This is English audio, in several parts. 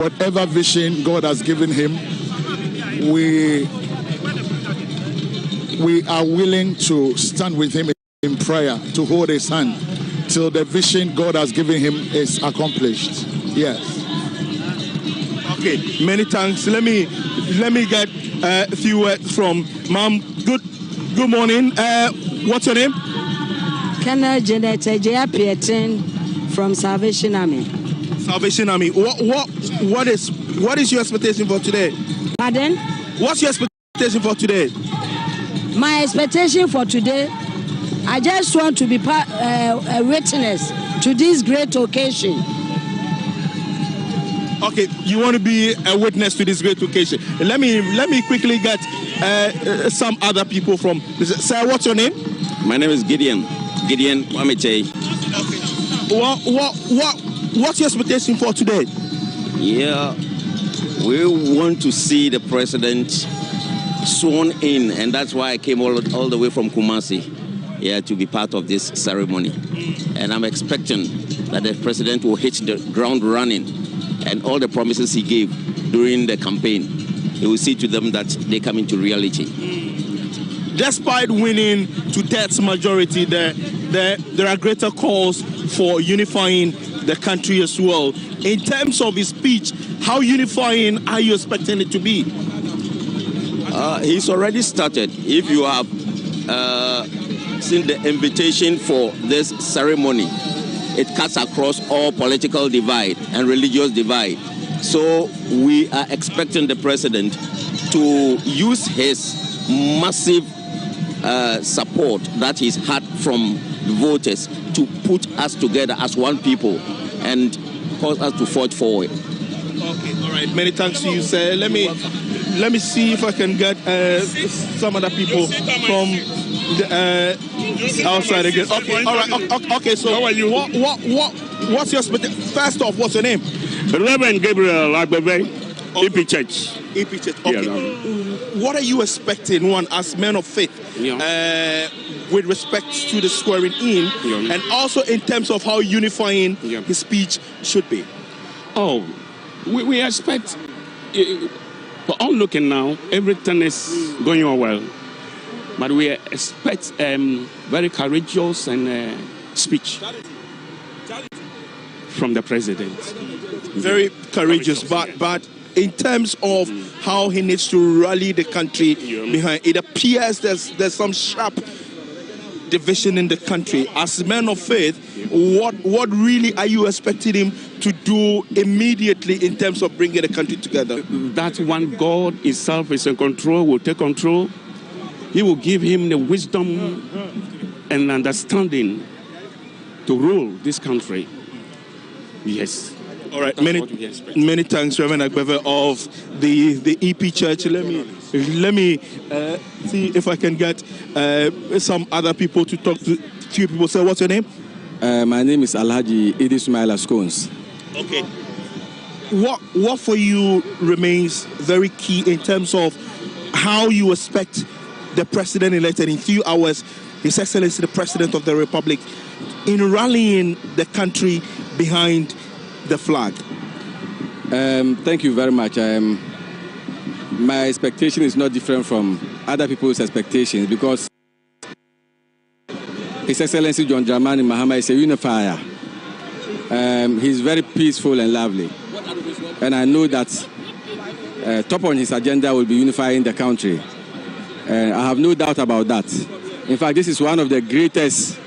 whatever vision God has given him, we are willing to stand with him in prayer, to hold his hand till the vision God has given him is accomplished. Yes. Okay, many thanks. Let me get a few words from Ma'am. Good morning. What's your name? Colonel Janet Pietin from Salvation Army. Salvation Army. What is your expectation for today? Pardon? What's your expectation for today? My expectation for today, I just want to be a witness to this great occasion. Okay, you want to be a witness to this great occasion. Let me quickly get some other people from. Sir, what's your name? My name is Gideon Wameche. Okay. What's your expectation for today? Yeah, we want to see the president sworn in, and that's why I came all the way from Kumasi, to be part of this ceremony. And I'm expecting that the president will hit the ground running, and all the promises he gave during the campaign, he will see to them that they come into reality. Despite winning to death majority, there are greater calls for unifying the country as well. In terms of his speech, how unifying are you expecting it to be? He's already started. If you have seen the invitation for this ceremony, it cuts across all political divide and religious divide. So we are expecting the president to use his massive support that he's had from voters to put us together as one people and cause us to forge forward. Okay, all right. Many thanks to you, sir. Let me see if I can get some other people from the outside again. Okay, all right. Okay, so how are you? What's your first off? What's your name? Reverend Gabriel Agbebe, EP Church. EP Church. Okay. Yeah, what are you expecting, one, as men of faith, with respect to the swearing in, and also in terms of how unifying his speech should be? Oh, we expect. For all looking now, everything is going on well, but we expect very courageous and speech from the president. Very courageous, but in terms of how he needs to rally the country behind, it appears there's some sharp division in the country. As men of faith, what really are you expecting him to do immediately in terms of bringing the country together? That one, God himself is in control, will take control. He will give him the wisdom and understanding to rule this country. Yes. All right. Many thanks, Reverend Agbeve of the EP Church. Let me see if I can get some other people to talk to. Few people. Say, what's your name? My name is Alhaji Idismaila Scones. Okay. What for you remains very key in terms of how you expect the president elected in few hours, His Excellency the President of the Republic, in rallying the country behind the flag? Thank you very much. My expectation is not different from other people's expectations because His Excellency John Dramani Mahaha is a unifier. He's very peaceful and lovely. And I know that top on his agenda will be unifying the country. I have no doubt about that. In fact, this is one of the greatest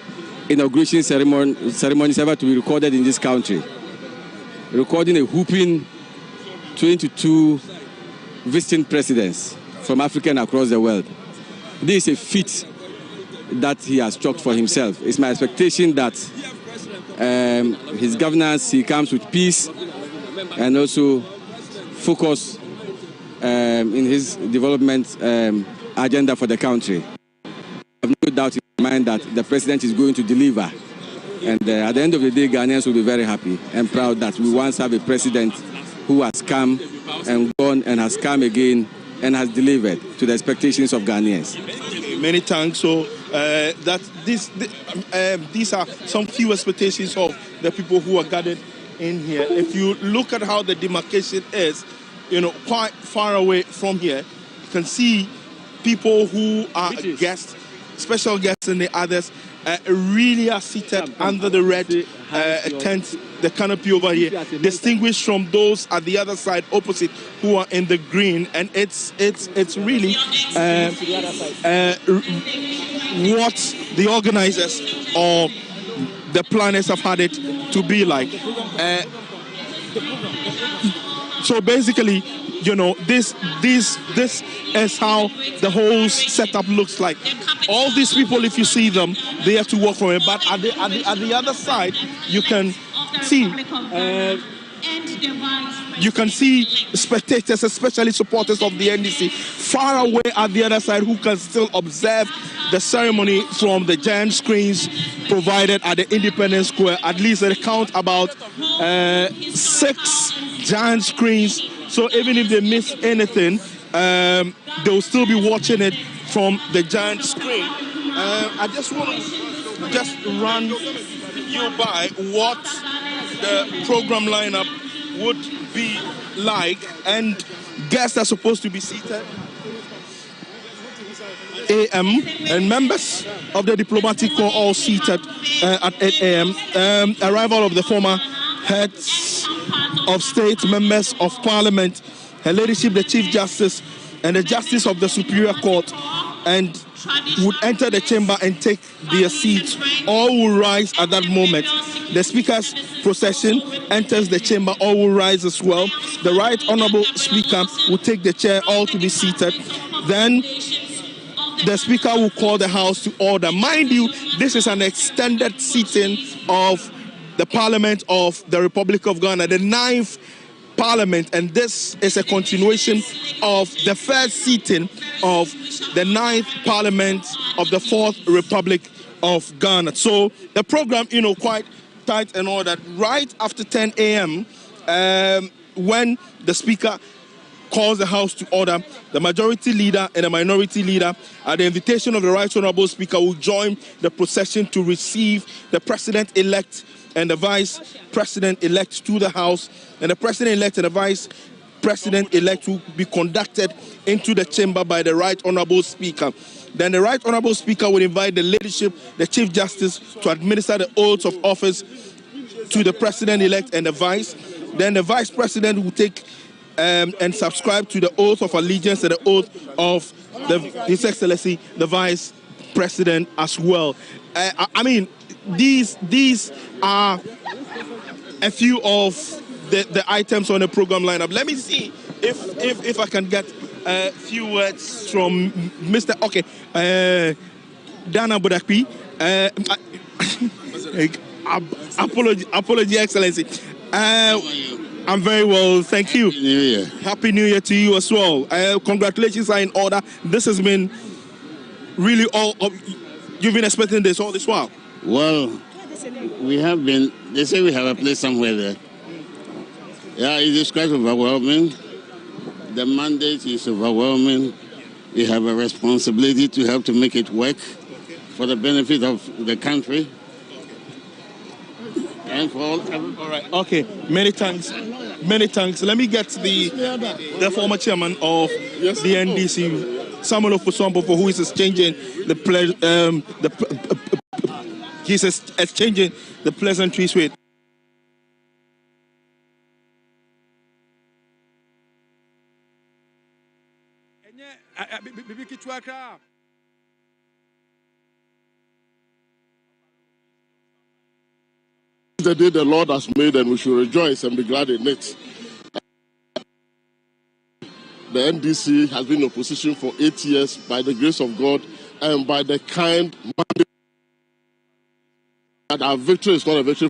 inauguration ceremonies ever to be recorded in this country. Recording a whooping 22 visiting presidents from Africa and across the world. This is a feat that he has chalked for himself. It's my expectation that his governance, he comes with peace and also focus in his development agenda for the country. I have no doubt in my mind that the president is going to deliver. And at the end of the day, Ghanaians will be very happy and proud that we once have a president who has come and gone and has come again and has delivered to the expectations of Ghanaians. Many thanks. So these are some few expectations of the people who are gathered in here. If you look at how the demarcation is, quite far away from here, you can see people who are guests, special guests, and the others really are seated under the red tent, the canopy over here, distinguished from those at the other side opposite who are in the green. And it's really what the organizers or the planners have had it to be like. So basically, this is how the whole setup looks like. All these people, if you see them, they have to work from it. But at the other side, you can see spectators, especially supporters of the NDC, far away at the other side, who can still observe the ceremony from the giant screens provided at the Independence Square. At least they count about 6 giant screens. So even if they miss anything, they'll still be watching it from the giant screen. I just want to run you by what the program lineup would be like, and guests are supposed to be seated a.m. and members of the diplomatic corps all seated at 8 a.m. Arrival of the former heads of state, members of parliament, her ladyship the Chief Justice and the Justice of the Superior Court, and would enter the chamber and take their seats. All will rise at that moment. The Speaker's procession enters the chamber, all will rise as well. The Right Honourable Speaker will take the chair, all to be seated. Then the Speaker will call the House to order. Mind you, this is an extended sitting of the Parliament of the Republic of Ghana, the 9th Parliament, and this is a continuation of the first sitting of the 9th Parliament of the 4th Republic of Ghana. So the program, quite tight and all that. Right after 10 a.m., when the Speaker calls the House to order, the Majority Leader and the Minority Leader, at the invitation of the Right Honourable Speaker, will join the procession to receive the President-elect and the Vice President-elect to the House, and the President-elect and the Vice President-elect will be conducted into the chamber by the Right Honourable Speaker. Then the Right Honourable Speaker will invite the Ladyship, the Chief Justice, to administer the oaths of office to the President-elect and the Vice. Then the Vice President will take and subscribe to the oath of allegiance and the oath of His Excellency, the Vice President as well. These are a few of the items on the program lineup. Let me see if I can get a few words from Mr. Dana Budakpi. Apology, Excellency. I'm very well, thank you. Happy New Year. Happy New Year to you as well. Congratulations are in order. This has been really you've been expecting this all this while. Well, we have been, they say we have a place somewhere there. Yeah, it is quite overwhelming. The mandate is overwhelming. We have a responsibility to help to make it work for the benefit of the country. And for all right. Okay. Many thanks. Let me get the former chairman of the NDC, Samuel Ofusombo, who is exchanging exchanging the pleasantries with. The day the Lord has made, and we should rejoice and be glad in it. The NDC has been in opposition for 8 years by the grace of God and by the kind mandate that our victory is not a victory.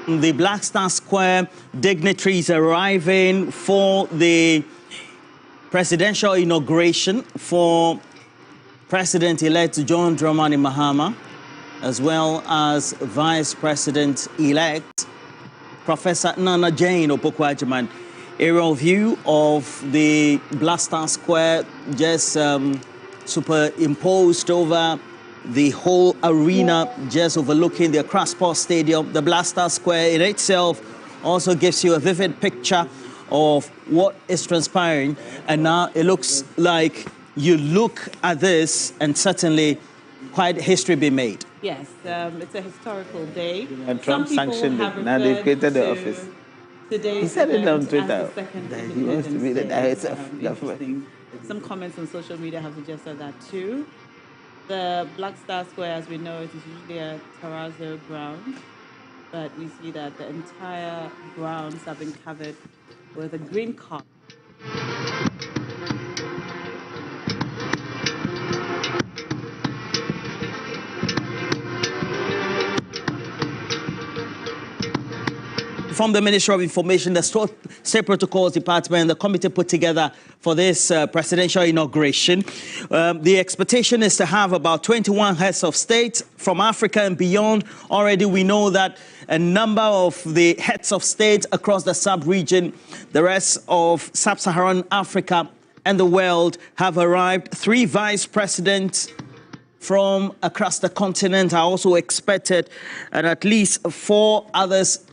the Black Star Square dignitaries arriving for the presidential inauguration for President-elect John Dramani Mahama, as well as Vice President-elect Professor Nana Jane Opoku-Agyeman. Aerial view of the Black Star Square just superimposed over the whole arena, just overlooking the Accra Sports Stadium. The Black Star Square in itself also gives you a vivid picture of what is transpiring. And now it looks like you look at this and certainly quite history be made. Yes, it's a historical day. And Trump sanctioned it. Now they've created the office. He said it on Twitter. He wants to be the director of government. Some comments on social media have suggested that too. The Black Star Square, as we know, it is usually a terrazzo ground, but we see that the entire grounds have been covered with a green carpet. From the Ministry of Information, the State Protocols Department, the committee put together for this presidential inauguration. The expectation is to have about 21 heads of state from Africa and beyond. Already we know that a number of the heads of state across the sub-region, the rest of sub-Saharan Africa and the world have arrived. 3 vice presidents from across the continent are also expected, and at least 4 others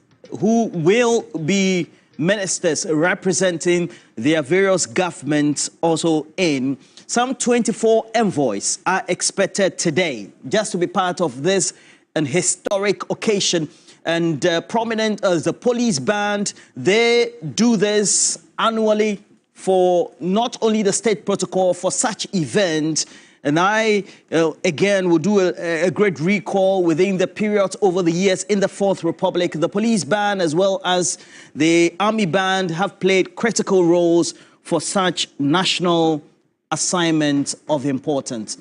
who will be ministers representing their various governments also in. Some 24 envoys are expected today just to be part of this an historic occasion. And prominent as the police band, they do this annually for not only the state protocol for such event. And I, again, will do a great recall within the period over the years in the Fourth Republic. The police band as well as the army band have played critical roles for such national assignments of importance.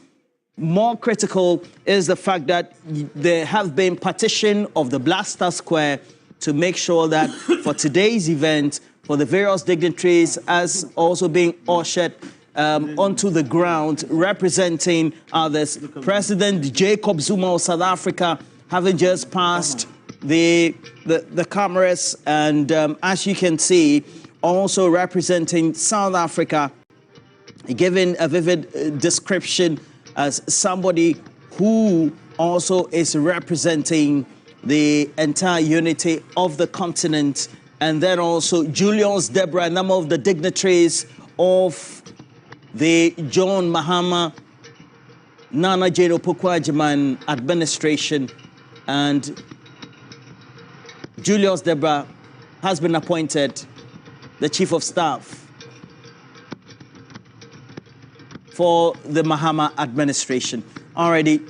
More critical is the fact that there have been partition of the Black Star Square to make sure that for today's event, for the various dignitaries as also being ushered onto the ground, representing others. President Jacob Zuma of South Africa having just passed the cameras, and as you can see, also representing South Africa, giving a vivid description as somebody who also is representing the entire unity of the continent. And then also Julius Deborah, a number of the dignitaries of the John Mahama, Nana Jane Opoku-Agyeman administration, and Julius Deborah has been appointed the Chief of Staff for the Mahama administration. Already,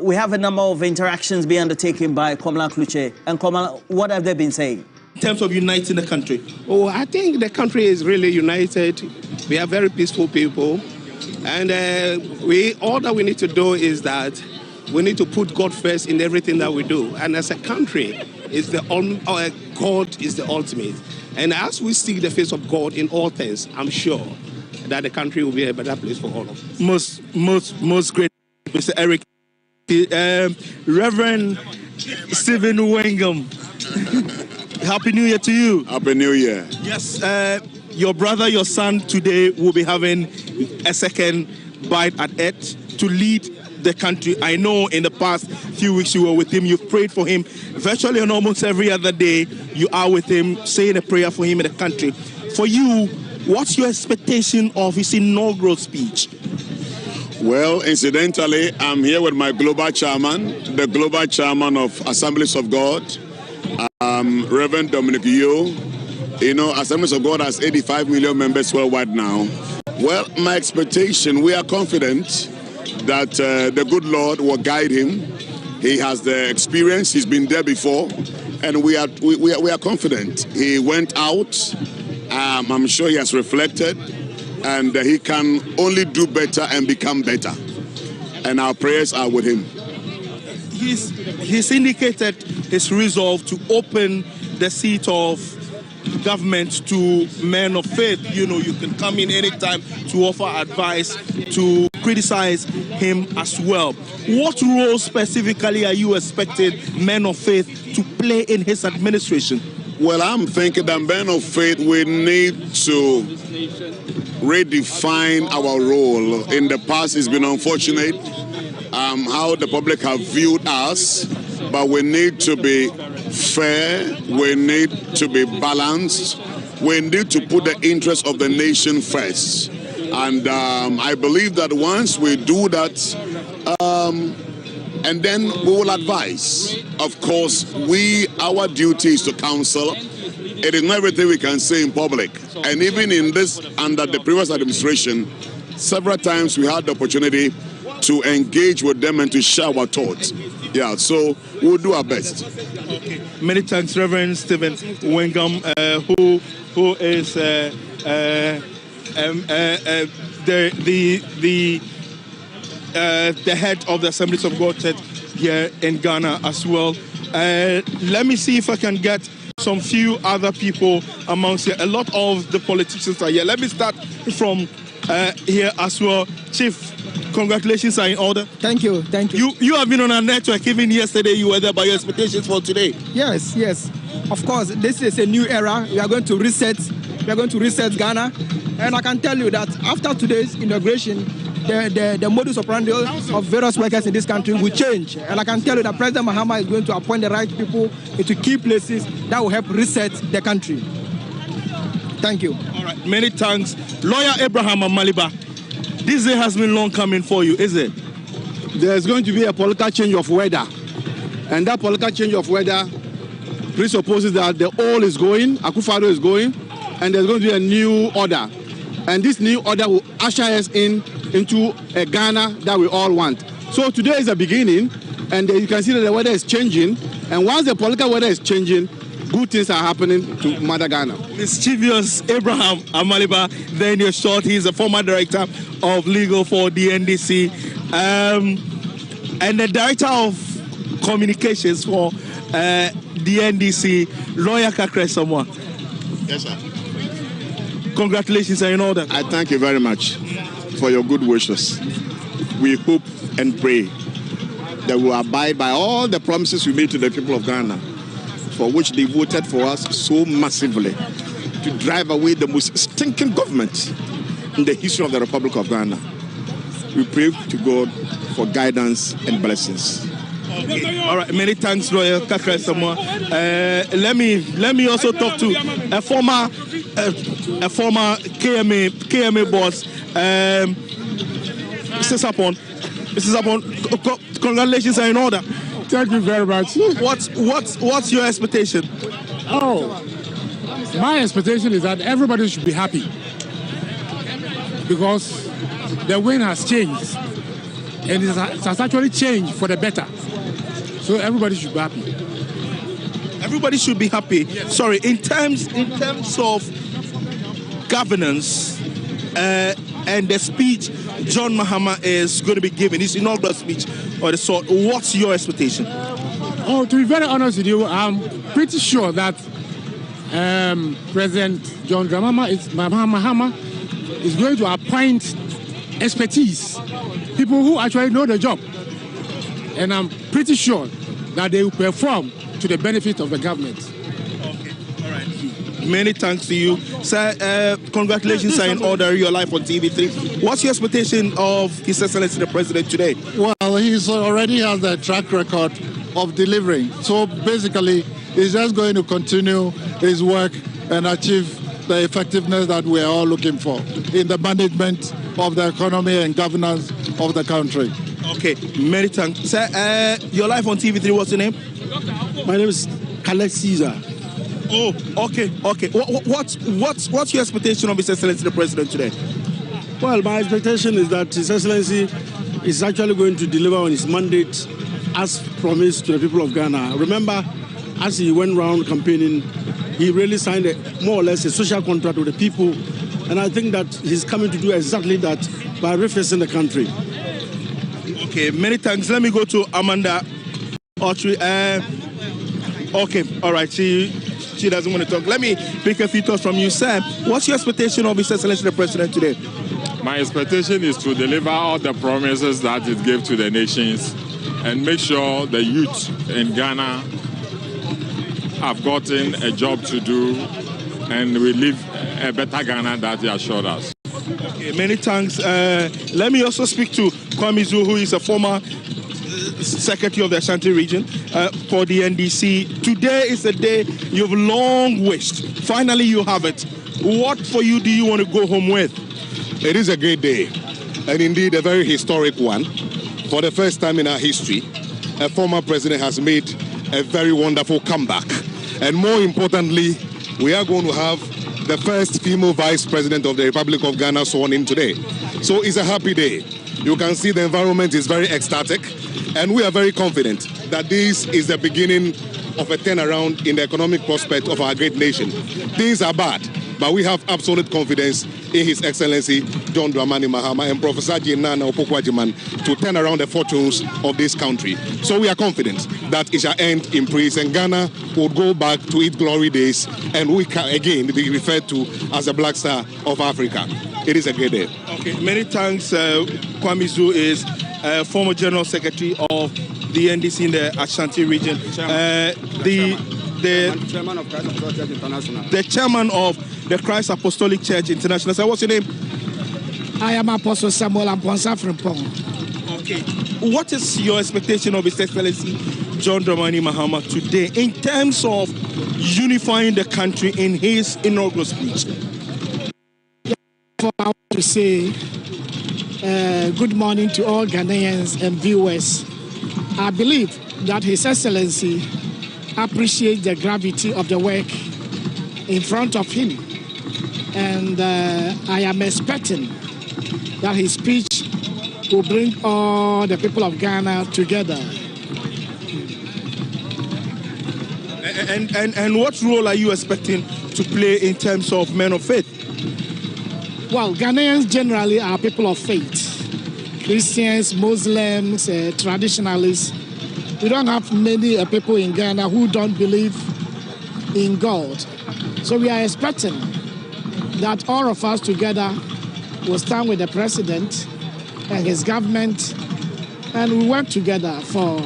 we have a number of interactions being undertaken by Komala Kluche. And Komala, what have they been saying? In terms of uniting the country? Oh, I think the country is really united. We are very peaceful people. And all that we need to do is that we need to put God first in everything that we do. And as a country, God is the ultimate. And as we seek the face of God in all things, I'm sure that the country will be a better place for all of us. Most great, Mr. Eric. Reverend Stephen Wengam. Happy New Year to you. Happy New Year. Yes, your brother, your son today will be having a second bite at it to lead the country. I know in the past few weeks you were with him, you've prayed for him. Virtually on almost every other day, you are with him, saying a prayer for him in the country. For you, what's your expectation of his inaugural speech? Well, incidentally, I'm here with my global chairman, the global chairman of Assemblies of God, Reverend Dominic Yo. You know, Assemblies of God has 85 million members worldwide now. Well, my expectation, we are confident that the good Lord will guide him. He has the experience, he's been there before, and we are confident. He went out, I'm sure he has reflected, and he can only do better and become better. And our prayers are with him. He's indicated his resolve to open the seat of government to men of faith. You know, you can come in anytime to offer advice, to criticize him as well. What role specifically are you expecting men of faith to play in his administration? Well, I'm thinking that men of faith, we need to redefine our role. In the past, it's been unfortunate how the public have viewed us, but we need to be fair, we need to be balanced, we need to put the interest of the nation first. And I believe that once we do that, and then we will advise. Of course, our duty is to counsel. It is not everything we can say in public. And even in this, under the previous administration, several times we had the opportunity to engage with them and to share our thoughts. Yeah, so we'll do our best. Okay. Many thanks, Reverend Stephen Wengam, who is the head of the Assemblies of God Church here in Ghana as well. Let me see if I can get some few other people amongst here. A lot of the politicians are here. Let me start from here as well. Chief, congratulations are in order. Thank you, thank you. You have been on our network. Even yesterday you were there, by your expectations for today. Yes. Of course, this is a new era. We are going to reset. We are going to reset Ghana. And I can tell you that after today's inauguration, the modus operandi of various workers in this country will change. And I can tell you that President Mahaha is going to appoint the right people into key places that will help reset the country. Thank you. All right, many thanks. Lawyer Abraham Amaliba, this day has been long coming for you, is it? There's going to be a political change of weather. And that political change of weather presupposes that the old is going, Akufo-Addo is going, and there's going to be a new order. And this new order will usher us into a Ghana that we all want. So today is the beginning, and you can see that the weather is changing. And once the political weather is changing, good things are happening to Mother Ghana. Mischievous Abraham Amaliba, then you're short, he's a former director of legal for the NDC, and the director of communications for the NDC, Lawyer Kakre Samoa. Yes, sir. Congratulations are in order. I thank you very much for your good wishes. We hope and pray that we will abide by all the promises we made to the people of Ghana, for which they voted for us so massively, to drive away the most stinking government in the history of the Republic of Ghana. We pray to God for guidance and blessings. Okay. All right, many thanks, Lawyer Kakre Samoa. Let me also talk to a former KMA boss, Mrs. Sapon. Congratulations are in order. Thank you very much. What's your expectation? Oh, my expectation is that everybody should be happy because the wind has changed and it has actually changed for the better. So everybody should be happy. Everybody should be happy. Yes. Sorry, in terms of governance and the speech John Mahama is going to be giving, his inaugural speech or the sort, what's your expectation? Oh, to be very honest with you, I'm pretty sure that President John Dramani Mahama is going to appoint expertise, people who actually know the job. And I'm pretty sure that they will perform to the benefit of the government. Okay, all right. Many thanks to you. Sir, congratulations are in order, your life on TV3. What's your expectation of His Excellency the President today? Well, he already has a track record of delivering. So basically, he's just going to continue his work and achieve the effectiveness that we're all looking for in the management of the economy and governance of the country. Okay, many thanks. Sir, your life on TV3, what's your name? My name is Khaled Caesar. Oh, okay. What's your expectation of His Excellency the President today? Well, my expectation is that His Excellency is actually going to deliver on his mandate as promised to the people of Ghana. Remember, as he went around campaigning, he really signed more or less a social contract with the people. And I think that he's coming to do exactly that by refacing the country. Okay, many thanks. Let me go to Amanda Autry. Okay, all right. She doesn't want to talk. Let me pick a few thoughts from you, Sam. What's your expectation of His Excellency the President today? My expectation is to deliver all the promises that it gave to the nations and make sure the youth in Ghana have gotten a job to do and we live a better Ghana that he assured us. Okay, many thanks. Let me also speak to Kwame Zu, who is a former Secretary of the Ashanti region for the NDC. Today is a day you've long wished. Finally, you have it. What for you do you want to go home with? It is a great day, and indeed a very historic one. For the first time in our history, a former president has made a very wonderful comeback. And more importantly, we are going to have the first female vice president of the Republic of Ghana sworn in today. So it's a happy day. You can see the environment is very ecstatic, and we are very confident that this is the beginning of a turnaround in the economic prospect of our great nation. Things are bad, but we have absolute confidence in His Excellency John Dramani Mahaha and Professor Jinana Opoku-Agyeman to turn around the fortunes of this country. So we are confident that it shall end in praise and Ghana will go back to its glory days and we can again be referred to as a black star of Africa. It is a great day. Okay, many thanks. Kwame Zu is former General Secretary of the NDC in the Ashanti region. The chairman of Christ Apostolic Church International. The chairman of the Christ Apostolic Church International. So what's your name? I am Apostle Samuel Amponsa Frimpong. Okay. What is your expectation of His Excellency John Dramani Mahaha today in terms of unifying the country in his inaugural speech? I want to say good morning to all Ghanaians and viewers. I believe that His Excellency appreciates the gravity of the work in front of him. And I am expecting that his speech will bring all the people of Ghana together. And what role are you expecting to play in terms of men of faith? Well, Ghanaians generally are people of faith. Christians, Muslims, traditionalists. We don't have many people in Ghana who don't believe in God. So we are expecting that all of us together will stand with the president and his government and we work together for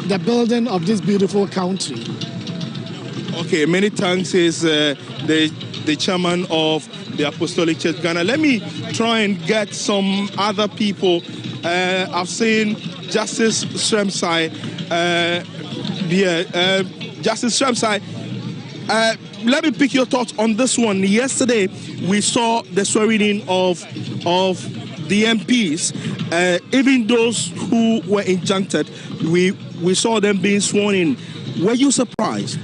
the building of this beautiful country. Okay, many thanks is the chairman of the Apostolic Church Ghana. Let me try and get some other people. I've seen Justice Sremsai Justice Sremsai, let me pick your thoughts on this one. Yesterday, we saw the swearing in of the MPs. Even those who were injuncted, we saw them being sworn in. Were you surprised?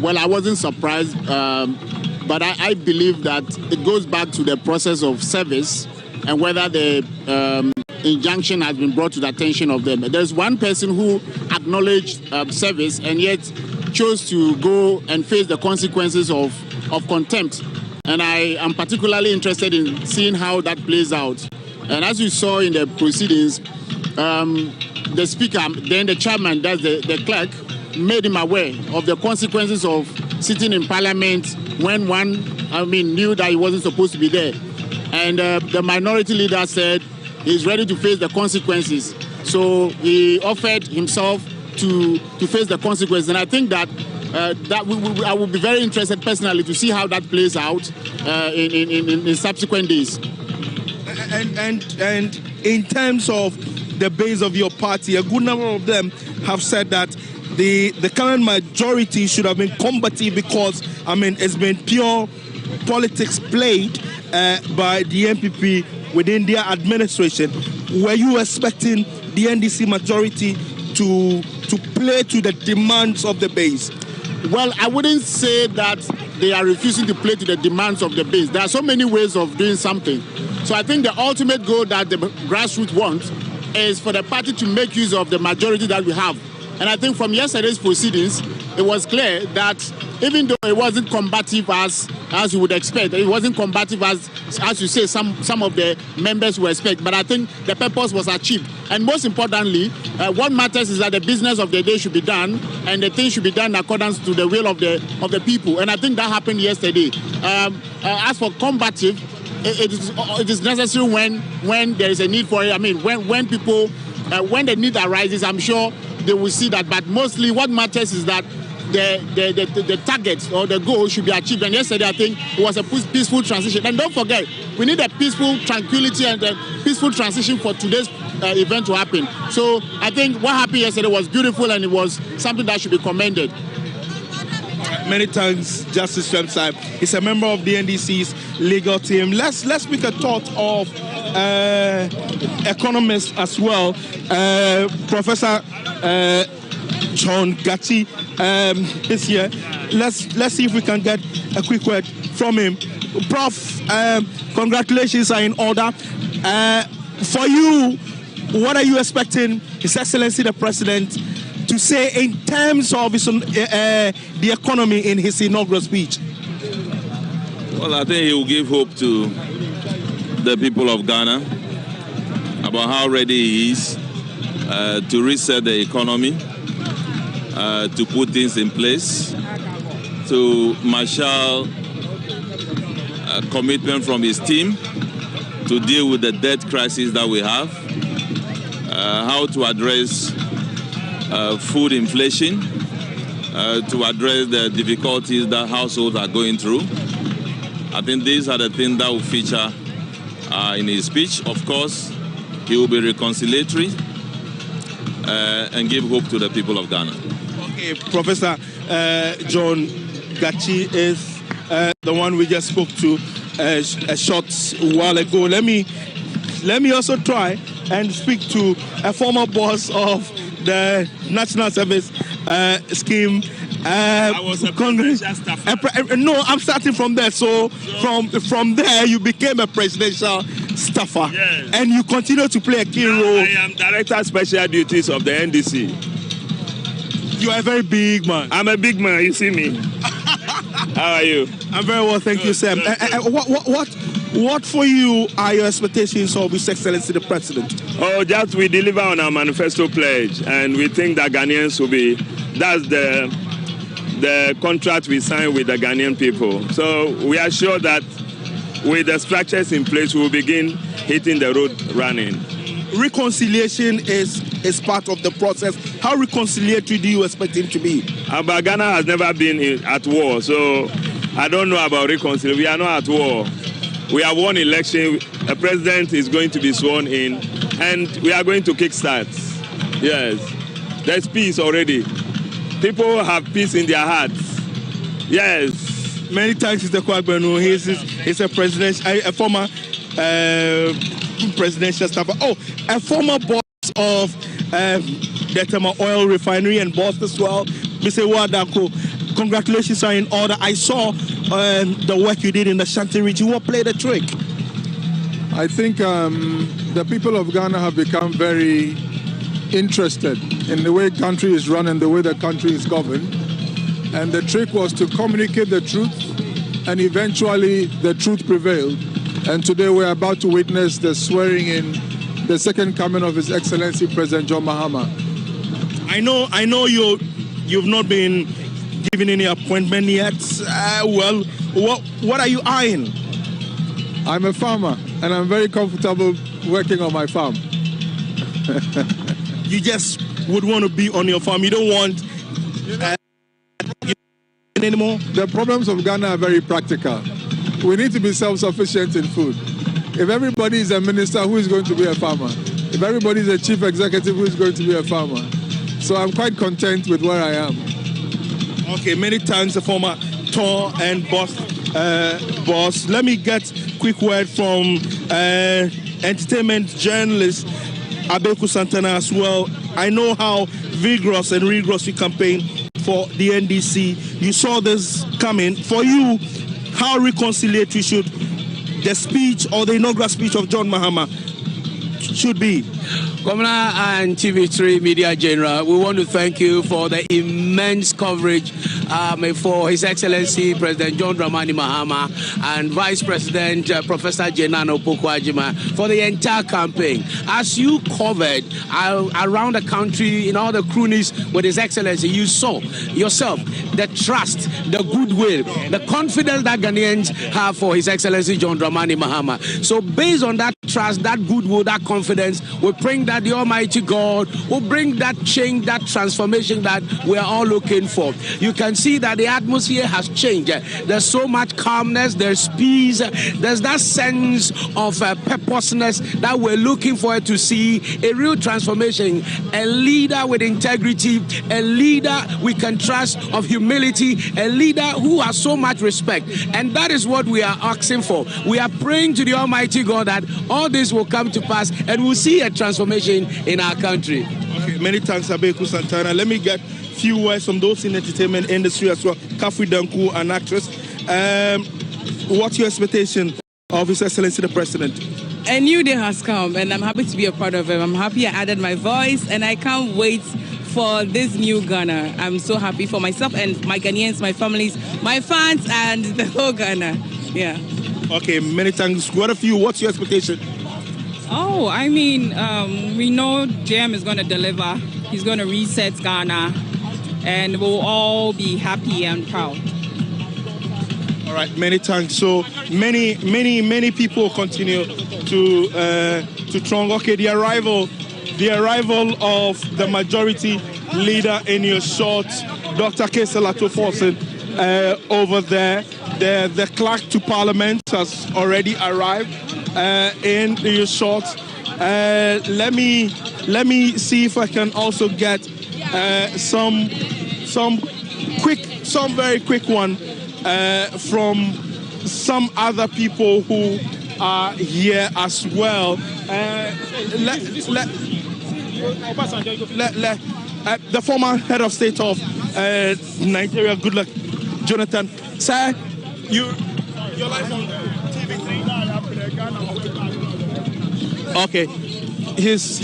Well, I wasn't surprised, but I believe that it goes back to the process of service and whether the injunction has been brought to the attention of them. There's one person who acknowledged service and yet chose to go and face the consequences of contempt. And I am particularly interested in seeing how that plays out. And as you saw in the proceedings, the speaker, then the chairman, that's the clerk, made him aware of the consequences of sitting in parliament when one, knew that he wasn't supposed to be there. And the minority leader said he's ready to face the consequences. So he offered himself to face the consequences. And I think that I would be very interested personally to see how that plays out in subsequent days. And in terms of the base of your party, a good number of them have said that the current majority should have been combative because, it's been pure politics played by the NPP within their administration. Were you expecting the NDC majority to play to the demands of the base? Well, I wouldn't say that they are refusing to play to the demands of the base. There are so many ways of doing something. So I think the ultimate goal that the grassroots wants is for the party to make use of the majority that we have. And I think from yesterday's proceedings, it was clear that even though it wasn't combative as you would expect, it wasn't combative as you say some of the members would expect, but I think the purpose was achieved. And most importantly, what matters is that the business of the day should be done, and the thing should be done in accordance to the will of the people. And I think that happened yesterday. As for combative, it is necessary when there is a need for it. I mean, when people when the need arises, I'm sure they will see that. But mostly, what matters is that the targets or the goal should be achieved. And yesterday, I think it was a peaceful transition. And don't forget, we need a peaceful tranquility and a peaceful transition for today's event to happen. So I think what happened yesterday was beautiful, and it was something that should be commended. Many thanks, Justice Shemsai. He's a member of the NDC's legal team. Let's make a thought of economists as well. Professor John Gachi is here. Let's see if we can get a quick word from him. Prof, congratulations are in order. For you, what are you expecting His Excellency the President to say in terms of the economy in his inaugural speech? Well, I think he will give hope to the people of Ghana about how ready he is to reset the economy, to put things in place, to marshal a commitment from his team to deal with the debt crisis that we have, how to address food inflation, to address the difficulties that households are going through. I think these are the things that will feature in his speech. Of course, he will be reconciliatory and give hope to the people of Ghana. Okay, Professor John Gachi is the one we just spoke to a short while ago. Let me also try and speak to a former boss of the National Service Scheme. I was a presidential staffer. No, I'm starting from there. So from there, you became a presidential staffer. Yes. And you continue to play a key role. I am Director of Special Duties of the NDC. You are a very big man. I'm a big man, you see me. How are you? I'm very well, thank you, Sam. What for you are your expectations of His Excellency the President? Oh, just we deliver on our manifesto pledge, and we think that Ghanaians will be, that's the contract we signed with the Ghanaian people. So we are sure that with the structures in place, we will begin hitting the road running. Reconciliation is part of the process. How reconciliatory do you expect him to be? But Ghana has never been at war, so I don't know about reconciliation. We are not at war. We have won election. A president is going to be sworn in, and we are going to kickstart. Yes, there's peace already. People have peace in their hearts. Yes. Many thanks, Mr. Kwagbenu. He's a former presidential staffer. Oh, a former boss of the Tema Oil Refinery and boss as well, Mr. Wadako. Congratulations are in order. I saw the work you did in the Shanti region. What played the trick? I think the people of Ghana have become very interested in the way the country is run and the way the country is governed. And the trick was to communicate the truth, and eventually the truth prevailed. And today we're about to witness the swearing in the second coming of His Excellency President John Mahama. I know you've not been given any appointment yet. Well, what are you eyeing? I'm a farmer, and I'm very comfortable working on my farm. You just would want to be on your farm. You don't want anymore? The problems of Ghana are very practical. We need to be self-sufficient in food. If everybody is a minister, who is going to be a farmer? If everybody is a chief executive, who is going to be a farmer? So I'm quite content with where I am. Okay, many thanks, the former tour and boss. Let me get quick word from entertainment journalist Abeku Santana as well. I know how vigorous and rigorous you campaign for the NDC. You saw this coming. For you, how reconciliatory should the speech or the inaugural speech of John Mahama should be? Governor and TV3 Media General, we want to thank you for the immense coverage for His Excellency President John Dramani Mahama and Vice President Professor Jenano Pokwajima for the entire campaign. As you covered around the country in all the cronies with His Excellency, you saw yourself the trust, the goodwill, the confidence that Ghanaians have for His Excellency John Dramani Mahama. So based on that trust, that goodwill, that confidence, we bring that the Almighty God will bring that change, that transformation that we are all looking for. You can see that the atmosphere has changed. There's so much calmness, there's peace, there's that sense of purposeness that we're looking for to see, a real transformation, a leader with integrity, a leader we can trust, of humility, a leader who has so much respect. And that is what we are asking for. We are praying to the Almighty God that all this will come to pass and we'll see a transformation in our country. Okay, many thanks, Abeku Santana. Let me get a few words from those in the entertainment industry as well. Kafui Danku, an actress. What's your expectation of His Excellency the President? A new day has come and I'm happy to be a part of it. I'm happy I added my voice and I can't wait for this new Ghana. I'm so happy for myself and my Ghanaians, my families, my fans, and the whole Ghana. Yeah. Okay, many thanks. What of you? What's your expectation? Oh, I mean, we know JM is going to deliver. He's going to reset Ghana, and we'll all be happy and proud. All right, many thanks. So many people continue to throng. Okay, the arrival of the majority leader in your short, Dr. Keselato Forsen, over there. The clerk to Parliament has already arrived in your short. Let me see if I can also get some very quick one from some other people who are here as well. The former head of state of Nigeria, good luck, Jonathan. Sir, you're live on TV3. Okay, his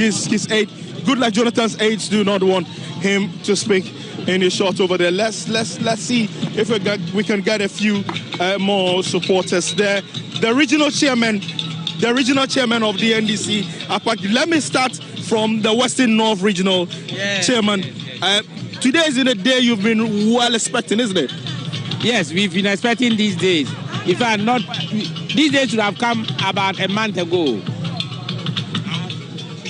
aide. Good luck, Jonathan's aides do not want him to speak in his shot over there. Let's see if we can get a few more supporters there. The regional chairman of the NDC. Let me start from the Western North Regional chairman. Today is the day you've been well expecting, isn't it? Yes, we've been expecting these days. In fact, these days should have come about a month ago.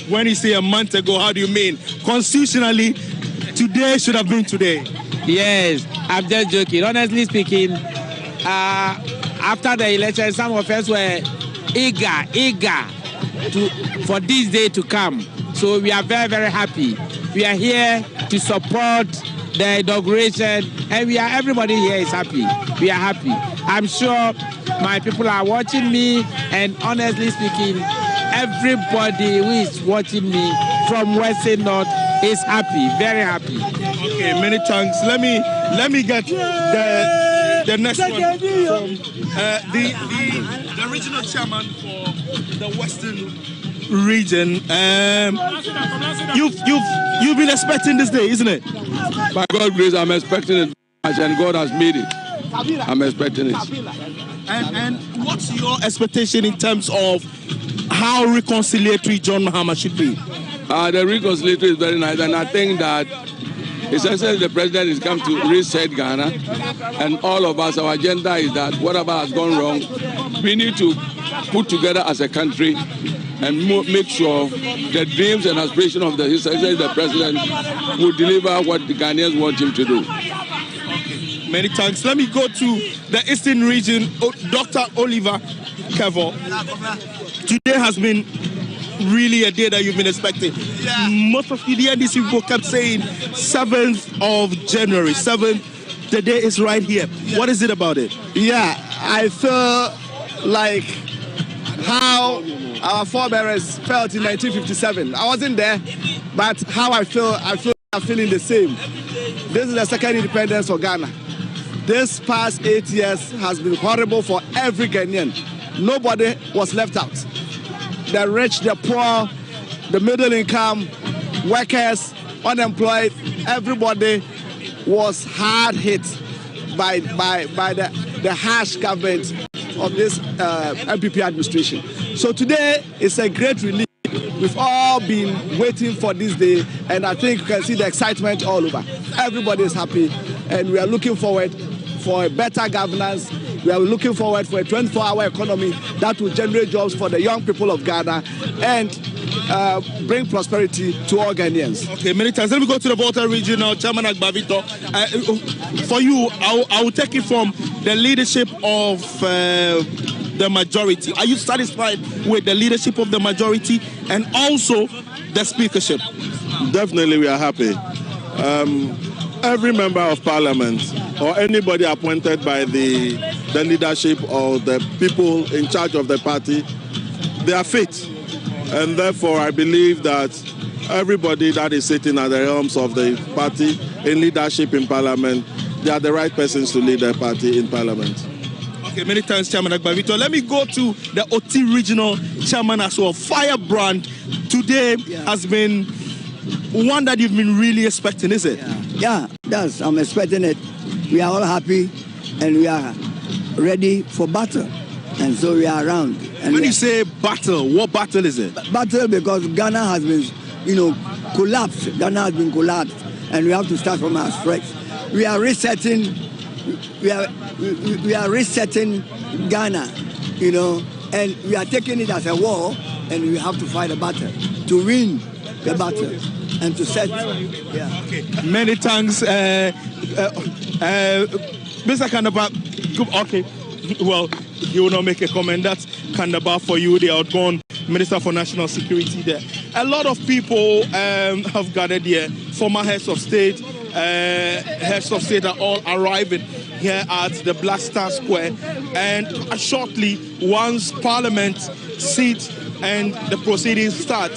When you say a month ago, how do you mean? Constitutionally, today should have been today. Yes, I'm just joking. Honestly speaking, after the election, some of us were eager for this day to come. So we are very, very happy. We are here to support the inauguration, and everybody here is happy. We are happy. I'm sure my people are watching me, and honestly speaking, everybody who is watching me from Western North is happy, very happy. Okay, many thanks. Let me get the next one from the regional chairman for the Western region. You've been expecting this day, isn't it? By God's grace, I'm expecting it, and God has made it. I'm expecting it. And what's your expectation in terms of how reconciliatory John Mahama should be? The reconciliatory is very nice, and I think that essentially the president is come to reset Ghana, and all of us, our agenda is that whatever has gone wrong, we need to put together as a country and make sure the dreams and aspirations of the president will deliver what the Ghanaians want him to do. Many thanks. Let me go to the Eastern region, Dr. Oliver Kevo. Today has been really a day that you've been expecting. Yeah. Most of the NDC people kept saying 7th of January, 7th. The day is right here. Yeah. What is it about it? Yeah, I feel like how our forebears felt in 1957. I wasn't there, but how I feel I'm feeling the same. This is the second independence for Ghana. This past 8 years has been horrible for every Ghanaian. Nobody was left out. The rich, the poor, the middle income, workers, unemployed, everybody was hard hit by the harsh government of this MPP administration. So today is a great relief. We've all been waiting for this day, and I think you can see the excitement all over. Everybody is happy, and we are looking forward for a better governance. We are looking forward for a 24-hour economy that will generate jobs for the young people of Ghana and bring prosperity to all Ghanaians. Okay, many thanks. Let me go to the Volta Regional Chairman Agbavito. For you, I will take it from the leadership of the majority. Are you satisfied with the leadership of the majority and also the speakership? Definitely, we are happy. Every member of parliament or anybody appointed by the leadership or the people in charge of the party, they are fit. And therefore, I believe that everybody that is sitting at the helms of the party in leadership in parliament, they are the right persons to lead the party in parliament. Okay, many thanks, Chairman Agbavito. Let me go to the OT Regional Chairman as well. Firebrand today has been one that you've been really expecting, is it? Yeah, I'm expecting it. We are all happy and we are ready for battle. And so we are around. And when you say battle, what battle is it? Battle because Ghana has been, collapsed. Ghana has been collapsed. And we have to start from our strength. We are resetting. We are resetting Ghana, and we are taking it as a war, and we have to fight a battle to win the battle and to set. Yeah. Okay. Many thanks, Mr. Kandaba. Okay. Well, you will not make a comment. That's Kandaba for you, the outgone Minister for National Security there. A lot of people have gathered here. Former heads of state are all arriving here at the Black Star Square. And shortly, once Parliament sits and the proceedings start,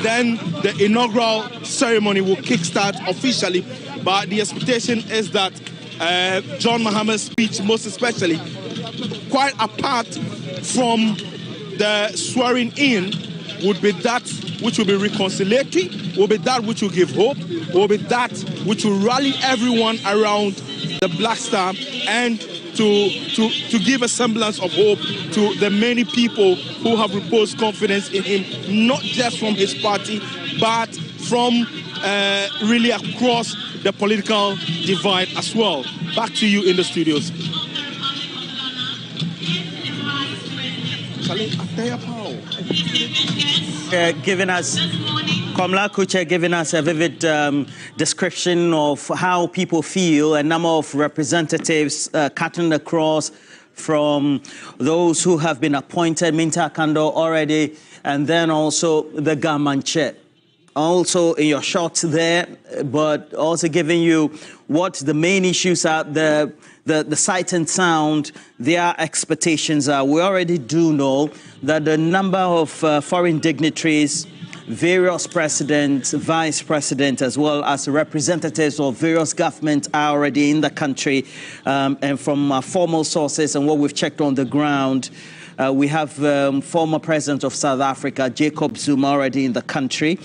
then the inaugural ceremony will kickstart officially. But the expectation is that John Mahama's speech, most especially, quite apart from the swearing in, would be that which will be reconciliatory, will be that which will give hope, will be that which will rally everyone around the Black Star and to give a semblance of hope to the many people who have reposed confidence in him, not just from his party, but from really across the political divide as well. Back to you in the studios. Komla Kuche giving us a vivid description of how people feel, a number of representatives cutting across from those who have been appointed, Minta Kando already, and then also the Gamanche. Also in your shots there, but also giving you what the main issues are, the sight and sound, their expectations are. We already do know that the number of foreign dignitaries, various presidents, vice presidents, as well as representatives of various governments are already in the country. And from formal sources and what we've checked on the ground, we have former president of South Africa, Jacob Zuma, already in the country.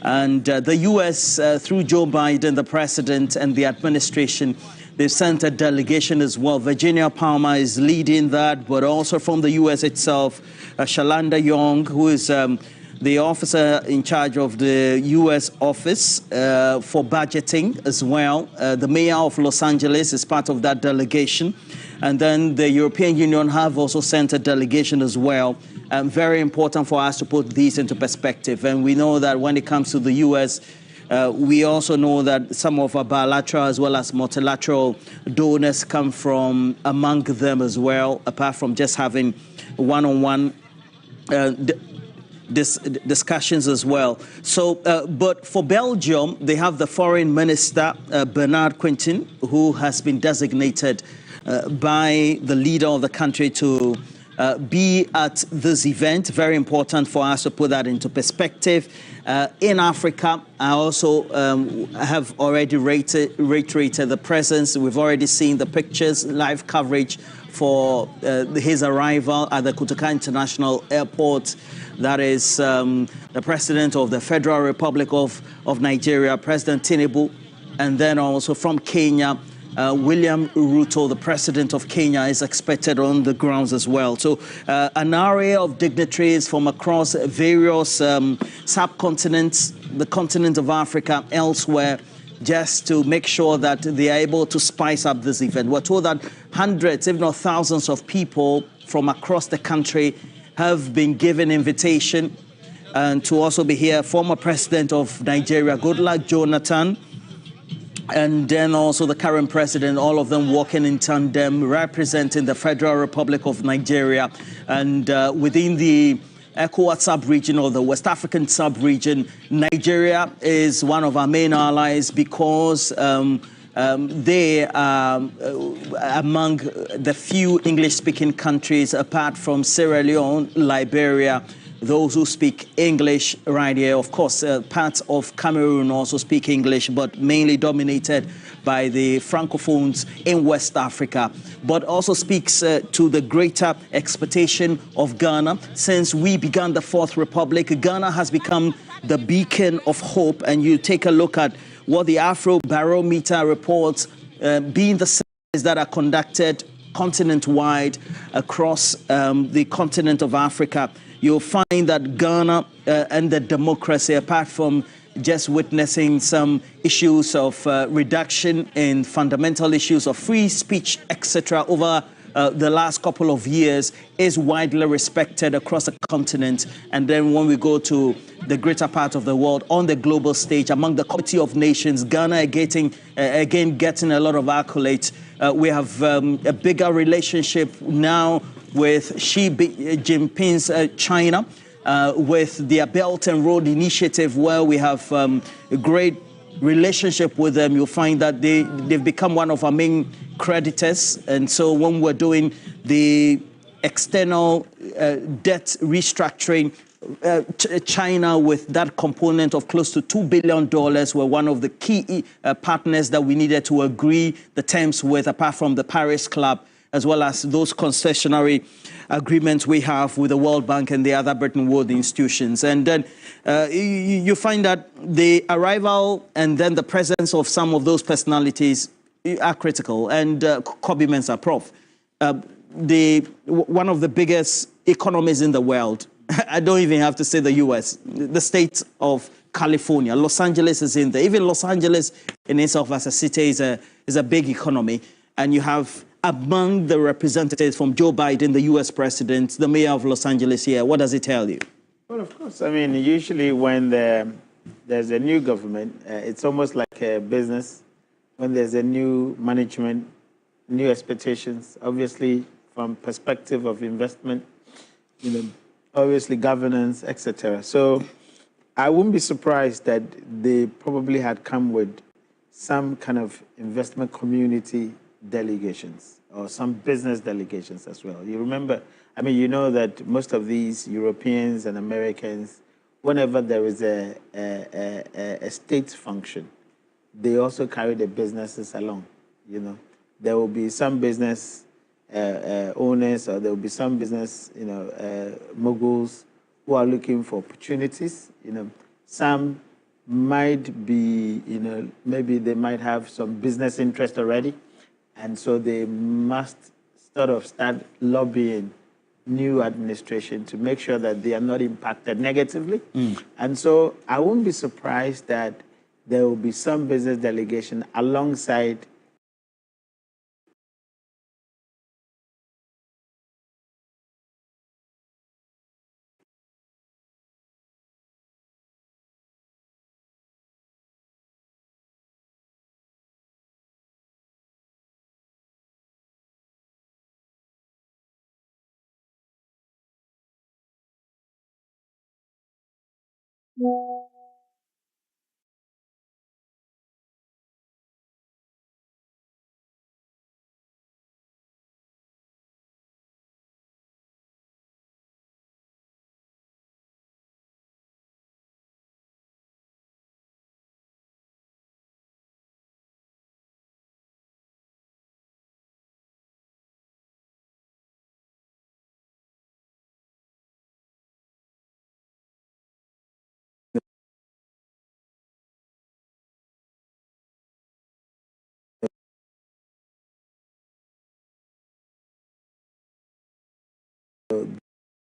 And the U.S., through Joe Biden, the president, and the administration, they've sent a delegation as well. Virginia Palmer is leading that, but also from the U.S. itself, Shalanda Young, who is the officer in charge of the U.S. office for budgeting as well. The mayor of Los Angeles is part of that delegation. And then the European Union have also sent a delegation as well. Very important for us to put these into perspective. And we know that when it comes to the U.S., we also know that some of our bilateral as well as multilateral donors come from among them as well, apart from just having one-on-one discussions as well. So, but for Belgium, they have the foreign minister, Bernard Quintin, who has been designated by the leader of the country to be at this event. Very important for us to put that into perspective. In Africa, I also have already reiterated the presence. We've already seen the pictures, live coverage for his arrival at the Kotoka International Airport. That is the President of the Federal Republic of Nigeria, President Tinubu, and then also from Kenya, William Ruto, the President of Kenya, is expected on the grounds as well. So an array of dignitaries from across various subcontinents, the continent of Africa, elsewhere, just to make sure that they are able to spice up this event. We're told that hundreds, if not thousands of people from across the country have been given invitation and to also be here. Former President of Nigeria, Goodluck Jonathan, and then also the current president, all of them walking in tandem, representing the Federal Republic of Nigeria. And within the ECOWAS sub-region or the West African sub-region, Nigeria is one of our main allies because they are among the few English-speaking countries, apart from Sierra Leone, Liberia, those who speak English right here. Of course, parts of Cameroon also speak English, but mainly dominated by the Francophones in West Africa, but also speaks to the greater expectation of Ghana. Since we began the Fourth Republic, Ghana has become the beacon of hope. And you take a look at what the Afro Barometer reports, being the surveys that are conducted continent-wide across the continent of Africa. You'll find that Ghana and the democracy, apart from just witnessing some issues of reduction in fundamental issues of free speech, etc., over the last couple of years, is widely respected across the continent. And then when we go to the greater part of the world, on the global stage, among the Committee of Nations, Ghana are getting a lot of accolades. We have a bigger relationship now with Xi Jinping's China, with their Belt and Road Initiative, where we have a great relationship with them. You'll find that they've become one of our main creditors. And so when we're doing the external debt restructuring, China, with that component of close to $2 billion, were one of the key partners that we needed to agree the terms with, apart from the Paris Club, as well as those concessionary agreements we have with the World Bank and the other Bretton Woods institutions. And then you find that the arrival and then the presence of some of those personalities are critical. And Kobe Mensah, Prof, one of the biggest economies in the world, I don't even have to say the US, the state of California, Los Angeles is in there. Even Los Angeles in itself as a city is a big economy. And you have among the representatives from Joe Biden, the US president, the mayor of Los Angeles here. What does it tell you? Well, of course. I mean, usually when there's a new government, it's almost like a business. When there's a new management, new expectations, obviously from perspective of investment, obviously governance, etc. So I wouldn't be surprised that they probably had come with some kind of investment community delegations or some business delegations as well. You remember, I mean, you know that most of these Europeans and Americans, whenever there is a state function, they also carry the businesses along. There will be some business owners, or there will be some business, moguls who are looking for opportunities. Some might be, maybe they might have some business interest already, and so they must sort of start lobbying new administration to make sure that they are not impacted negatively. And so I won't be surprised that there will be some business delegation alongside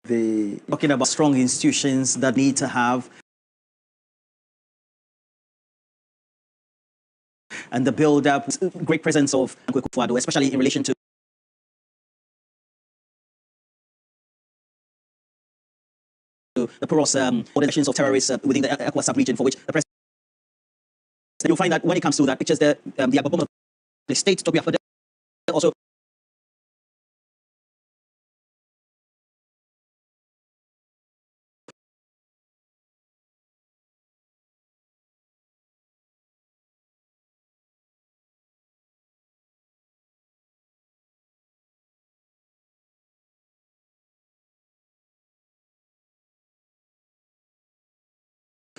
talking about strong institutions that need to have, and the build-up, great presence of Kufuor, especially in relation to the porous organizations of terrorists within the ECOWAS sub-region, for which the president, you'll find that when it comes to that, pictures the abominable state to be afforded also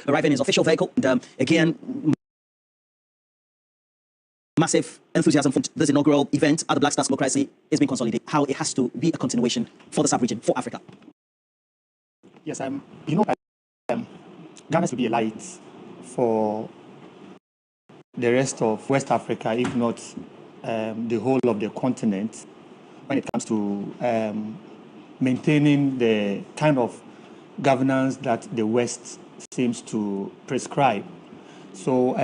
arriving in his official vehicle. And, again, massive enthusiasm for this inaugural event at the Black Stars Democracy is being consolidated. How it has to be a continuation for the sub-region, for Africa. Yes, Ghana has to be a light for the rest of West Africa, if not the whole of the continent, when it comes to maintaining the kind of governance that the West seems to prescribe. So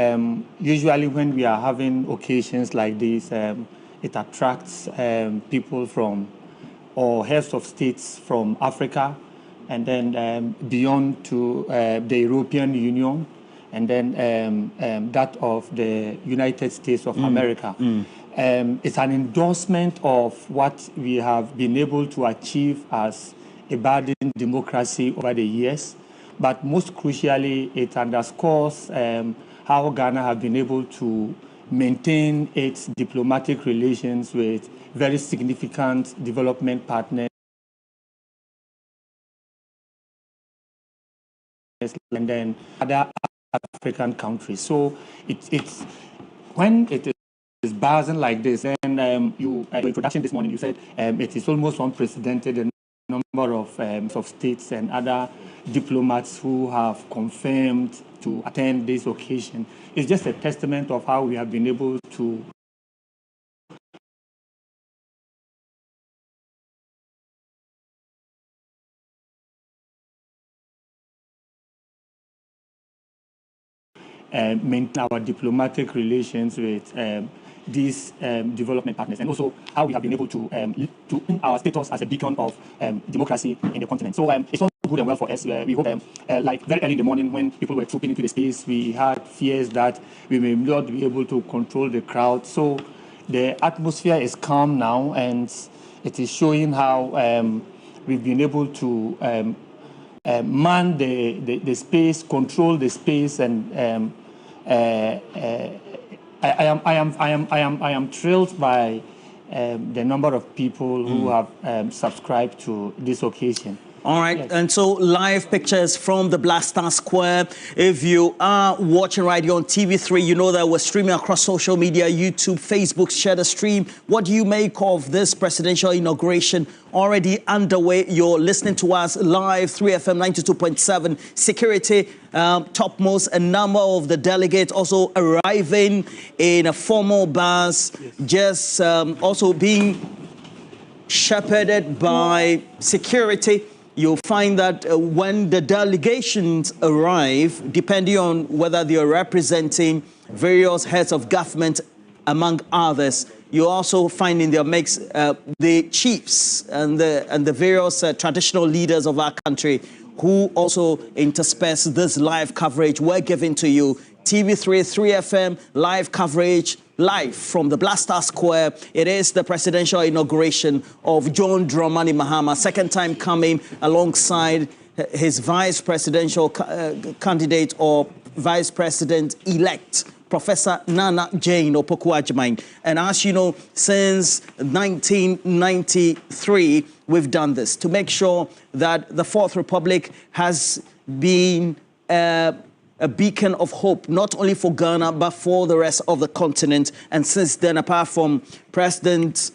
usually when we are having occasions like this, it attracts people from, or heads of states from Africa, and then beyond to the European Union, and then that of the United States of America. It's an endorsement of what we have been able to achieve as a budding democracy over the years. But most crucially, it underscores how Ghana has been able to maintain its diplomatic relations with very significant development partners and then other African countries. So it's when it is buzzing like this, and your introduction this morning, you said it is almost unprecedented. The number of states and other diplomats who have confirmed to attend this occasion. It's just a testament of how we have been able to maintain our diplomatic relations with these development partners, and also how we have been able to our status as a beacon of democracy in the continent. So it's all good and well for us. We hope, like very early in the morning when people were trooping into the space, we had fears that we may not be able to control the crowd. So the atmosphere is calm now, and it is showing how we've been able to man the space, control the space, and I am thrilled by the number of people who have subscribed to this occasion. All right, yes. And so live pictures from the Black Star Square. If you are watching right here on TV3, you know that we're streaming across social media, YouTube, Facebook, share the stream. What do you make of this presidential inauguration already underway? You're listening to us live, 3FM 92.7. Security topmost, a number of the delegates also arriving in a formal bus, just also being shepherded by security. You'll find that when the delegations arrive, depending on whether they are representing various heads of government, among others, you also find in their mix the chiefs and the various traditional leaders of our country who also intersperse this live coverage we're giving to you. TV3, 3FM, live coverage, live from the Black Star Square. It is the presidential inauguration of John Dramani Mahama, second time coming alongside his vice presidential candidate or vice president-elect, Professor Nana Jane Opoku-Agyeman. And as you know, since 1993, we've done this to make sure that the Fourth Republic has been a beacon of hope, not only for Ghana, but for the rest of the continent. And since then, apart from President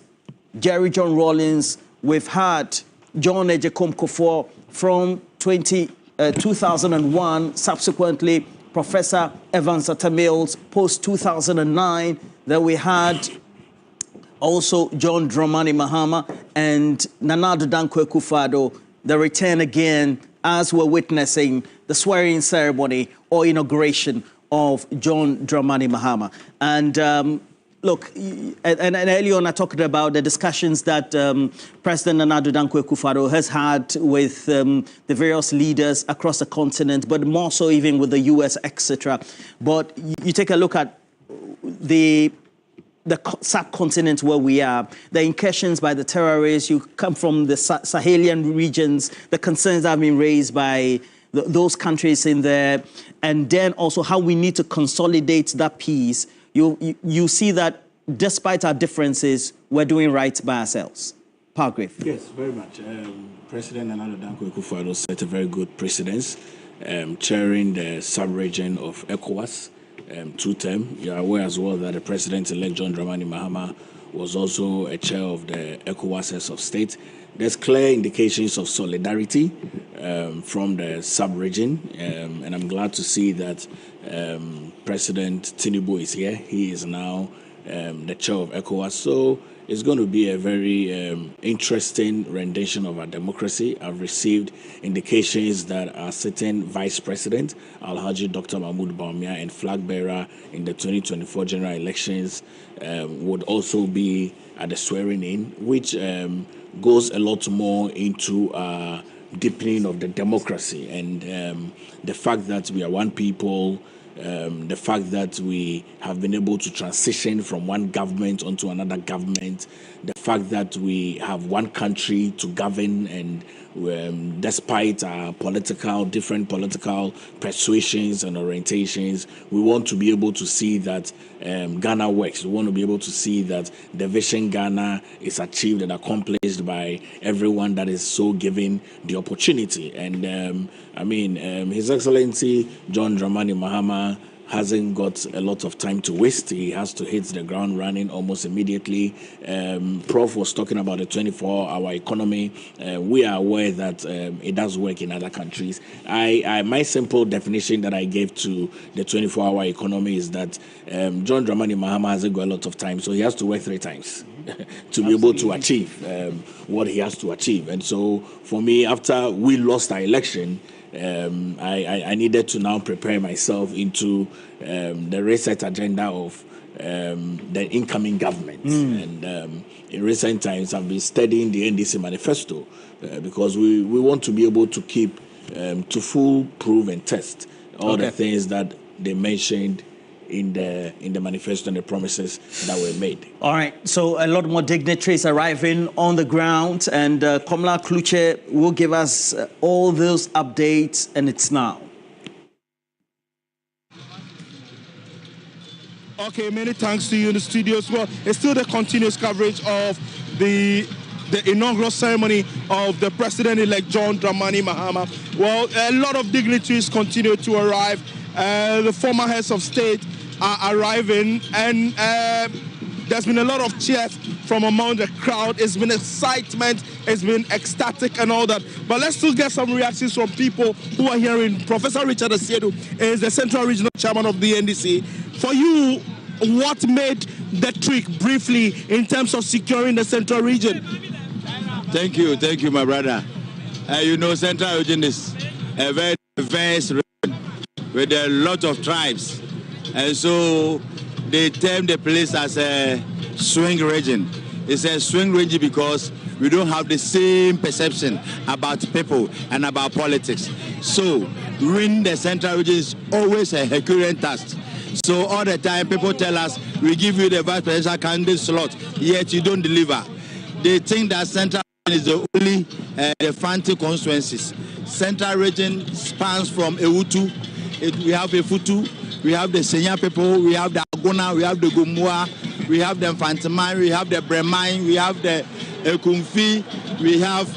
Jerry John Rawlings, we've had John Ejiofor Kufuor from 2001, subsequently Professor Evans Atta Mills, post-2009. Then we had also John Dramani Mahama and Nana Addo Dankwa Akufo-Addo the return again, as we're witnessing the swearing ceremony or inauguration of John Dramani Mahama. And look, and earlier on I talked about the discussions that President Nana Addo Dankwa Akufo-Addo has had with the various leaders across the continent, but more so even with the US, etc. But you take a look at the subcontinent where we are, the incursions by the terrorists, you come from the Sahelian regions, the concerns that have been raised by those countries in there, and then also how we need to consolidate that peace. You see that despite our differences, we're doing right by ourselves. Pargrave. Yes, very much. President Nana Addo Dankwa Akufo-Addo set a very good precedence, chairing the sub-region of ECOWAS. 2 terms. You are aware as well that the President-elect John Dramani Mahama was also a chair of the ECOWAS Heads of State. There's clear indications of solidarity from the sub-region, and I'm glad to see that President Tinubu is here. He is now the chair of ECOWAS. So it's going to be a very interesting rendition of our democracy. I've received indications that our sitting Vice President, Alhaji Dr. Mahmoud Bawumia, and flag bearer in the 2024 general elections would also be at the swearing-in, which goes a lot more into deepening of the democracy and the fact that we are one people, the fact that we have been able to transition from one government onto another government, the fact that we have one country to govern, and despite our different political persuasions and orientations, we want to be able to see that Ghana works. We want to be able to see that the vision Ghana is achieved and accomplished by everyone that is so given the opportunity. And His Excellency John Dramani Mahama hasn't got a lot of time to waste. He has to hit the ground running almost immediately. Prof was talking about the 24-hour economy. We are aware that it does work in other countries. My simple definition that I gave to the 24-hour economy is that John Dramani Mahama hasn't got a lot of time, so he has to work 3 times to be able to achieve what he has to achieve. And so for me, after we lost our election, I needed to now prepare myself into the reset agenda of the incoming government. And in recent times, I've been studying the NDC manifesto because we want to be able to keep to full prove and test all the things that they mentioned in the manifesto and the promises that were made. All right, so a lot more dignitaries arriving on the ground, and Komla Kluche will give us all those updates, and it's now. Okay, many thanks to you in the studio as well. It's still the continuous coverage of the inaugural ceremony of the President-elect John Dramani Mahama. Well, a lot of dignitaries continue to arrive. The former heads of state are arriving, and there's been a lot of cheers from among the crowd. It's been excitement, it's been ecstatic and all that. But let's still get some reactions from people who are hearing. Professor Richard Asiedu is the Central Regional Chairman of the NDC. For you, what made the trick briefly in terms of securing the Central Region? Thank you, my brother. Central Region is a very diverse region with a lot of tribes. And so they term the place as a swing region. It's a swing region because we don't have the same perception about people and about politics. So winning the Central Region is always a Herculean task. So all the time people tell us, we give you the vice presidential candidate slot, yet you don't deliver. They think that Central Region is the only the Fanti constituencies. Central Region spans from Ewutu, we have Efutu, we have the Senya people, we have the Agona, we have the Gumua, we have the Fantamai, we have the Bremai, we have the Kumfi, we have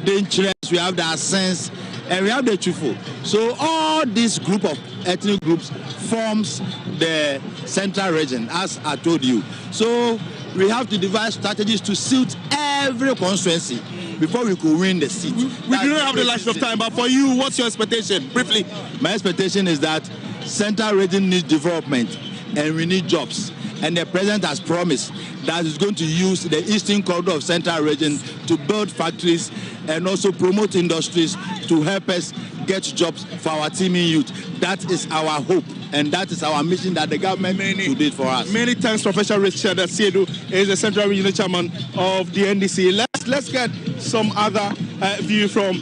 Denchres, we have the Asens, and we have the Chufu. So all this group of ethnic groups forms the Central Region, as I told you. So we have to devise strategies to suit every constituency before we could win the seat. We do not have the last of time, but for you, what's your expectation? Briefly. My expectation is that Central Region needs development, and we need jobs. And the president has promised that he's going to use the eastern corridor of central region to build factories and also promote industries to help us get jobs for our teeming youth. That is our hope, and that is our mission that the government should do it for us. Many thanks, Professor Richard Siedu is the Central Regional Chairman of the NDC. Let's get some other view from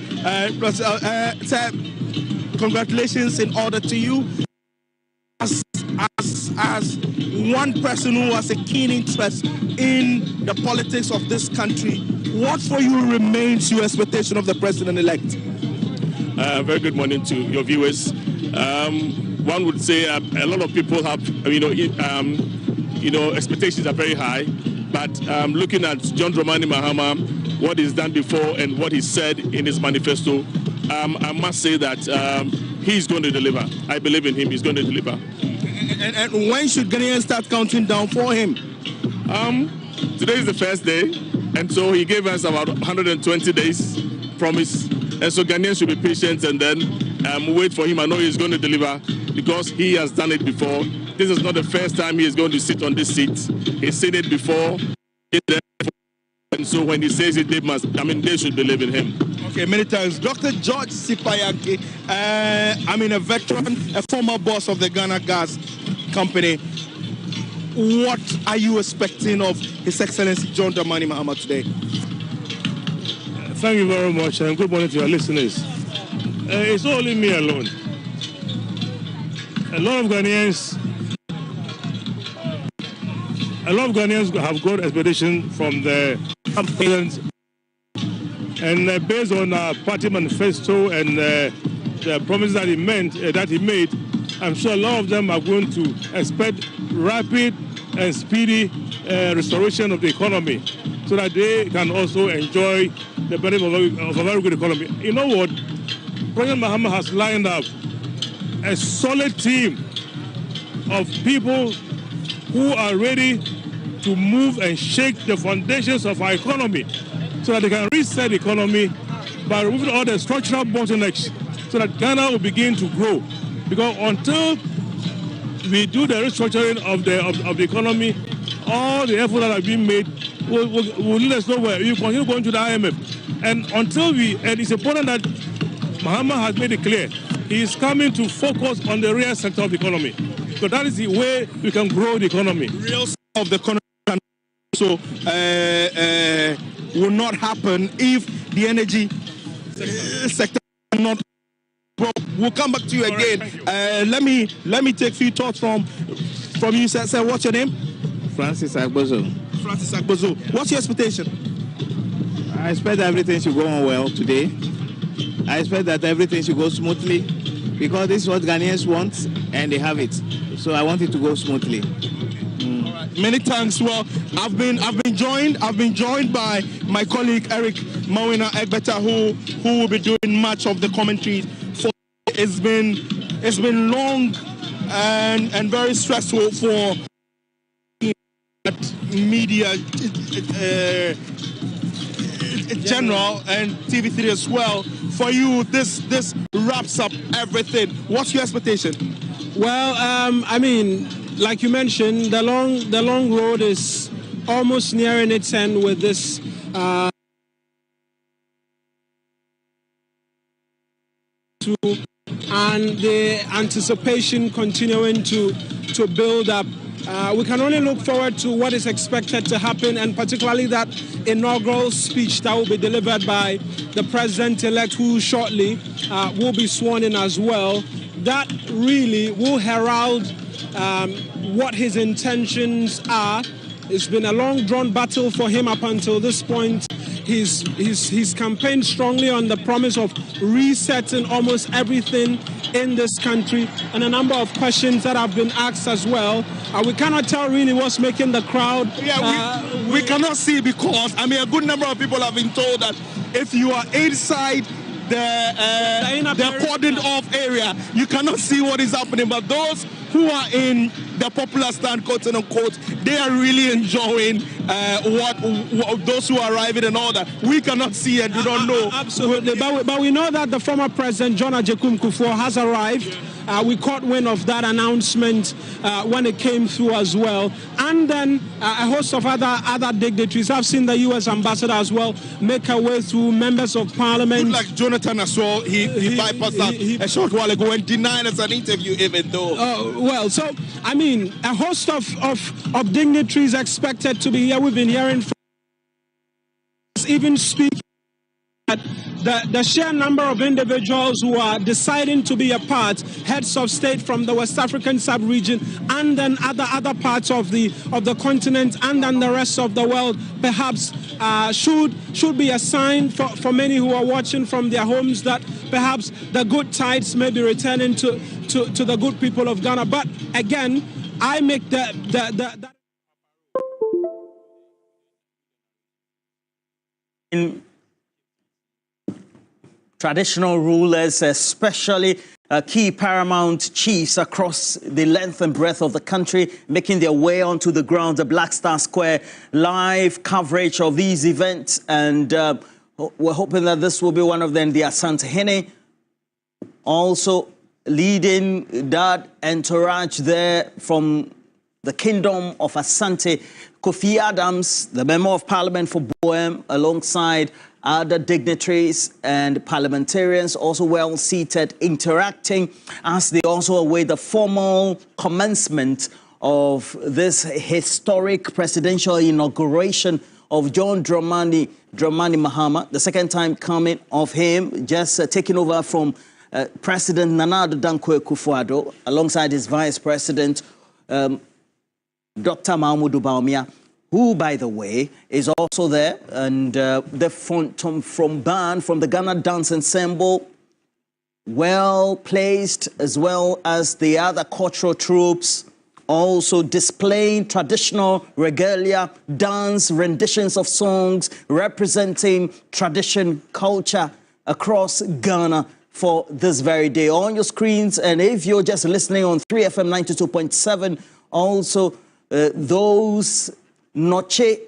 sir, congratulations in order to you. As one person who has a keen interest in the politics of this country, what for you remains your expectation of the president-elect? Very good morning to your viewers. One would say a lot of people have, expectations are very high. But looking at John Dramani Mahama, what he's done before and what he said in his manifesto, I must say that he's going to deliver. I believe in him. He's going to deliver. And when should Ghanaians start counting down for him? Today is the first day, and so he gave us about 120 days promise. And so Ghanaians should be patient and then wait for him. I know he's going to deliver because he has done it before. This is not the first time he is going to sit on this seat. He's seen it before. And so when he says it, they should believe in him. Okay, many thanks. Dr. George Sipayaki, a veteran, a former boss of the Ghana Gas Company. What are you expecting of His Excellency John Dramani Mahama today? Thank you very much, and good morning to your listeners. It's not only me alone. A lot of Ghanaians have got expectation from the president, and based on our party manifesto and the promises that he made, I'm sure a lot of them are going to expect rapid and speedy restoration of the economy, so that they can also enjoy the benefit of a very good economy. You know what? President Mahama has lined up a solid team of people who are ready to move and shake the foundations of our economy so that they can reset the economy by removing all the structural bottlenecks so that Ghana will begin to grow. Because until we do the restructuring of the economy, all the efforts that have been made will lead us nowhere. We continue going to the IMF. And and it's important that Mahama has made it clear, he is coming to focus on the real sector of the economy. So that is the way we can grow the economy. Real sector of the economy will not happen if the energy sector not. We'll come back to you again. Let me take a few thoughts from you, sir. Sir, what's your name? Francis Agbozo. Francis Agbozo. What's your expectation? I expect everything should go on well today. I expect that everything should go smoothly because this is what Ghanaians want and they have it. So I want it to go smoothly. Many thanks. Well, I've been joined by my colleague Eric Mawina Egbeta, who will be doing much of the commentary. It's been long and very stressful for media general and TV3 as well. For you, this wraps up everything. What's your expectation? Well, like you mentioned, the long road is almost nearing its end with this. And the anticipation continuing to build up. We can only look forward to what is expected to happen, and particularly that inaugural speech that will be delivered by the president-elect, who shortly will be sworn in as well. That really will herald what his intentions are. It's been a long-drawn battle for him up until this point. He's campaigned strongly on the promise of resetting almost everything in this country, and a number of questions that have been asked as well. We cannot tell really what's making the crowd. Yeah, we cannot see because, a good number of people have been told that if you are inside the cordoned off area, you cannot see what is happening. But those who are in the popular stand, quote unquote, they are really enjoying what those who are arriving and all that. We cannot see and do not know. Absolutely, but we know that the former president John Ajekum Kufuor has arrived. we caught wind of that announcement when it came through as well. And then a host of other dignitaries. I've seen the U.S. ambassador as well make her way through, members of parliament. Like Jonathan as well, he bypassed that a short while ago and denied us an interview even though. Well, so, I mean, a host of dignitaries expected to be here. We've been hearing from even speak that the sheer number of individuals who are deciding to be a part, heads of state from the West African sub-region and then other parts of the continent and then the rest of the world, perhaps should be a sign for many who are watching from their homes that perhaps the good tides may be returning to the good people of Ghana. But again, I make the in traditional rulers, especially key paramount chiefs across the length and breadth of the country, making their way onto the ground, the Black Star Square, live coverage of these events. And we're hoping that this will be one of them. The Asante Hene also leading that entourage there from the Kingdom of Asante. Kofi Adams, the Member of Parliament for Boem, alongside other dignitaries and parliamentarians, also well seated, interacting as they also await the formal commencement of this historic presidential inauguration of John Dramani Mahama, the second time coming of him, just taking over from President Nana Addo Dankwa Akufo-Addo, alongside his Vice President, Dr. Mahmoud Bawumia, who, by the way, is also there, and the from band, from the Ghana Dance Ensemble, well placed, as well as the other cultural troops, also displaying traditional regalia, dance, renditions of songs, representing tradition, culture across Ghana for this very day. On your screens, and if you're just listening on 3FM 92.7, also those Noche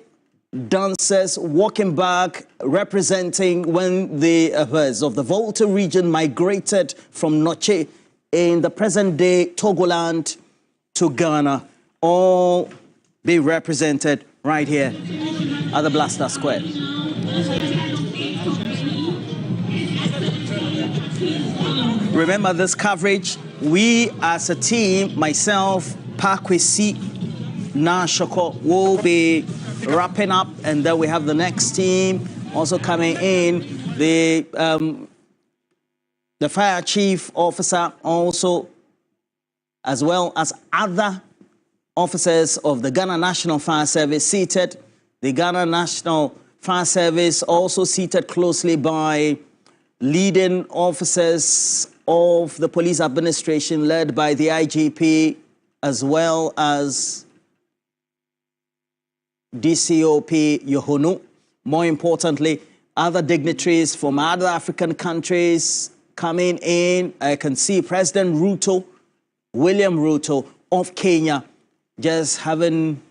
dancers walking back, representing when the herds of the Volta region migrated from Noche in the present-day Togoland to Ghana, all be represented right here at the Black Star Square. Remember this coverage. We as a team, myself, Pakwesi, Nashoko, will be wrapping up, and then we have the next team also coming in. The fire chief officer also, as well as other officers of the Ghana National Fire Service seated. The Ghana National Fire Service also seated closely by leading officers of the police administration led by the IGP, as well as DCOP Yohonu. More importantly, other dignitaries from other African countries coming in. I can see President Ruto, William Ruto of Kenya, just having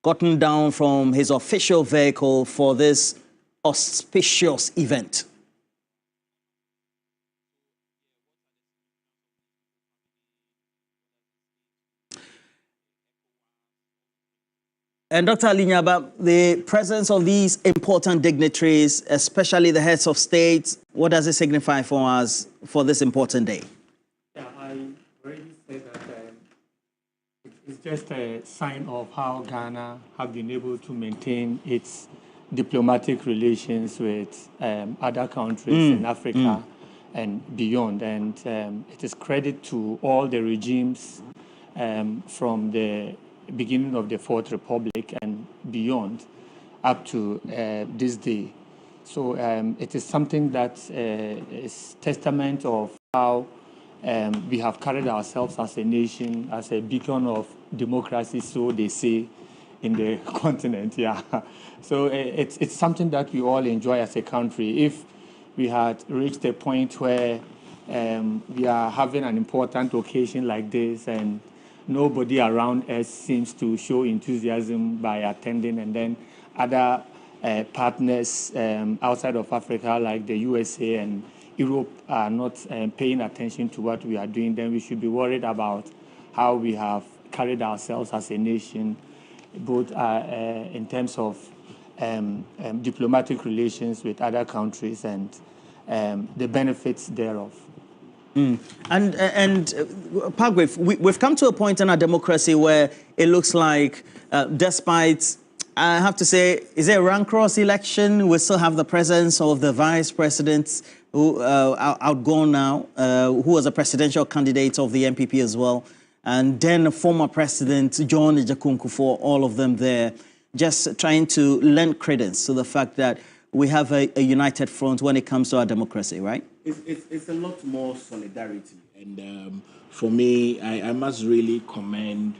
gotten down from his official vehicle for this auspicious event. And Dr. Alinyaba, the presence of these important dignitaries, especially the heads of state, what does it signify for us for this important day? Yeah, I already said that it's just a sign of how Ghana have been able to maintain its diplomatic relations with other countries in Africa and beyond. And it is credit to all the regimes from the beginning of the Fourth Republic and beyond up to this day. So it is something that is testament of how we have carried ourselves as a nation, as a beacon of democracy, so they say, in the continent. Yeah. So it's something that we all enjoy as a country. If we had reached a point where we are having an important occasion like this and nobody around us seems to show enthusiasm by attending, and then other partners outside of Africa, like the USA and Europe are not paying attention to what we are doing, then we should be worried about how we have carried ourselves as a nation, both in terms of diplomatic relations with other countries and the benefits thereof. And Parkway, we've come to a point in our democracy where it looks like, despite, I have to say, is it a rank-cross election? We still have the presence of the vice president who outgone now, who was a presidential candidate of the MPP as well, and then former President John Ejakunku, all of them there, just trying to lend credence to the fact that we have a united front when it comes to our democracy, right? It's a lot more solidarity. And for me, I must really commend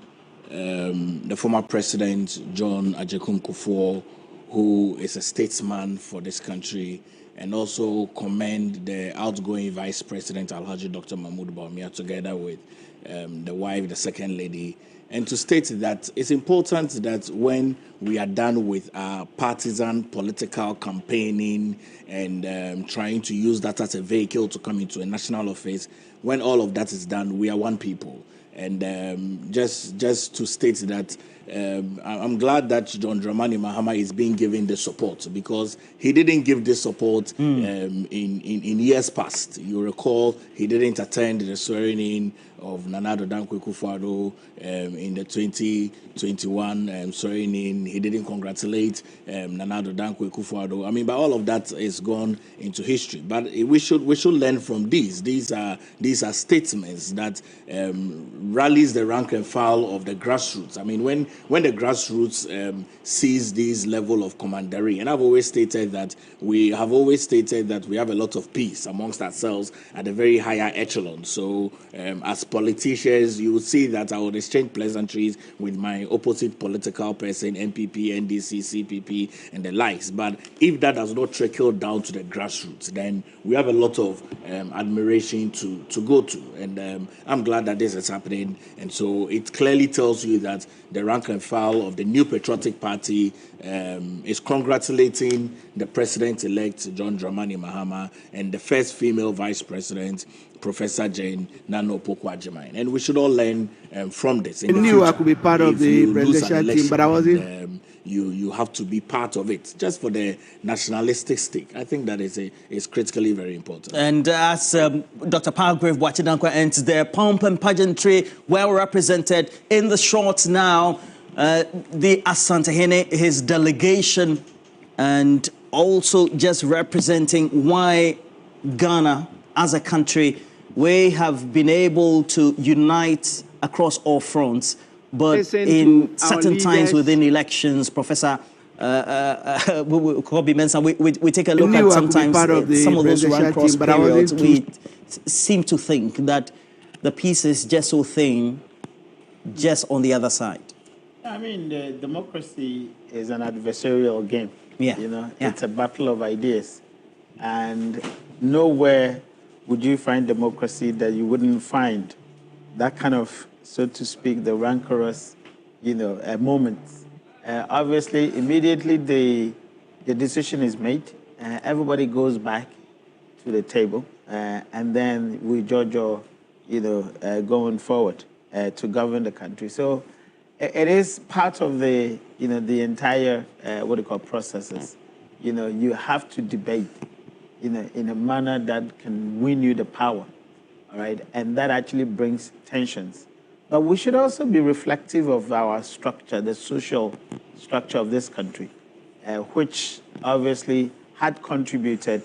the former President John Ejakunku, who is a statesman for this country, and also commend the outgoing Vice President Alhaji Dr. Mahmoud Bawumia, together with the wife, the second lady, and to state that it's important that when we are done with our partisan political campaigning and trying to use that as a vehicle to come into a national office, when all of that is done, we are one people. And just to state that I'm glad that John Dramani Mahama is being given the support, because he didn't give this support in years past. You recall he didn't attend the swearing-in of Nana Addo Dankwa Akufo-Addo in the 2021 swearing-in. He didn't congratulate Nana Addo Dankwa Akufo-Addo. I mean, but all of that is gone into history. But we should learn from these. These are statements that rallies the rank and file of the grassroots. I mean, when the grassroots sees this level of commandery, and I've always stated that we have a lot of peace amongst ourselves at a very higher echelon. So as politicians, you will see that I would exchange pleasantries with my opposite political person, MPP, NDC, CPP, and the likes. But if that does not trickle down to the grassroots, then we have a lot of admiration to go to. And I'm glad that this is happening. And so it clearly tells you that the rank and file of the New Patriotic Party is congratulating the President-elect John Dramani Mahama and the first female Vice President, Professor Jane Nana Opoku-Agyeman. And we should all learn from this. I knew I could be part of the presidential team, but I wasn't. You have to be part of it, just for the nationalistic stake. I think that is critically very important. And as Dr. Palgrave Wachidankwa ends there, pomp and pageantry well represented in the short now. The Asantehene, his delegation, and also just representing why Ghana as a country, we have been able to unite across all fronts. But in certain times within elections, Professor Kobe Mensah, we take a look at sometimes some of those run-cross periods. We seem to think that the piece is just so thin, just on the other side. I mean, the democracy is an adversarial game. Yeah. You know, it's a battle of ideas. And nowhere would you find democracy that you wouldn't find that kind of, so to speak, the rancorous, moments. Obviously, immediately the decision is made, everybody goes back to the table, and then we judge going forward to govern the country. So it is part of the, the entire, processes. You have to debate, in a manner that can win you the power, all right? And that actually brings tensions. But we should also be reflective of our structure, the social structure of this country, which obviously had contributed,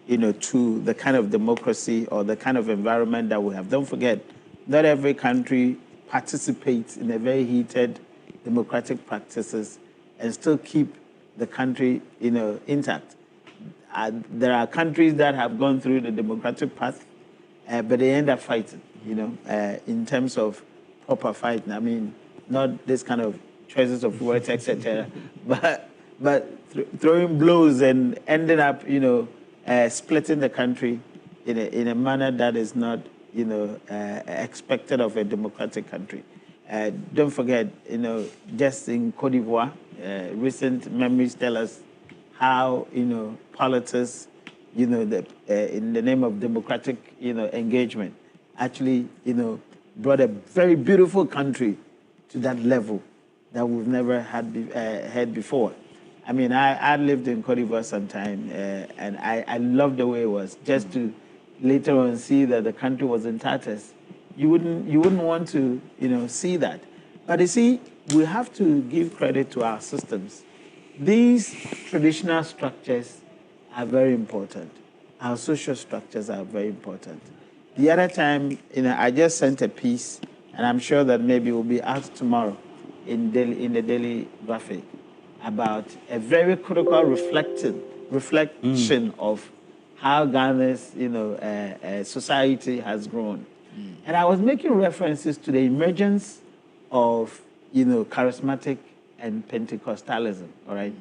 to the kind of democracy or the kind of environment that we have. Don't forget, not every country participates in a very heated democratic practices and still keep the country, intact. There are countries that have gone through the democratic path, but they end up fighting, in terms of proper fighting. I mean, not this kind of choices of words, etc., but throwing blows and ending up, splitting the country in a manner that is not, expected of a democratic country. Don't forget, just in Côte d'Ivoire, recent memories tell us how, politics, you know, in the name of democratic, you know, engagement, actually, you know, brought a very beautiful country to that level that we've never had before. I mean, I lived in Cote d'Ivoire sometime, and I loved the way it was. Just to later on see that the country was in tatters, you wouldn't want to, you know, see that. But you see, we have to give credit to our systems. These traditional structures are very important. Our social structures are very important. The other time, you know, I just sent a piece, and I'm sure that maybe it will be out tomorrow in the Daily Graphic about a very critical reflection of how Ghana's, you know, society has grown. And I was making references to the emergence of, you know, charismatic and Pentecostalism, all right?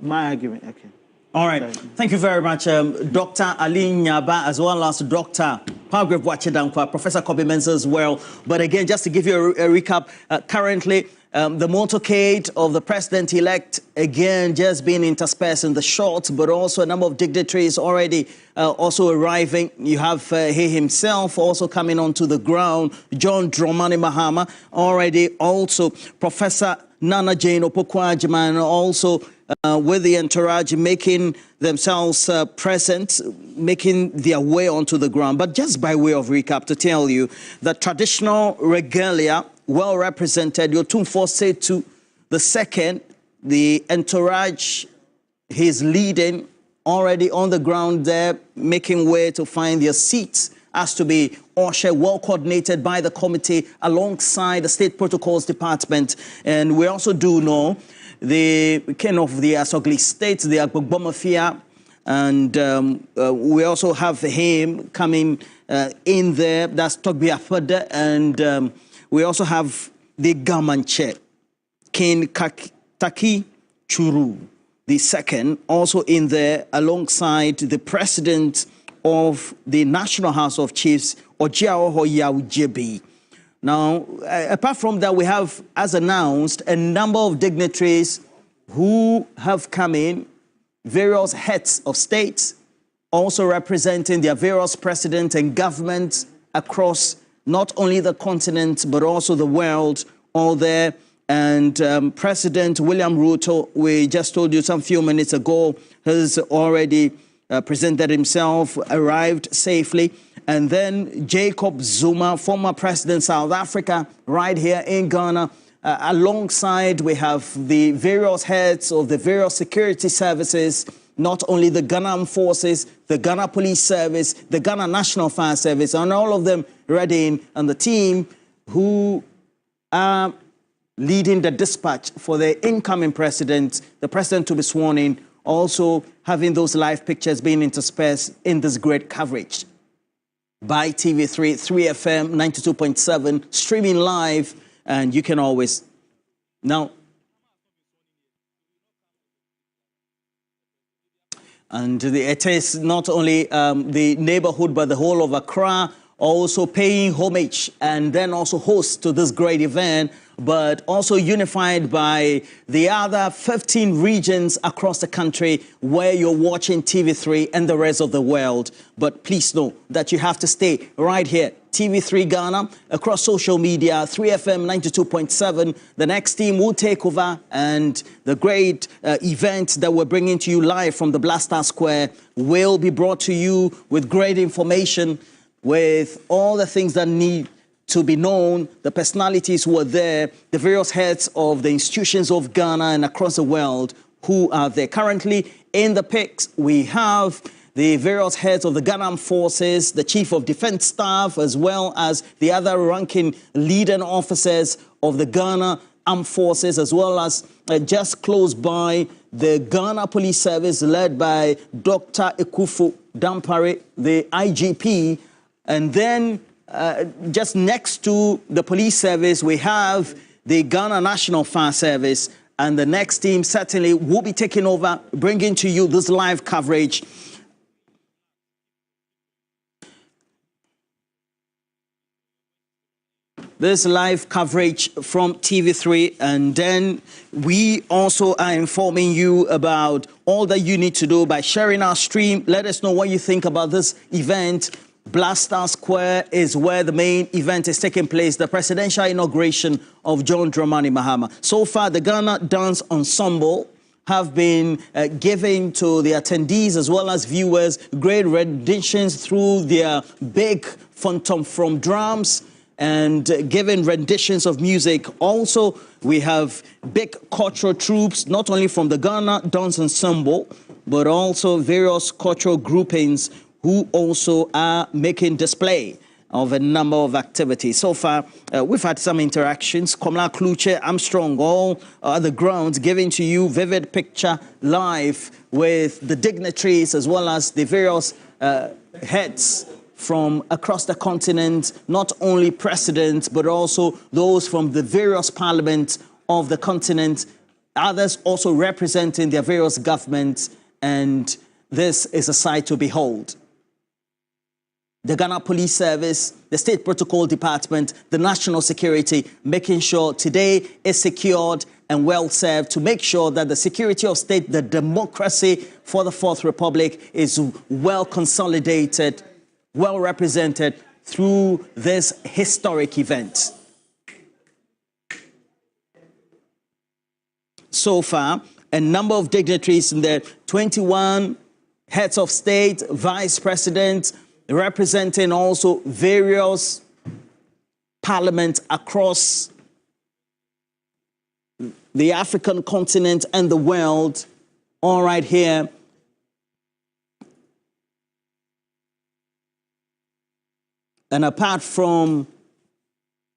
My argument, okay. All right. Thank you very much, Dr. Ali Nyaba, as well as Dr. Palgrave Wachidankwa, Professor Kobe Mensah as well. But again, just to give you a recap, currently, the motorcade of the president-elect, again, just being interspersed in the short, but also a number of dignitaries already also arriving. You have he himself also coming onto the ground, John Dramani Mahama, already also Professor Nana Jane Opoku-Agyeman, also with the entourage making themselves present, making their way onto the ground. But just by way of recap, to tell you that traditional regalia, well represented, your Tumfo Setu the second, the entourage he's leading, already on the ground there, making way to find their seats, has to be ushered, well coordinated by the committee alongside the State Protocols Department. And we also do know the king of the Asogli State, the Agbogbomafia, and we also have him coming in there. That's Togbi Afada, and we also have the Gamanche, King Taki Churu, the second, also in there alongside the president of the National House of Chiefs, Ojiaoho Yaujebi. Now, apart from that, we have, as announced, a number of dignitaries who have come in, various heads of states, also representing their various presidents and governments across not only the continent, but also the world, all there. And President William Ruto, we just told you some few minutes ago, has already presented himself, arrived safely. And then Jacob Zuma, former president South Africa, right here in Ghana. Alongside, we have the various heads of the various security services, not only the Ghana Armed Forces, the Ghana Police Service, the Ghana National Fire Service, and all of them ready in, and the team who are leading the dispatch for the incoming president, the president to be sworn in, also having those live pictures being interspersed in this great coverage by TV3, 3FM 92.7, streaming live, and you can always... Now, and it is not only the neighborhood, but the whole of Accra also paying homage and then also host to this great event, but also unified by the other 15 regions across the country where you're watching TV3 and the rest of the world. But please know that you have to stay right here. TV3 Ghana, across social media, 3FM 92.7. The next team will take over, and the great event that we're bringing to you live from the Blaster Square will be brought to you with great information, with all the things that need to be known, the personalities who are there, the various heads of the institutions of Ghana and across the world who are there. Currently in the pics, we have the various heads of the Ghana Armed Forces, the Chief of Defense Staff, as well as the other ranking leading officers of the Ghana Armed Forces, as well as just close by the Ghana Police Service led by Dr. Ekufu Dampare, the IGP. And then just next to the police service, we have the Ghana National Fire Service. And the next team certainly will be taking over, bringing to you this live coverage. this live coverage from TV3, and then we also are informing you about all that you need to do by sharing our stream. Let us know what you think about this event. Blaster Square is where the main event is taking place, the presidential inauguration of John Dramani Mahama. So far, the Ghana Dance Ensemble have been giving to the attendees as well as viewers great renditions through their big phantom from drums and giving renditions of music. Also, we have big cultural troops, not only from the Ghana Dance Ensemble, but also various cultural groupings who also are making display of a number of activities. So far, we've had some interactions. Komla Kluche, Armstrong, all the grounds giving to you vivid picture live with the dignitaries as well as the various heads from across the continent, not only presidents, but also those from the various parliaments of the continent, others also representing their various governments, and this is a sight to behold. The Ghana Police Service, the State Protocol Department, the National Security, making sure today is secured and well served to make sure that the security of state, the democracy for the Fourth Republic is well consolidated, well represented through this historic event. So far, a number of dignitaries in there, 21 heads of state, vice presidents, representing also various parliaments across the African continent and the world, all right here. And apart from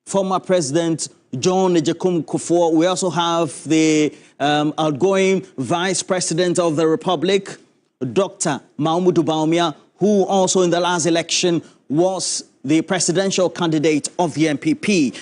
former President John Agyekum Kufuor, we also have the outgoing Vice President of the Republic, Dr. Mahmoud Bawumia, who also in the last election was the presidential candidate of the NPP.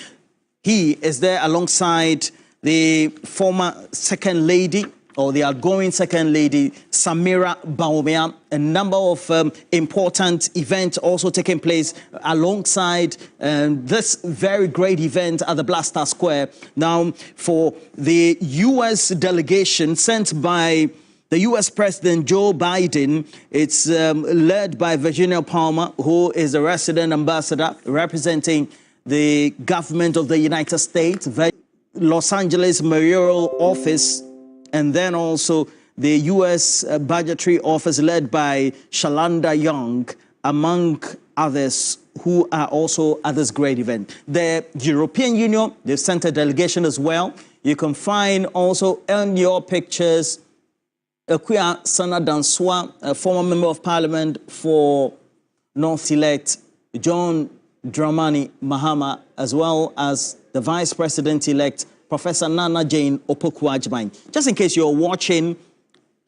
He is there alongside the former Second Lady, or the outgoing Second Lady, Samira Bawumia. A number of important events also taking place alongside this very great event at the Blaster Square. Now, for the U.S. delegation sent by the U.S. President Joe Biden, it's led by Virginia Palmer, who is the resident ambassador representing the government of the United States, Los Angeles Mayoral Office, and then also the U.S. Budgetary Office led by Shalanda Young, among others who are also at this great event. The European Union, they've sent a delegation as well. You can find also in your pictures Akuya Sana Danswa, a former member of parliament for North-elect John Dramani Mahama, as well as the vice president-elect Professor Nana Jane Opoku-Agyeman. Just in case you're watching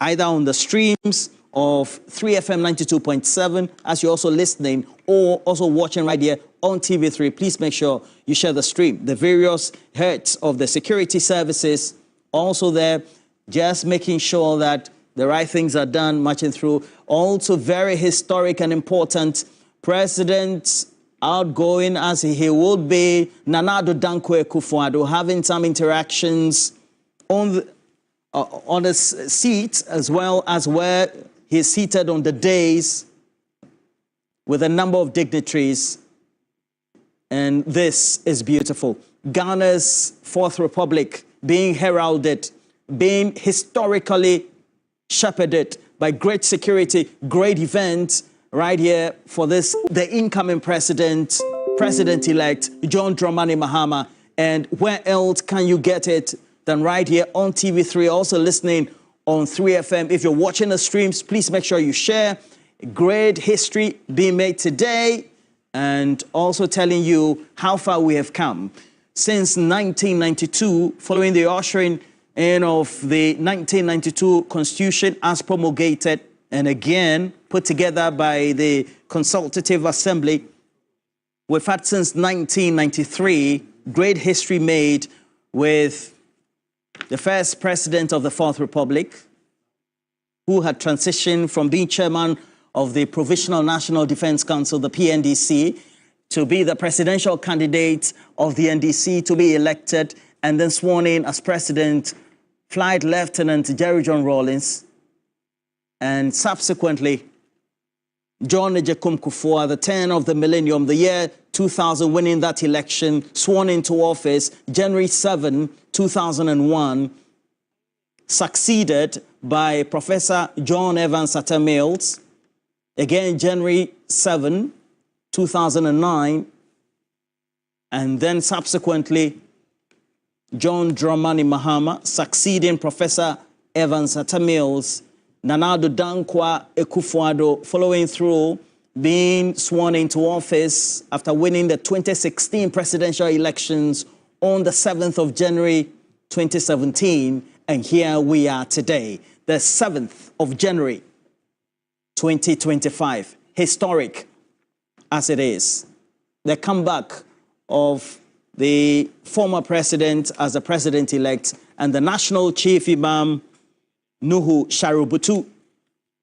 either on the streams of 3FM 92.7, as you're also listening, or also watching right here on TV3, please make sure you share the stream. The various heads of the security services also there, just making sure that the right things are done, marching through. Also very historic and important, President outgoing as he would be, Nana Addo Dankwa Akufo-Addo, having some interactions on the seat as well as where he's seated on the dais with a number of dignitaries. And this is beautiful. Ghana's Fourth Republic being heralded, being historically shepherded by great security, great event right here for this, the incoming president-elect, John Dramani Mahama. And where else can you get it than right here on TV3, also listening on 3FM. If you're watching the streams, please make sure you share. Great history being made today, and also telling you how far we have come. Since 1992, following the ushering in of the 1992 Constitution as promulgated and again put together by the Consultative Assembly, we've had since 1993 great history made with the first president of the Fourth Republic, who had transitioned from being chairman of the Provisional National Defense Council, the PNDC, to be the presidential candidate of the NDC to be elected and then sworn in as president, Flight Lieutenant Jerry John Rawlings, and subsequently John Agyekum Kufuor, the 10 of the millennium, the year 2000, winning that election, sworn into office January 7, 2001, succeeded by Professor John Evans Atta Mills, again January 7, 2009, and then subsequently John Dramani Mahama, succeeding Professor Evans Atta Mills, Nana Addo Dankwa Akufo-Addo following through, being sworn into office after winning the 2016 presidential elections on the 7th of January 2017. And here we are today, the 7th of January 2025. Historic as it is. The comeback of the former president as the president-elect and the national chief imam, Nuhu Shaributu,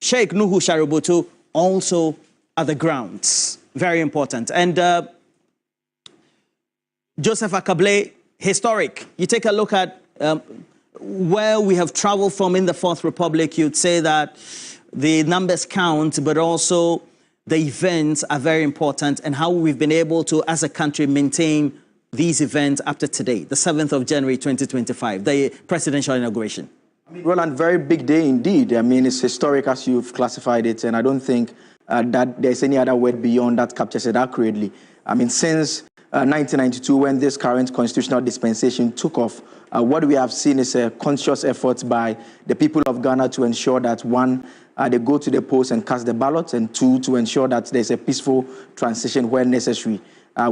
Sheikh Nuhu Shaributu, also at the grounds. Very important. And Joseph Akable, historic. You take a look at where we have traveled from in the Fourth Republic, you'd say that the numbers count, but also the events are very important and how we've been able to, as a country, maintain these events up to today, the 7th of January 2025, the presidential inauguration. Roland, very big day indeed. I mean, it's historic as you've classified it, and I don't think that there's any other word beyond that captures it accurately. I mean, since 1992, when this current constitutional dispensation took off, what we have seen is a conscious effort by the people of Ghana to ensure that, one, they go to the polls and cast the ballot, and two, to ensure that there's a peaceful transition where necessary.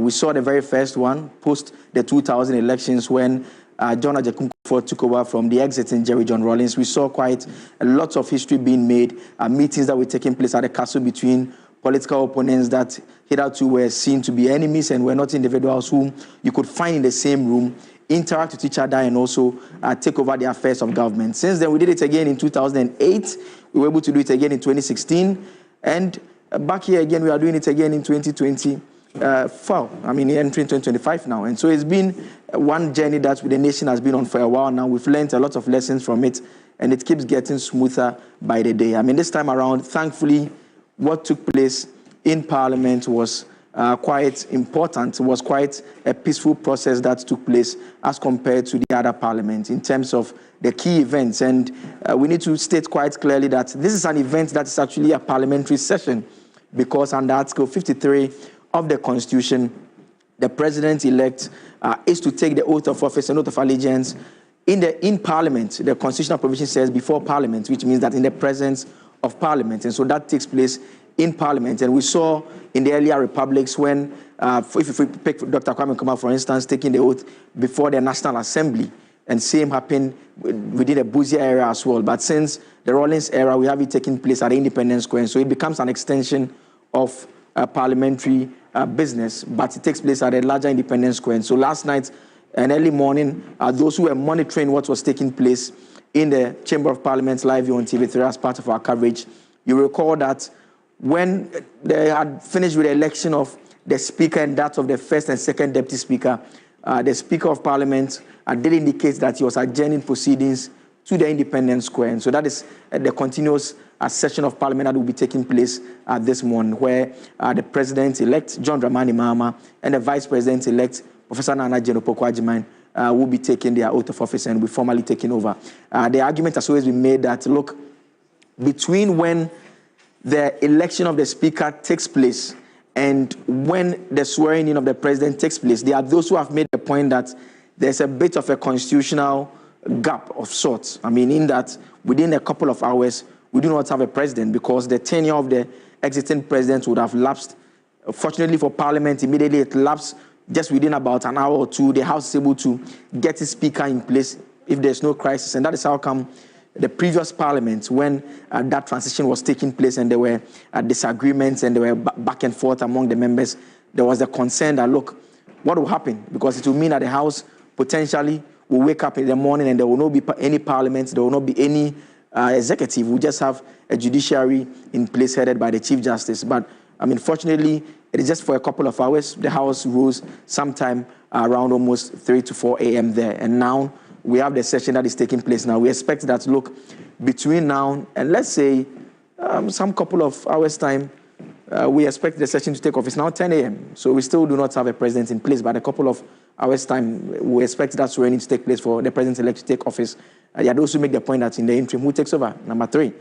We saw the very first one post the 2000 elections when John Agyekum Kufuor took over from the exiting Jerry John Rawlings. We saw quite a lot of history being made, meetings that were taking place at the castle between political opponents that hitherto were seen to be enemies and were not individuals whom you could find in the same room, interact with each other, and also take over the affairs of government. Since then, we did it again in 2008. We were able to do it again in 2016. And back here again, we are doing it again in 2020. I mean, entering 2025 now. And so it's been one journey that the nation has been on for a while now. We've learned a lot of lessons from it, and it keeps getting smoother by the day. I mean, this time around, thankfully, what took place in Parliament was quite important. It was quite a peaceful process that took place as compared to the other parliaments in terms of the key events. And we need to state quite clearly that this is an event that is actually a parliamentary session, because under Article 53 of the Constitution, the president-elect is to take the oath of office and oath of allegiance in Parliament. The constitutional provision says before Parliament, which means that in the presence of Parliament. And so that takes place in Parliament. And we saw in the earlier republics when, if we pick Dr. Kwame Nkrumah, for instance, taking the oath before the National Assembly, and same happened within the Busia era as well. But since the Rawlings era, we have it taking place at Independence Square. And so it becomes an extension of parliamentary business, but it takes place at a larger Independence Square. And so last night and early morning, those who were monitoring what was taking place in the Chamber of Parliament live on TV3 as part of our coverage, you recall that when they had finished with the election of the Speaker and that of the first and second Deputy Speaker, the Speaker of Parliament did indicate that he was adjourning proceedings to the Independence Square. And so that is the continuous session of Parliament that will be taking place this morning, where the President-elect, John Dramani Mahama, and the Vice President-elect, Professor Nana Akufo-Addo, will be taking their oath of office and will be formally taking over. The argument has always been made that, look, between when the election of the Speaker takes place and when the swearing in of the President takes place, there are those who have made the point that there's a bit of a constitutional gap of sorts. I mean, in that within a couple of hours, we do not have a president because the tenure of the exiting president would have lapsed. Fortunately for Parliament, immediately it lapsed just within about an hour or two. The House is able to get its Speaker in place if there's no crisis. And that is how come the previous Parliament, when that transition was taking place and there were disagreements and there were back and forth among the members, there was the concern that, look, what will happen? Because it will mean that the House potentially will wake up in the morning and there will not be any Parliament, there will not be any executive. We'll just have a judiciary in place headed by the Chief Justice. But I mean, fortunately, it is just for a couple of hours. The House rose sometime around almost 3 to 4 a.m. there. And now we have the session that is taking place now. We expect that, look, between now and let's say some couple of hours' time, we expect the session to take off. It's now 10 a.m. So we still do not have a president in place, but a couple of hours' time, we expect that swearing to take place for the president-elect to take office. They had also make the point that in the interim, who takes over? Number 3.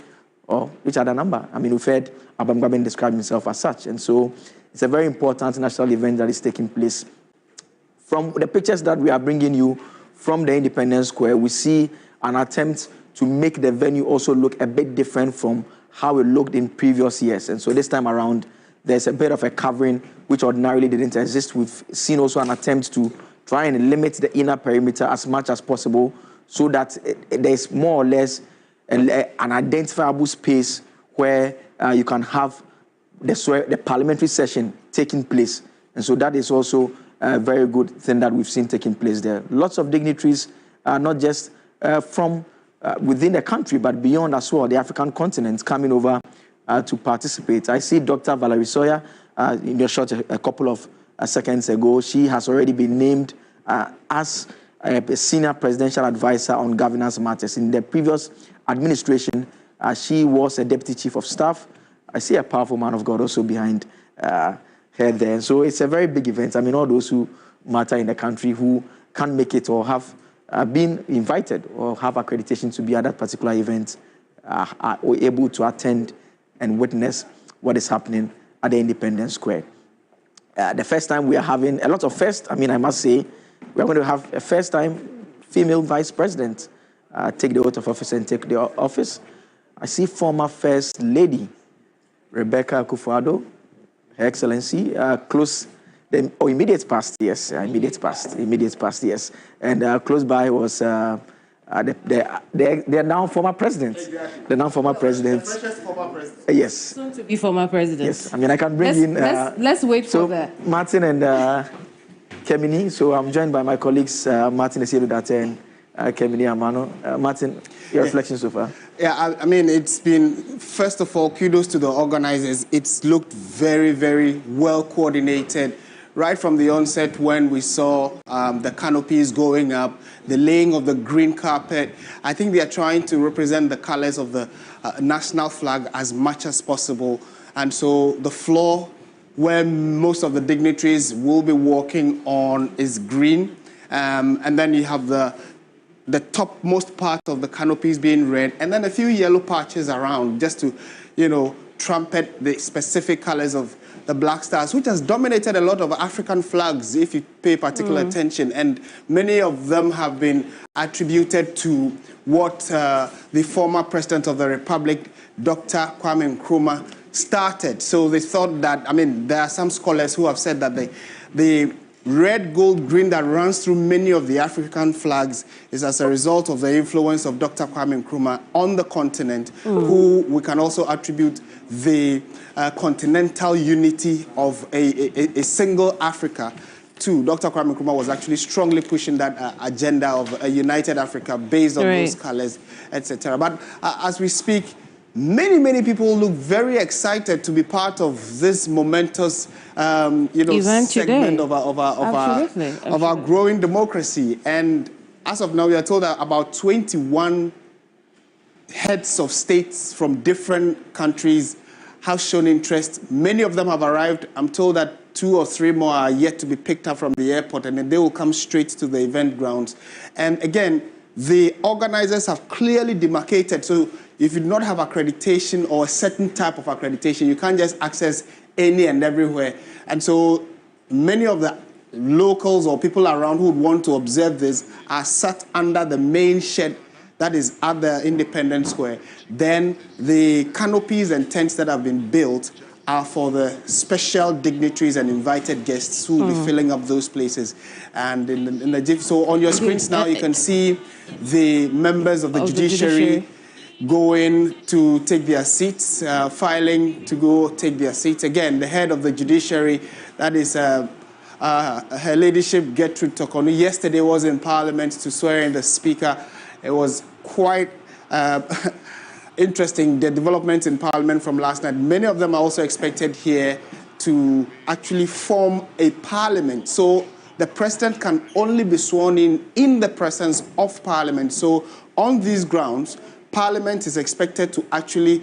Or which other number? I mean, we've heard Abam Gbaben describe himself as such. And so it's a very important national event that is taking place. From the pictures that we are bringing you from the Independence Square, we see an attempt to make the venue also look a bit different from how it looked in previous years. And so this time around, there's a bit of a covering which ordinarily didn't exist. We've seen also an attempt to try and limit the inner perimeter as much as possible so that there's more or less an identifiable space where you can have the parliamentary session taking place. And so that is also a very good thing that we've seen taking place there. Lots of dignitaries, not just from within the country, but beyond as well, the African continent, coming over to participate. I see Dr. Valerie Sawyer in the shot a couple of seconds ago. She has already been named as a senior presidential advisor on governance matters. In the previous administration, she was a deputy chief of staff. I see a powerful man of God also behind her there. So it's a very big event. I mean, all those who matter in the country who can't make it or have been invited or have accreditation to be at that particular event are able to attend and witness what is happening at the Independence Square. The first time we are having a lot of first. I mean, I must say, we are going to have a first-time female vice president take the oath of office and take the office. I see former First Lady Rebecca Akufo-Addo, Her Excellency, close. Immediate past, yes. Immediate past, yes. And close by was the now former president. The now former president. The freshest former president. Yes. Soon to be former president. Yes. I mean, I can bring let's wait for that. Martin and Kemini. So I'm joined by my colleagues, Martin Esiedudate and Kemini Amano. Martin, your reflections so far? Yeah, I mean, it's been, first of all, kudos to the organizers. It's looked very, very well coordinated. Right from the onset when we saw the canopies going up, the laying of the green carpet, I think they are trying to represent the colors of the national flag as much as possible. And so the floor where most of the dignitaries will be walking on is green. And then you have the topmost part of the canopies being red, and then a few yellow patches around just to, trumpet the specific colors of the Black Stars, which has dominated a lot of African flags, if you pay particular attention. And many of them have been attributed to what the former president of the Republic, Dr. Kwame Nkrumah, started. So they thought that, I mean, there are some scholars who have said that the red, gold, green that runs through many of the African flags is as a result of the influence of Dr. Kwame Nkrumah on the continent, who we can also attribute the continental unity of a single Africa to. Dr. Kwame Nkrumah was actually strongly pushing that agenda of a united Africa based on those colors, etc. But as we speak, many people look very excited to be part of this momentous, segment of our growing democracy. And as of now, we are told that about 21 heads of states from different countries have shown interest. Many of them have arrived. I'm told that 2 or 3 more are yet to be picked up from the airport, and then they will come straight to the event grounds. And again, the organizers have clearly demarcated. So if you do not have accreditation or a certain type of accreditation, you can't just access any and everywhere. And so many of the locals or people around who would want to observe this are sat under the main shed that is at the Independence Square. Then the canopies and tents that have been built are for the special dignitaries and invited guests who will be filling up those places. And so on your screens now, you can see the members of the judiciary going to take their seats, filing to go take their seats. Again, the head of the judiciary, that is Her Ladyship Gertrude Tokonu, yesterday was in Parliament to swear in the Speaker. It was quite interesting, the developments in Parliament from last night. Many of them are also expected here to actually form a parliament. So the president can only be sworn in the presence of Parliament. So on these grounds, Parliament is expected to actually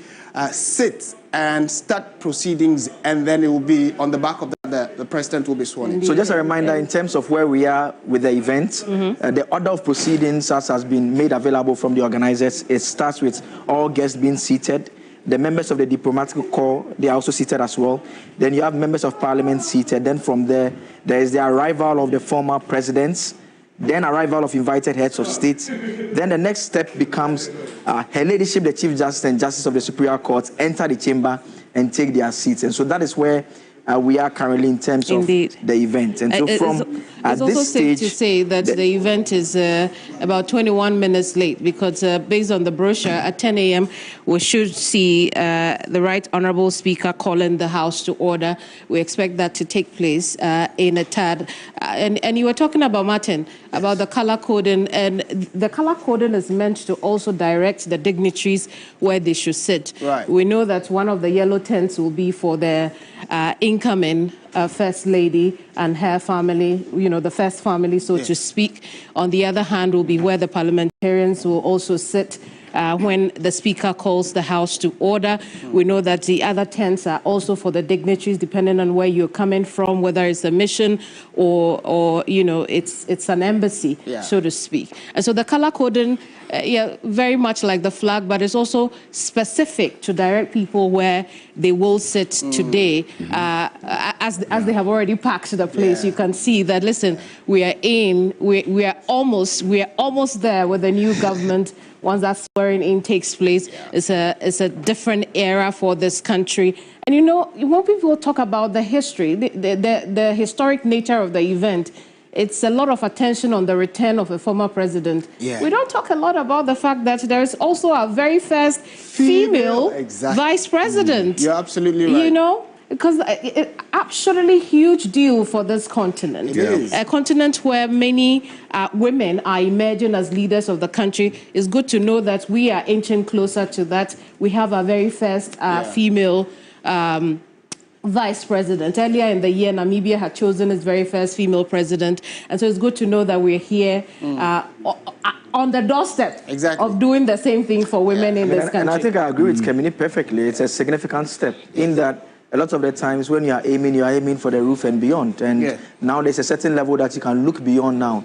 sit and start proceedings, and then it will be on the back of that the president will be sworn in. So just a reminder in terms of where we are with the event, the order of proceedings as has been made available from the organizers, it starts with all guests being seated. The members of the diplomatic corps, they are also seated as well. Then you have members of parliament seated. Then from there, there is the arrival of the former presidents, then arrival of invited heads of state. Then the next step becomes Her Ladyship, the Chief Justice and Justice of the Superior Court, enter the chamber and take their seats. And so that is where we are currently in terms of the event. And so from it's also safe to say that the event is about 21 minutes late, because based on the brochure, at 10 a.m. we should see the Right Honourable Speaker calling the House to order. We expect that to take place in a tad. And you were talking about, Martin, about the colour coding, and the colour coding is meant to also direct the dignitaries where they should sit. Right. We know that one of the yellow tents will be for the incoming First Lady and her family, you know, the first family, so to speak. On the other hand, will be where the parliamentarians will also sit when the Speaker calls the House to order. We know that the other tents are also for the dignitaries, depending on where you're coming from, whether it's a mission or you know, it's an embassy, so to speak. And so the color coding, very much like the flag, but it's also specific to direct people where they will sit today. As they have already packed the place, you can see that, listen, we are almost there with the new government. Once that swearing in takes place, it's a different era for this country. And you know, when people talk about the history, the historic nature of the event, it's a lot of attention on the return of a former president. We don't talk a lot about the fact that there is also our very first female vice president. You're absolutely right. You know, because it's absolutely huge deal for this continent. It is. A continent where many women are emerging as leaders of the country. It's good to know that we are inching closer to that. We have our very first female vice president. Earlier in the year, Namibia had chosen its very first female president. And so it's good to know that we're here on the doorstep of doing the same thing for women in this country. And I think I agree with Kemini perfectly. It's a significant step in that a lot of the times when you are aiming for the roof and beyond. And now there's a certain level that you can look beyond now.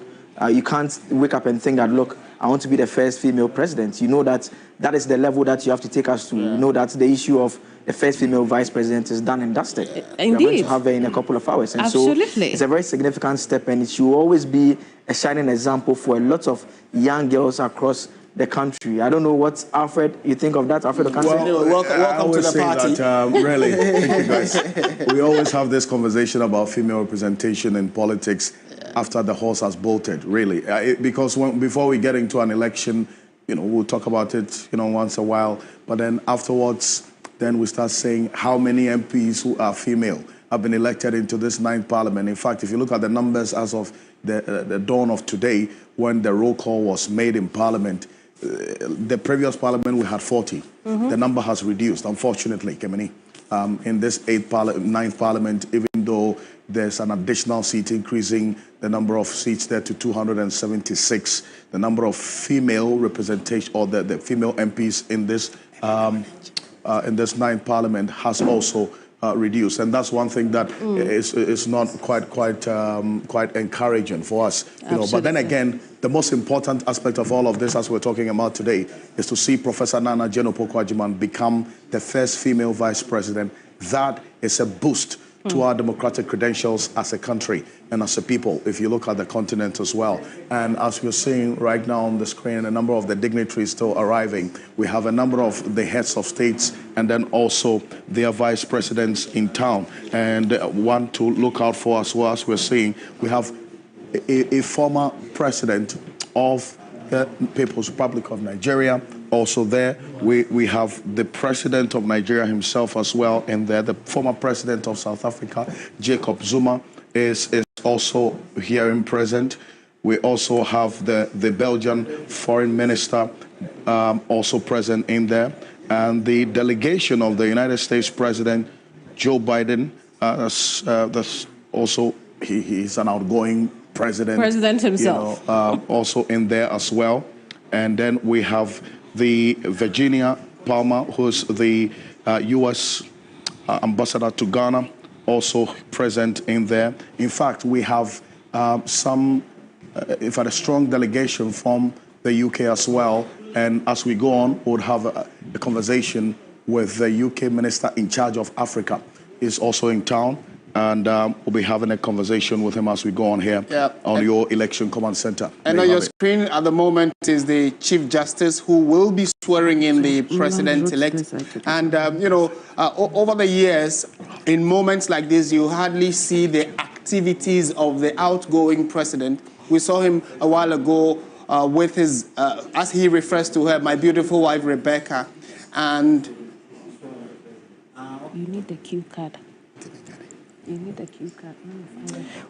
You can't wake up and think that, look, I want to be the first female president. You know that that is the level that you have to take us to. You know that the issue of the first female vice president is done and dusted. Indeed. We're going to have her in a couple of hours. And Absolutely. so it's a very significant step, and it should always be a shining example for a lot of young girls across the country. I don't know what, Alfred, you think of that? Alfred, welcome to the party. That, really, thank you guys. We always have this conversation about female representation in politics after the horse has bolted, really. Because before we get into an election, you know, we'll talk about it, you know, once a while. But then afterwards, then we start saying how many MPs who are female have been elected into this 9th parliament. In fact, if you look at the numbers as of the dawn of today, when the roll call was made in parliament, the previous parliament we had 40. The number has reduced, unfortunately, Kemini. In this 9th parliament, even though there's an additional seat increasing the number of seats there to 276, the number of female representation, or the female MPs in this 9th parliament has also reduced, and that's one thing that is not quite encouraging for us. You know, but then again, the most important aspect of all of this, as we're talking about today, is to see Professor Nana Jane Opoku-Agyeman become the first female vice president. That is a boost to our democratic credentials as a country and as a people, if you look at the continent as well. And as we're seeing right now on the screen, a number of the dignitaries still arriving. We have a number of the heads of states and then also their vice presidents in town. And one to look out for as well, as we're seeing, we have a former president of the People's Republic of Nigeria also there. We have the president of Nigeria himself as well, and there the former president of South Africa, Jacob Zuma, is also here in present. We also have the Belgian foreign minister also present in there. and the delegation of the United States President Joe Biden. That's also he's an outgoing president. President himself. You know, also in there as well. And then we have the Virginia Palmer, who's the U.S. ambassador to Ghana, also present in there. In fact, we have some, in fact, a strong delegation from the UK as well. And as we go on, we'll have a conversation with the UK Minister in charge of Africa. He's also in town, and we'll be having a conversation with him as we go on here on your election command center. And on your screen at the moment is the Chief Justice who will be swearing in the President-elect. And, you know, over the years, in moments like this, you hardly see the activities of the outgoing president. We saw him a while ago with his, as he refers to her, my beautiful wife, Rebecca. And you need the cue card. You need the cue card.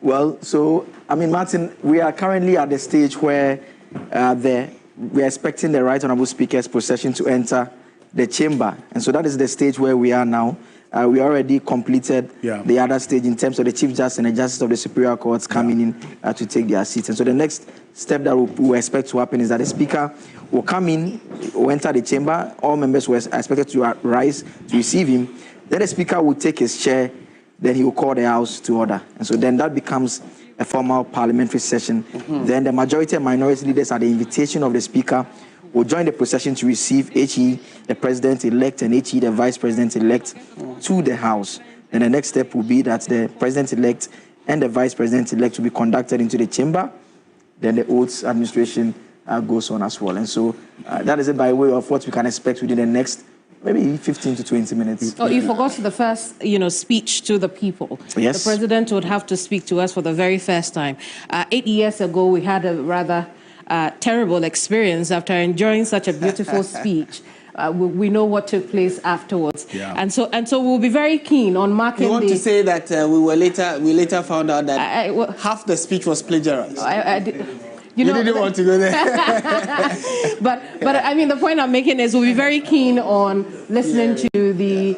Well, so, I mean, Martin, we are currently at the stage where we are expecting the Right Honourable Speaker's procession to enter the chamber. And so that is the stage where we are now. We already completed the other stage in terms of the Chief Justice and the Justice of the Superior Courts coming in to take their seats. And so the next step that we expect to happen is that the Speaker will come in, will enter the chamber. All members were expected to rise to receive him. Then the Speaker will take his chair, then he will call the House to order. And so then that becomes a formal parliamentary session. Then the majority and minority leaders, at the invitation of the Speaker, will join the procession to receive HE, the President-elect, and HE, the Vice President-elect, to the House. Then the next step will be that the President-elect and the Vice President-elect will be conducted into the chamber. Then the oaths administration goes on as well. And so that is it by way of what we can expect within the next maybe 15 to 20 minutes. Oh, you forgot the first, speech to the people. Yes. The president would have to speak to us for the very first time. 8 years ago, we had a rather terrible experience after enjoying such a beautiful speech. We know what took place afterwards, and so we'll be very keen on marking. You want to say that we later found out that half the speech was plagiarized. You didn't want to go there. but I mean, the point I'm making is we'll be very keen on listening to the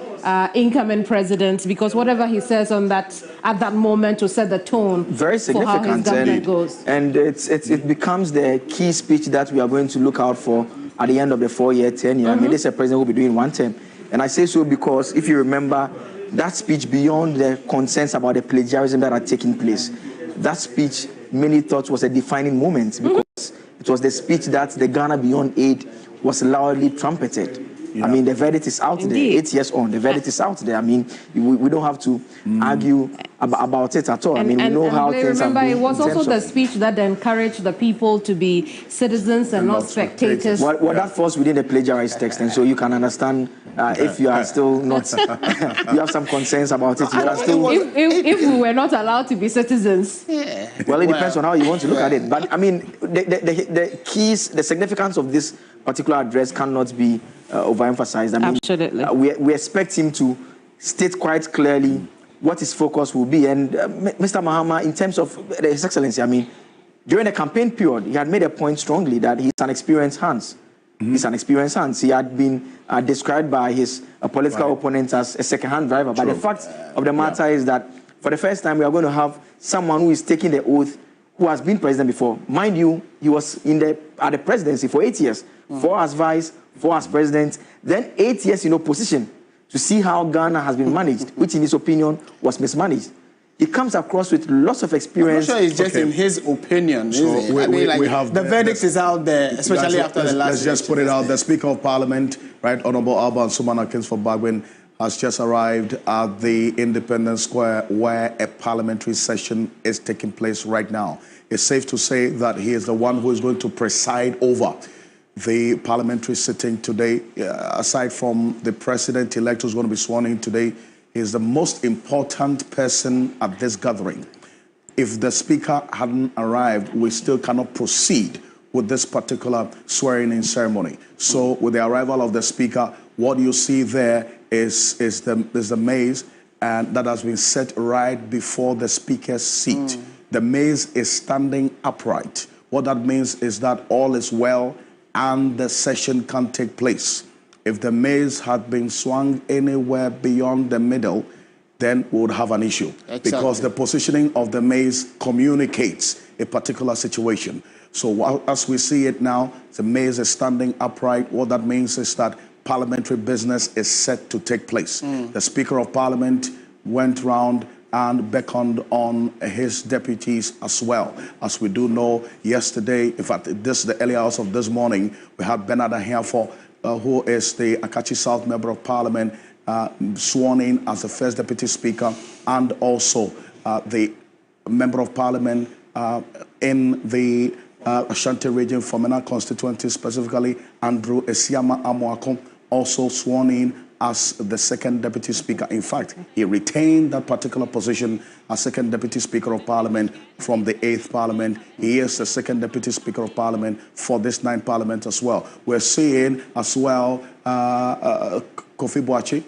incoming president, because whatever he says on that at that moment will set the tone very significant for how his government goes. And it becomes the key speech that we are going to look out for at the end of the 4-year tenure. I mean, this president will be doing one term. And I say so because if you remember that speech, beyond the concerns about the plagiarism that had taken place, that speech many thought was a defining moment because it was the speech that the Ghana Beyond Aid was loudly trumpeted. I mean, the verdict is out there. 8 years on, the verdict is out there. I mean, we don't have to argue about it at all. I mean, we know how things have been. Remember, it was also the speech that encouraged the people to be citizens and not spectators. Well, that falls within the plagiarized text, and so you can understand if you are still not, you have some concerns about it. You are still, if we were not allowed to be citizens. Well, it depends on how you want to look at it. But I mean, the keys, the significance of this particular address cannot be overemphasized. I mean, absolutely. We expect him to state quite clearly what his focus will be. And Mr. Mahaha, in terms of His Excellency, I mean, during the campaign period, he had made a point strongly that he's an experienced hand. He's an experienced hand. He had been described by his political opponents as a second-hand driver. But the fact of the matter is that for the first time, we are going to have someone who is taking the oath who has been president before. Mind you, he was at the presidency for 8 years, 4 as vice, 4 as president, then 8 years in opposition to see how Ghana has been managed, which in his opinion was mismanaged. He comes across with lots of experience. I'm not sure it's just in his opinion. So we have the verdict is out there, especially after the last. Let's just put it out. The Speaker of Parliament, Right Honourable Alban Sumana Kingsford Bagwin, has just arrived at the Independence Square where a parliamentary session is taking place right now. It's safe to say that he is the one who is going to preside over the parliamentary sitting today. Aside from the president-elect who's going to be sworn in today, he is the most important person at this gathering. If the Speaker hadn't arrived, we still cannot proceed with this particular swearing-in ceremony. So with the arrival of the Speaker, what you see there is the maze, and that has been set right before the Speaker's seat. The maze is standing upright. What that means is that all is well and the session can take place. If the maize had been swung anywhere beyond the middle, then we would have an issue. Exactly. Because the positioning of the maize communicates a particular situation. So as we see it now, the maize is standing upright. What that means is that parliamentary business is set to take place. The Speaker of Parliament went round and beckoned on his deputies as well. As we do know, yesterday, in fact, this the early hours of this morning, we had Bernard Ahiafo, who is the Akachi South Member of Parliament, sworn in as the first Deputy Speaker, and also the Member of Parliament in the Ashanti region, Fomena constituency specifically, Andrew Esiama Amoako, also sworn in as the second Deputy Speaker. In fact, he retained that particular position as second Deputy Speaker of Parliament from the 8th Parliament. He is the second Deputy Speaker of Parliament for this 9th Parliament as well. We're seeing as well Kofi Boachi,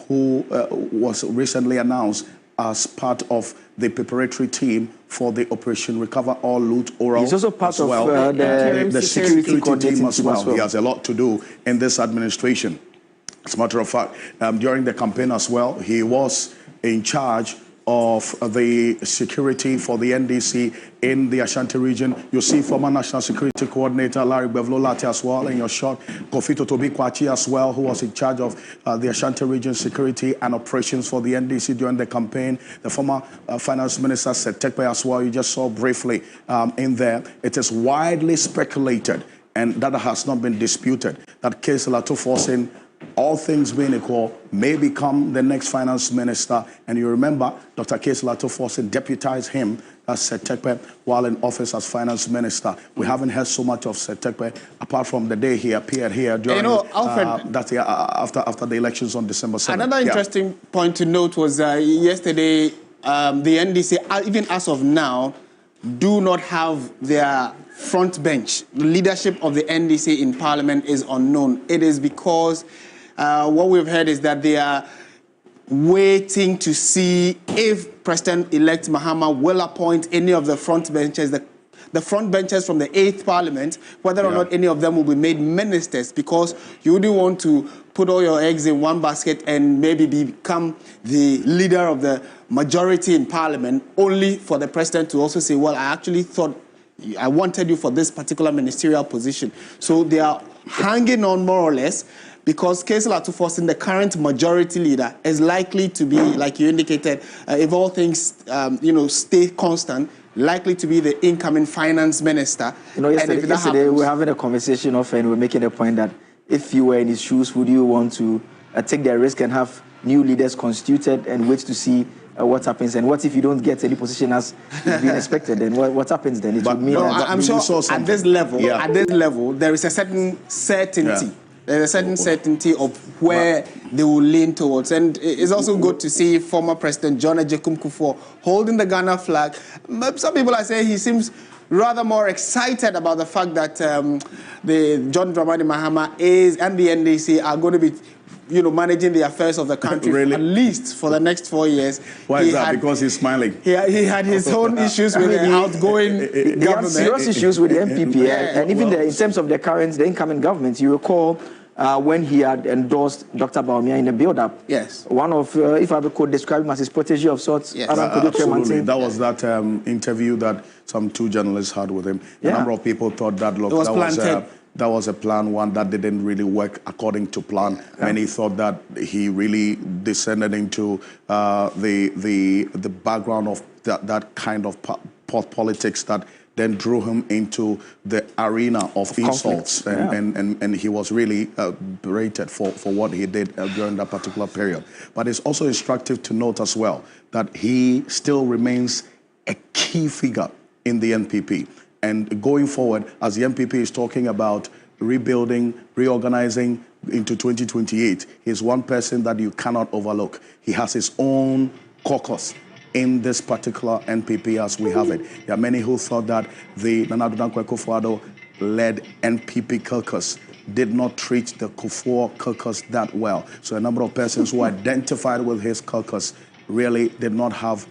who was recently announced as part of the preparatory team for the Operation Recover All Loot Oral. He's also part of the security team as well. He has a lot to do in this administration. As a matter of fact, during the campaign as well, he was in charge of the security for the NDC in the Ashanti region. You see former National Security Coordinator Larry Bevlolati as well in your shot. Kofi Totobi Kwachi as well, who was in charge of the Ashanti region security and operations for the NDC during the campaign. The former Finance Minister Setekpe as well, you just saw briefly in there. It is widely speculated, and that has not been disputed, that Case Latofosin, all things being equal, may become the next finance minister. And you remember, Dr. Case Latofosin deputized him as Setekpe while in office as finance minister. We haven't heard so much of Setekpe apart from the day he appeared here during Alfred, after the elections on December 7th. Another interesting point to note was yesterday, the NDC, even as of now, do not have their front bench. The leadership of the NDC in Parliament is unknown. It is because what we've heard is that they are waiting to see if President-elect Mahama will appoint any of the front benches, the front benches from the 8th Parliament, whether or not any of them will be made ministers, because you wouldn't want to put all your eggs in one basket and maybe become the leader of the majority in Parliament, only for the president to also say, well, I actually thought I wanted you for this particular ministerial position. So they are hanging on more or less, because Case Latofosin, the current majority leader, is likely to be, like you indicated, if all things stay constant, likely to be the incoming finance minister. Yesterday we were having a conversation and we're making a point that if you were in his shoes, would you want to take the risk and have new leaders constituted and wait to see what happens? And what if you don't get any position as being expected? Then what happens then? It would mean I'm sure at this level, there is a certain certainty. Yeah. There's a certain certainty of where they will lean towards. And it's also good to see former President John Agyekum Kufuor holding the Ghana flag. Some people are saying he seems rather more excited about the fact that the John Dramani Mahama and the NDC are going to be managing the affairs of the country at least for the next 4 years. Why is that? Because he's smiling. He had his own issues with the outgoing government. He had serious issues with the MPP. And even in terms of the incoming government, you recall when he had endorsed Dr. Baumia in the build-up. Yes. One of, if I could describe him as his protege of sorts. Yes. Absolutely. That was that interview that some 2 journalists had with him. A number of people thought that, look, that was a plan one that didn't really work according to plan. Many thought that he really descended into the background of that kind of politics that then drew him into the arena of insults. And he was really berated for what he did during that particular period. But it's also instructive to note as well that he still remains a key figure in the NPP. And going forward, as the MPP is talking about rebuilding, reorganizing into 2028, he's one person that you cannot overlook. He has his own caucus in this particular NPP as we have it. There are many who thought that the Nana Addo Dankwa Akufo-Addo-led NPP caucus did not treat the Kufuor caucus that well. So a number of persons who identified with his caucus really did not have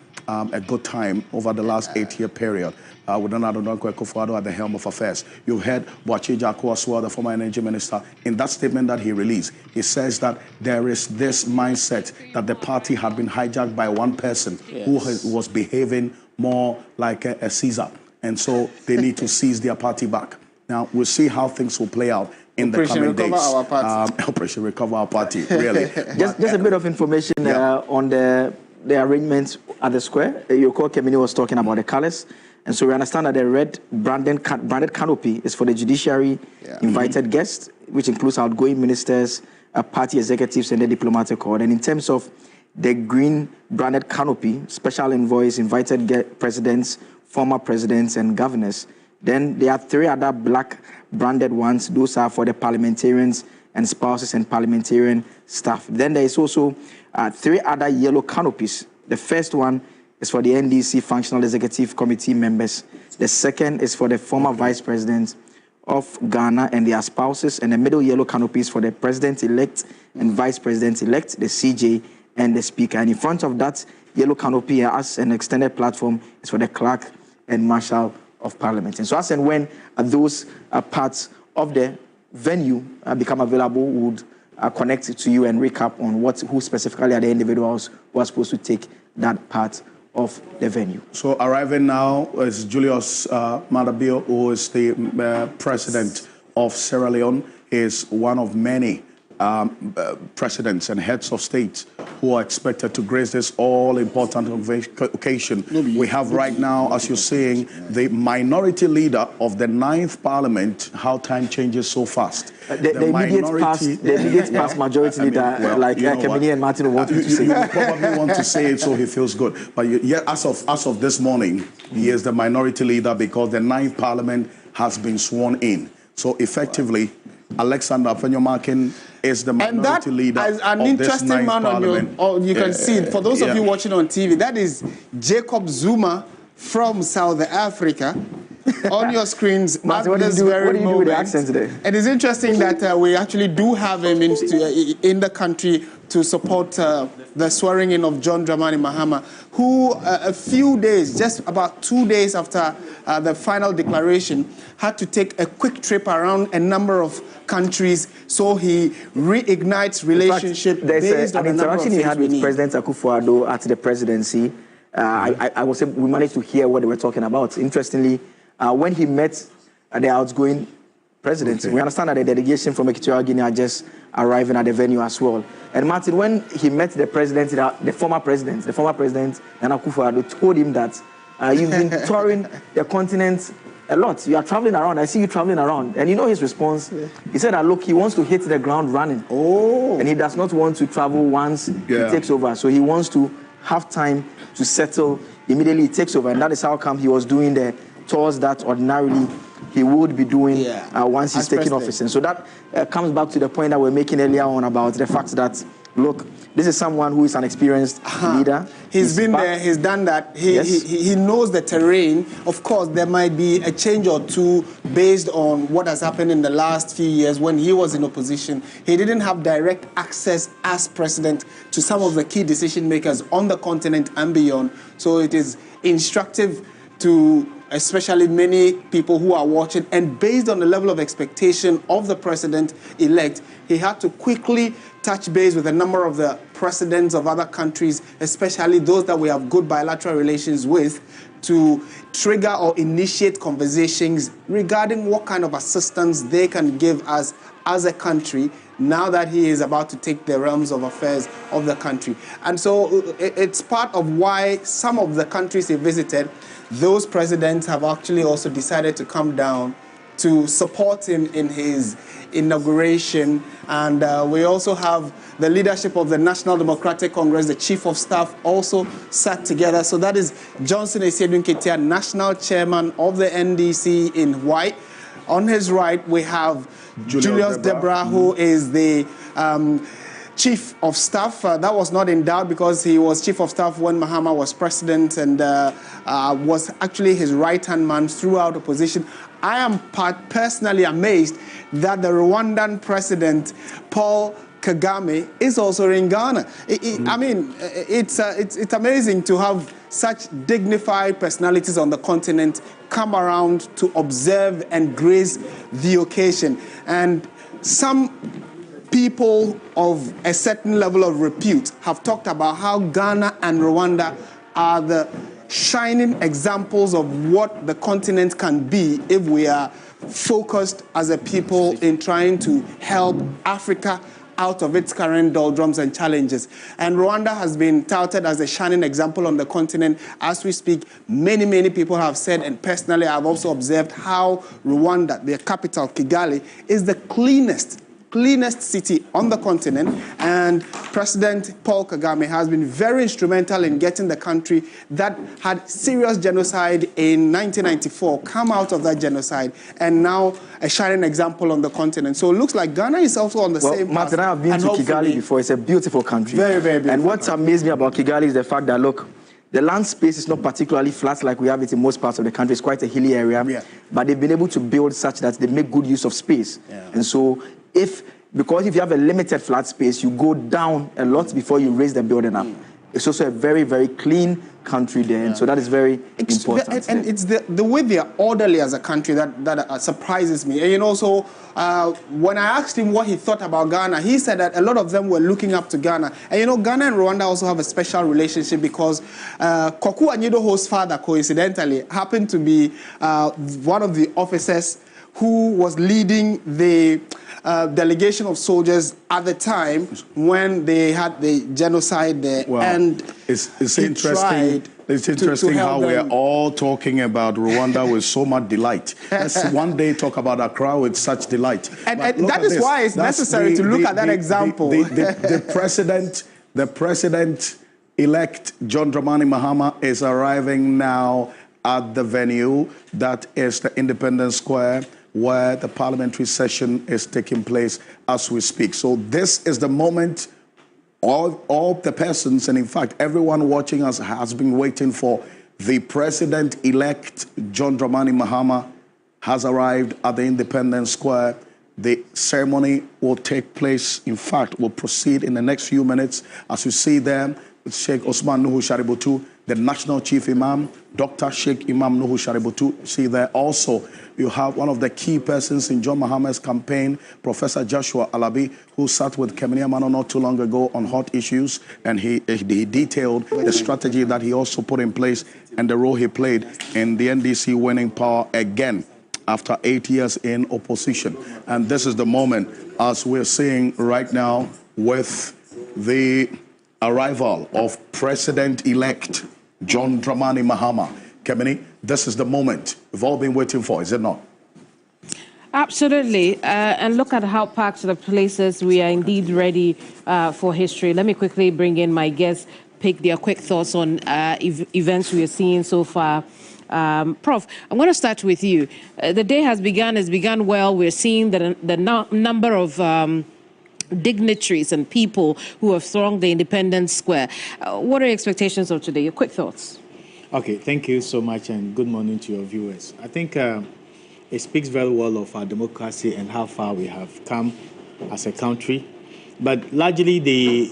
a good time over the last 8-year period. With Nana Akufo-Addo at the helm of affairs. You heard Boakye Jarko as well, the former energy minister, in that statement that he released. He says that there is this mindset that the party had been hijacked by one person who was behaving more like a Caesar. And so they need to seize their party back. Now, we'll see how things will play out in the coming days. Operation Recover Our Party, really. just a bit of information on the arrangements at the square. Yoko Kemini was talking about the colors. And so we understand that the red branded canopy is for the judiciary invited guests, which includes outgoing ministers, party executives, and the diplomatic corps. And in terms of the green branded canopy, special envoys, invited presidents, former presidents, and governors. Then there are 3 other black branded ones. Those are for the parliamentarians and spouses and parliamentarian staff. Then there is also 3 other yellow canopies. The first one is for the NDC Functional Executive Committee members. The second is for the former vice president of Ghana and their spouses. And the middle yellow canopy is for the president-elect and vice president-elect, the CJ, and the speaker. And in front of that yellow canopy, as an extended platform, is for the clerk and marshal of parliament. And so as and when those parts of the venue become available, we would connect to you and recap on who specifically are the individuals who are supposed to take that part of the venue. So arriving now is Julius Maada, who is the president of Sierra Leone. He is one of many presidents and heads of state who are expected to grace this all-important occasion. We have right now, as you're saying, the minority leader of the 9th Parliament. How time changes so fast. The immediate past majority leader, Kemini and Martin want to say. You probably want to say it so he feels good. But as of this morning, he is the minority leader because the 9th Parliament has been sworn in. So effectively, Alexander Afenyomarkin is the minority leader as an of interesting this 9th man Parliament. you can see it. For those of you watching on TV, that is Jacob Zuma from South Africa. On your screens at this very moment. With the accent today? It is interesting that we actually do have him in the country to support the swearing in of John Dramani Mahama, who a few days, just about 2 days after the final declaration, had to take a quick trip around a number of countries, so he reignites relationship based on an interaction he had with President Akufo-Addo at the presidency. I was able, we managed to hear what they were talking about. Interestingly, when he met the outgoing president, we understand that the delegation from Equatorial Guinea are just arriving at the venue as well. And Martin, when he met the president, the former president, Nana Akufo-Addo, told him that you've been touring the continent a lot. You are traveling around. I see you traveling around. And you know his response? He said that, look, he wants to hit the ground running. And he does not want to travel once he takes over. So he wants to have time to settle immediately he takes over. And that is how come he was doing the tours that ordinarily he would be doing once he's taking office. And so that comes back to the point that we're making earlier on about the fact that, look, this is someone who is an experienced leader. He's been there, he's done that. He knows the terrain. Of course, there might be a change or two based on what has happened in the last few years when he was in opposition. He didn't have direct access as president to some of the key decision makers on the continent and beyond. So it is instructive to especially many people who are watching, and based on the level of expectation of the president-elect, he had to quickly touch base with a number of the presidents of other countries, especially those that we have good bilateral relations with, to trigger or initiate conversations regarding what kind of assistance they can give us as a country now that he is about to take the realms of affairs of the country. And so it's part of why some of the countries he visited, those presidents have actually also decided to come down to support him in his inauguration. And we also have the leadership of the National Democratic Congress, the Chief of Staff, also sat together. So that is Johnson Esiedun Ketia, National Chairman of the NDC in white. On his right, we have Julius Debra, who is the Chief of Staff. That was not in doubt because he was Chief of Staff when Mahama was president and was actually his right-hand man throughout opposition. I am personally amazed that the Rwandan president, Paul Kagame is also in Ghana. I mean, it's amazing to have such dignified personalities on the continent come around to observe and grace the occasion. And some people of a certain level of repute have talked about how Ghana and Rwanda are the shining examples of what the continent can be if we are focused as a people in trying to help Africa out of its current doldrums and challenges. And Rwanda has been touted as a shining example on the continent. As we speak, many, many people have said, and personally I've also observed how Rwanda, their capital, Kigali, is the cleanest city on the continent, and President Paul Kagame has been very instrumental in getting the country that had serious genocide in 1994 come out of that genocide, and now a shining example on the continent. So it looks like Ghana is also on the same path. Martin, I've been to Kigali before. It's a beautiful country. Very, very beautiful. And what's amazed me about Kigali is the fact that, look, the land space is not particularly flat like we have it in most parts of the country. It's quite a hilly area, but they've been able to build such that they make good use of space. And so because if you have a limited flat space, you go down a lot before you raise the building up. It's also a very, very clean country there, and so that is very important. And it's the way they are orderly as a country that surprises me. And also, when I asked him what he thought about Ghana, he said that a lot of them were looking up to Ghana. And Ghana and Rwanda also have a special relationship because Koku Anyidoho's father, coincidentally, happened to be one of the officers who was leading the delegation of soldiers at the time when they had the genocide there. Well, and it's interesting. It's interesting how we're all talking about Rwanda with so much delight. Let's one day talk about Accra with such delight. And that is why it's necessary to look at that example. The president-elect John Dramani Mahama is arriving now at the venue that is the Independence Square, where the parliamentary session is taking place as we speak. So this is the moment all the persons, and in fact, everyone watching us has been waiting for. The president-elect John Dramani Mahama has arrived at the Independence Square. The ceremony will take place, in fact, will proceed in the next few minutes. As you see there, Sheikh Osman Nuhu Shaributu, the National Chief Imam, Dr. Sheikh Imam Nuhu Shaributu. See there also, you have one of the key persons in John Mahama's campaign, Professor Joshua Alabi, who sat with Kemini Amano not too long ago on hot issues, and he detailed the strategy that he also put in place and the role he played in the NDC winning power again after 8 years in opposition. And this is the moment, as we're seeing right now, with the arrival of President-elect John Dramani Mahama. Kemini, this is the moment we've all been waiting for, is it not? Absolutely. And look at how packed the places. We are indeed ready for history. Let me quickly bring in my guests, pick their quick thoughts on events we are seeing so far. Prof, I'm going to start with you. The day has begun well. We're seeing the number of dignitaries and people who have thronged the Independence Square. What are your expectations of today? Your quick thoughts. Okay, thank you so much, and good morning to your viewers. I think it speaks very well of our democracy and how far we have come as a country. But largely, the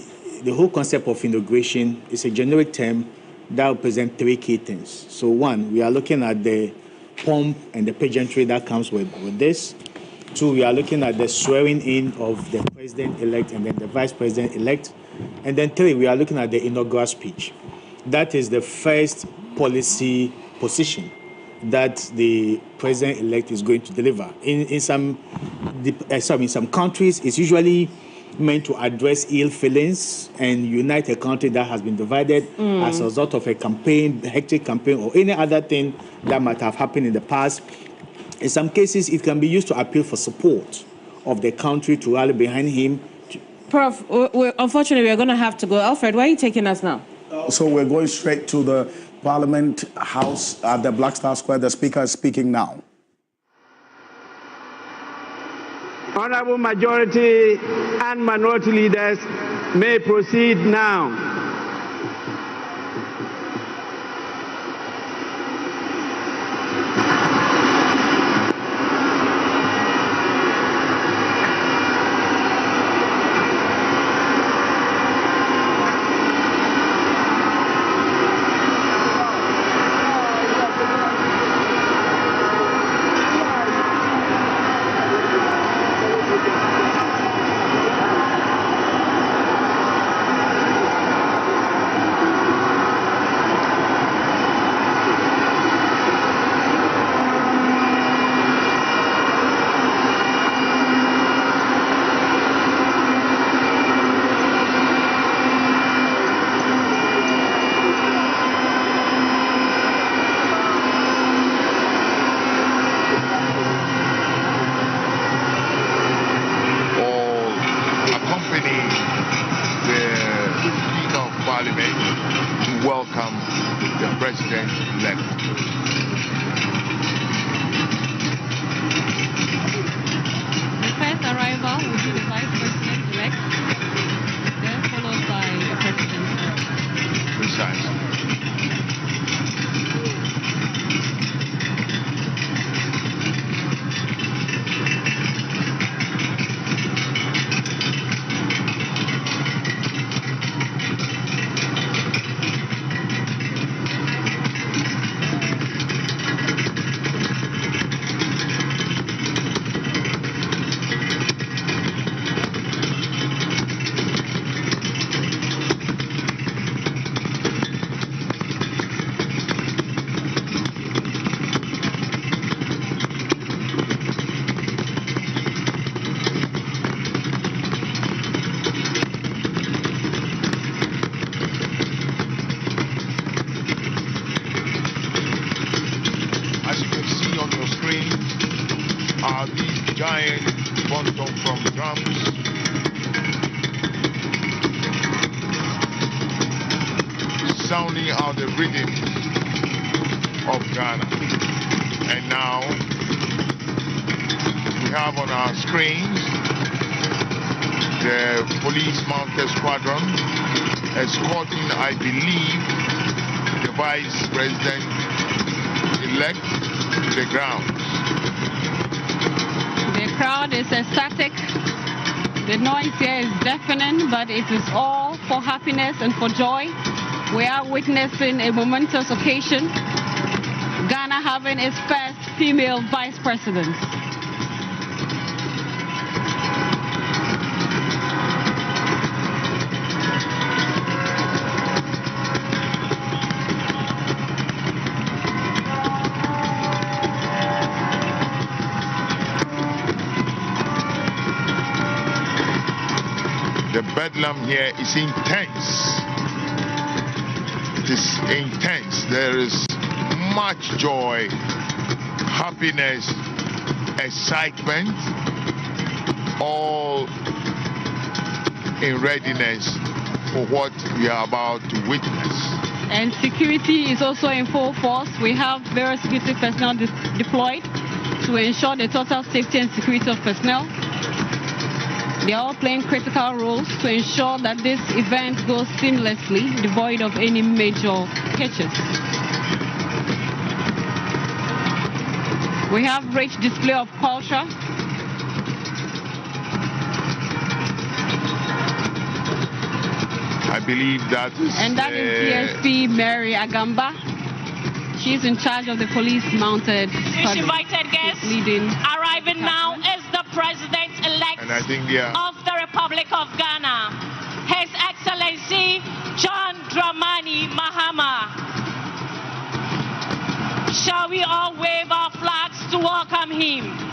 whole concept of inauguration is a generic term that represents three key things. So one, we are looking at the pomp and the pageantry that comes with this. Two, we are looking at the swearing in of the president-elect and then the vice president-elect. And then three, we are looking at the inaugural speech. That is the first policy position that the president-elect is going to deliver. In some countries, it's usually meant to address ill feelings and unite a country that has been divided as a result of a campaign, a hectic campaign, or any other thing that might have happened in the past. In some cases, it can be used to appeal for support of the country to rally behind him. Prof, unfortunately, we're going to have to go. Alfred, where are you taking us now? So we're going straight to the Parliament House at the Black Star Square. The Speaker is speaking now. Honorable majority and minority leaders may proceed now. Parliament to welcome the President-elect. The first arrival will be the Vice President-elect, then followed by the President. Precisely. Sounding out the rhythm of Ghana. And now we have on our screens the police mounted squadron escorting, I believe, the Vice President-elect to the grounds. The crowd is ecstatic. The noise here is deafening, but it is all for happiness and for joy. We are witnessing a momentous occasion, Ghana having its first female vice president. The bedlam here is intense. It is intense. There is much joy, happiness, excitement, all in readiness for what we are about to witness. And security is also in full force. We have various security personnel deployed to ensure the total safety and security of personnel. They are all playing critical roles to ensure that this event goes seamlessly, devoid of any major hitches. We have rich display of culture. I believe that is... And that is DSP Mary Agamba. She's in charge of the police mounted squadron. Invited guests arriving now is the President-elect of the Republic of Ghana, His Excellency John Dramani Mahama. Shall we all wave our flags to welcome him?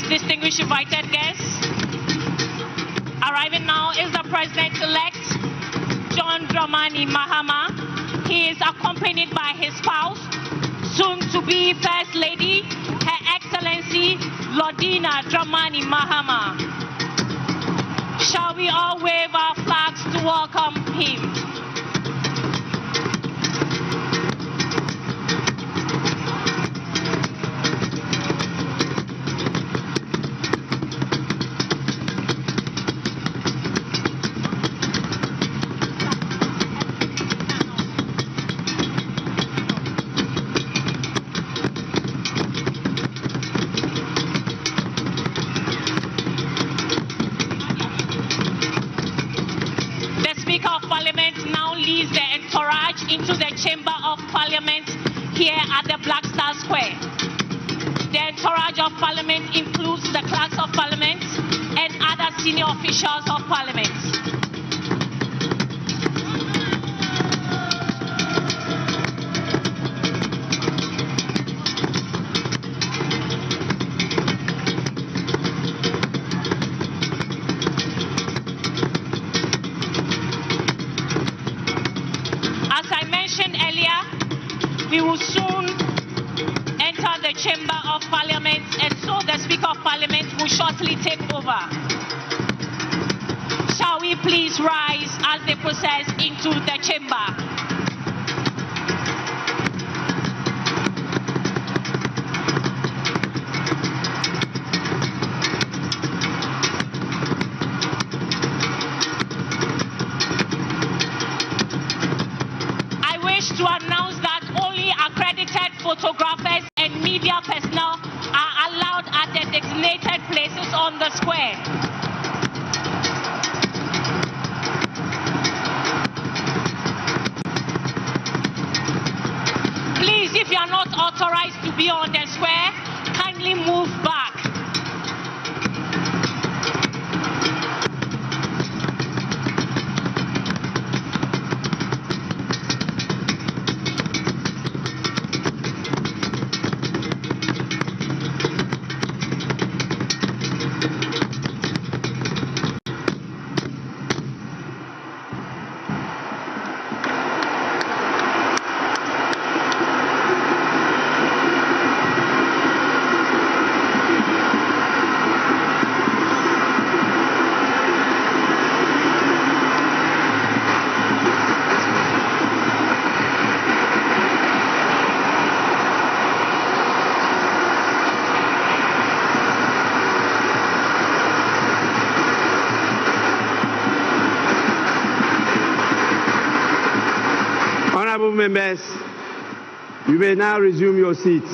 Distinguished invited guests, arriving now is the President-elect, John Dramani Mahama. He is accompanied by his spouse, soon-to-be First Lady, Her Excellency Lordina Dramani Mahama. Shall we all wave our flags to welcome him? leads the entourage into the Chamber of Parliament here at the Black Star Square. The entourage of Parliament includes the clerks of Parliament and other senior officials of Parliament. We will soon enter the Chamber of Parliament, and so the Speaker of Parliament will shortly take over. Shall we please rise as they process into the chamber? To announce that only accredited photographers and media personnel are allowed at the designated places on the square. Please, if you are not authorized to be on the square, kindly move back. Honorable members, you may now resume your seats.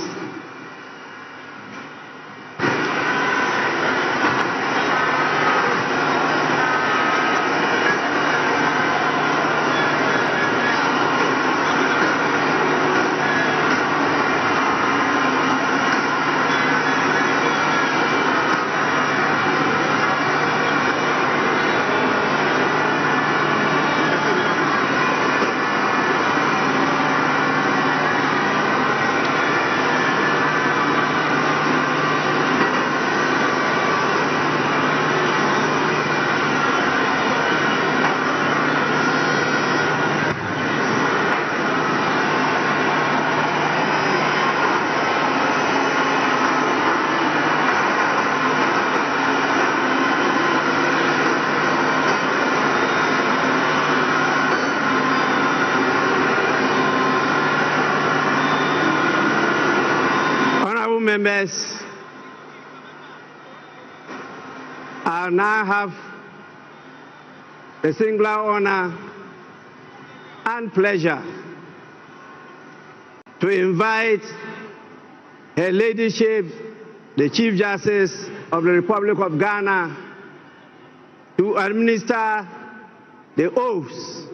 Members, I now have the singular honor and pleasure to invite Her Ladyship, the Chief Justice of the Republic of Ghana, to administer the oaths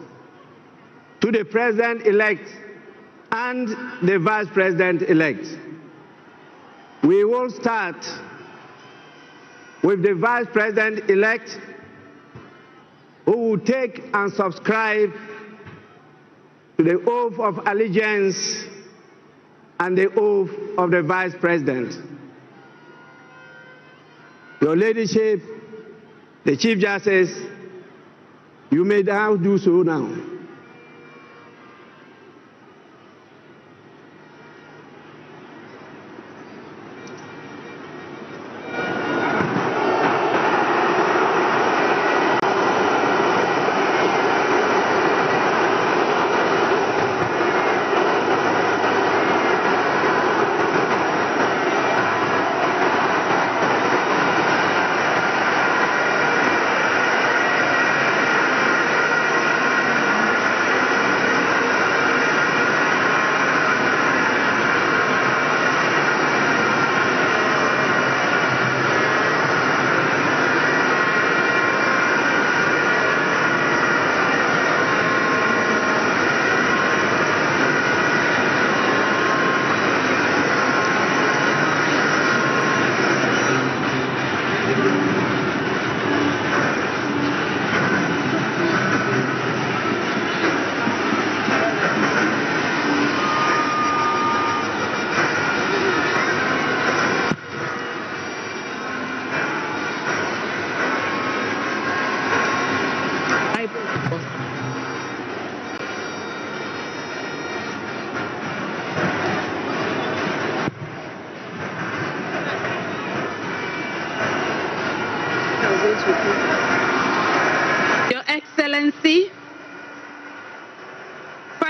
to the President-elect and the Vice President-elect. We will start with the Vice President-elect, who will take and subscribe to the oath of allegiance and the oath of the Vice President. Your Ladyship, the Chief Justice, you may now do so now.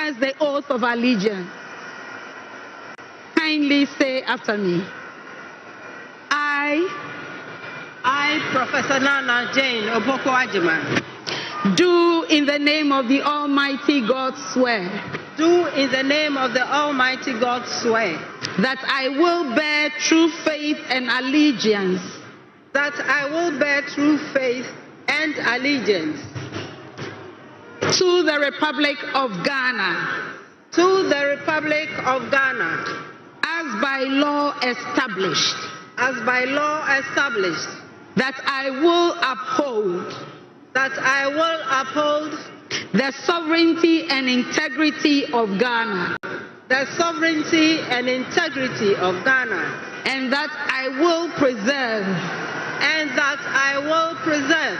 First, the oath of allegiance. Kindly say after me. I, Professor Nana Jane Oboko Ajiman, do in the name of the Almighty God swear. Do in the name of the Almighty God swear. That I will bear true faith and allegiance. That I will bear true faith and allegiance. To the Republic of Ghana. To the Republic of Ghana. As by law established. As by law established. That I will uphold. That I will uphold. The sovereignty and integrity of Ghana. The sovereignty and integrity of Ghana. And that I will preserve. And that I will preserve.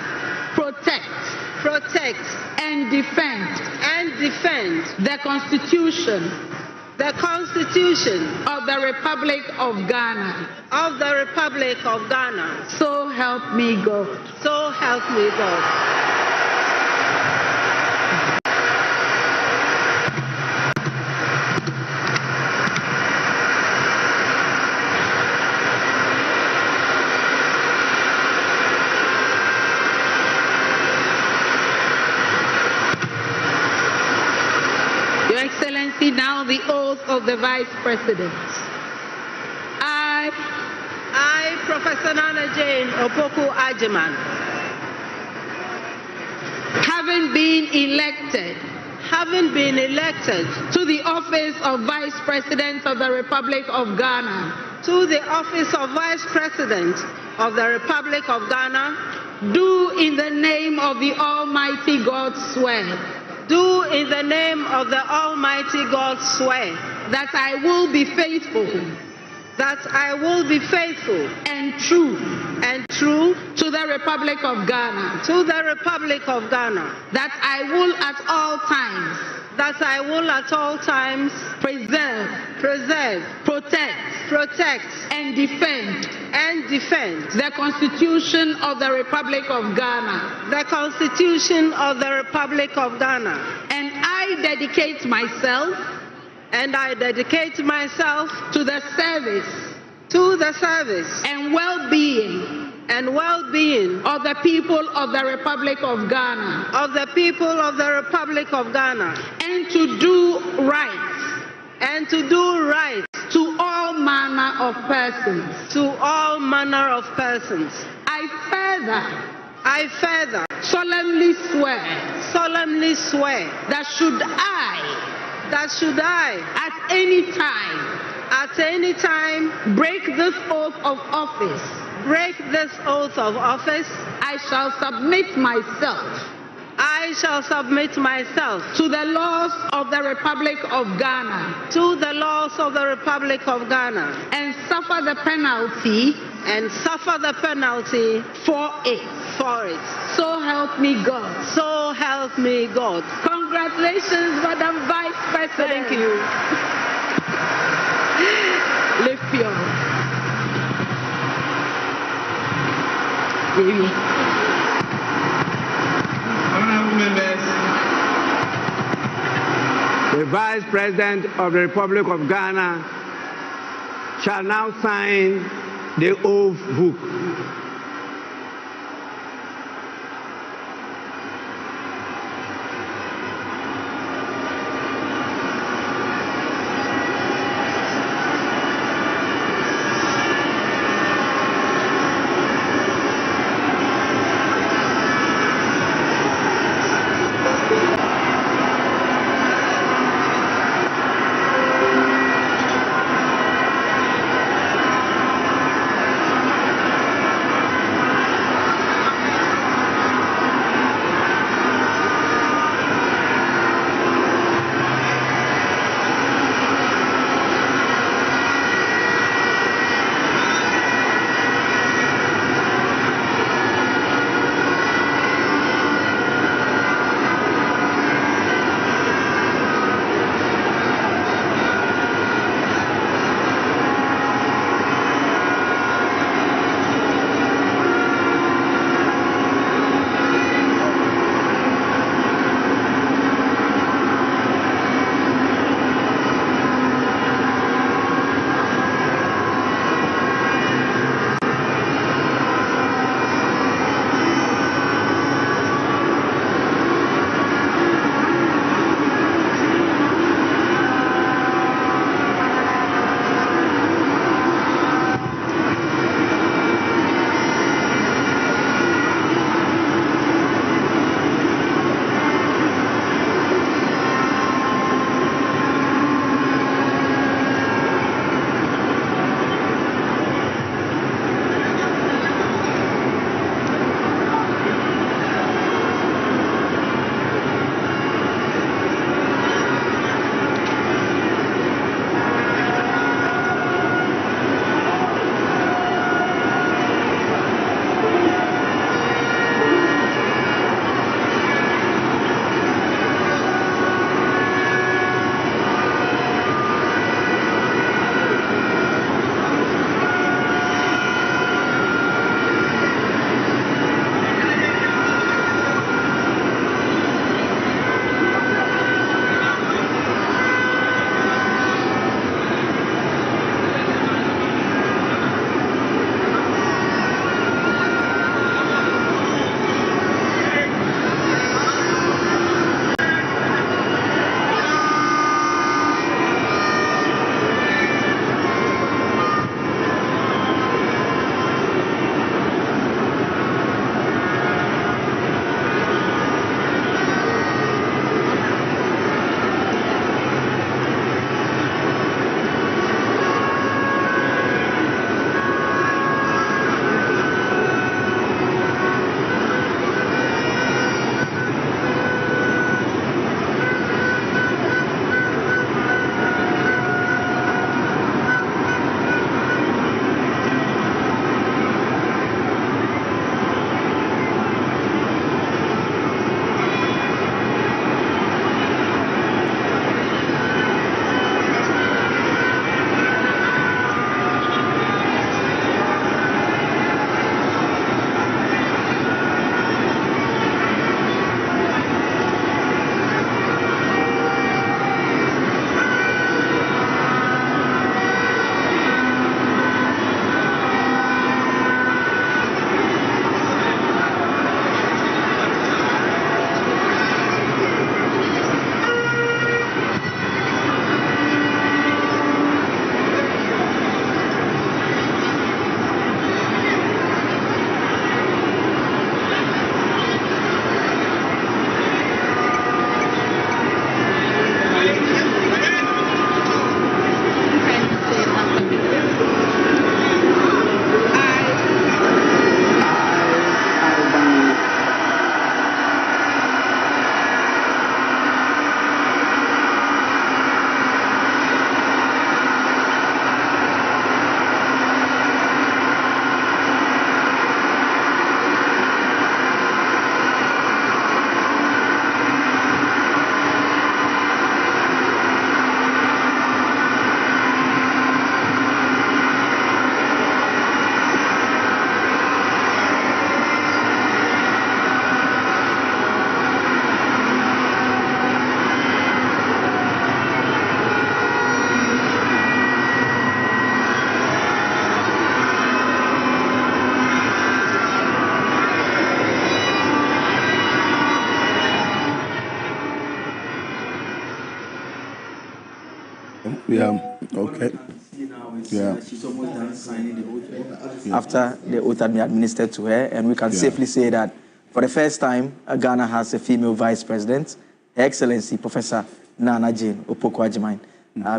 Protect. And defend. The Constitution. The Constitution of the Republic of Ghana. Of the Republic of Ghana. So help me God. So help me God. Your Excellency, now the oath of the Vice President. I, Professor Nana Jane Opoku Ajiman, having been elected to the office of Vice President of the Republic of Ghana, to the office of Vice President of the Republic of Ghana, do in the name of the Almighty God swear. Do in the name of the Almighty God swear that I will be faithful. That I will be faithful and true to the Republic of Ghana. To the Republic of Ghana. That I will at all times. That I will at all times preserve, protect, and defend the Constitution of the Republic of Ghana. The Constitution of the Republic of Ghana. And I dedicate myself. To the service. And well-being. Of the people of the Republic of Ghana. Of the people of the Republic of Ghana. And to do right. To all manner of persons. To all manner of persons. I further solemnly swear that should I at any time break this oath of office. I shall submit myself to the laws of the Republic of Ghana. And suffer the penalty for it. So help me God. So help me God. Congratulations, Madam Vice President. Thank you. Lift your baby. Honorable members, the Vice President of the Republic of Ghana shall now sign the oath book. Yeah. Okay. Yeah. She's almost done signing the oath after the oath had been administered to her, and we can safely say that for the first time, Ghana has a female vice president, Her Excellency Professor Nana Jane Opoku-Agyeman,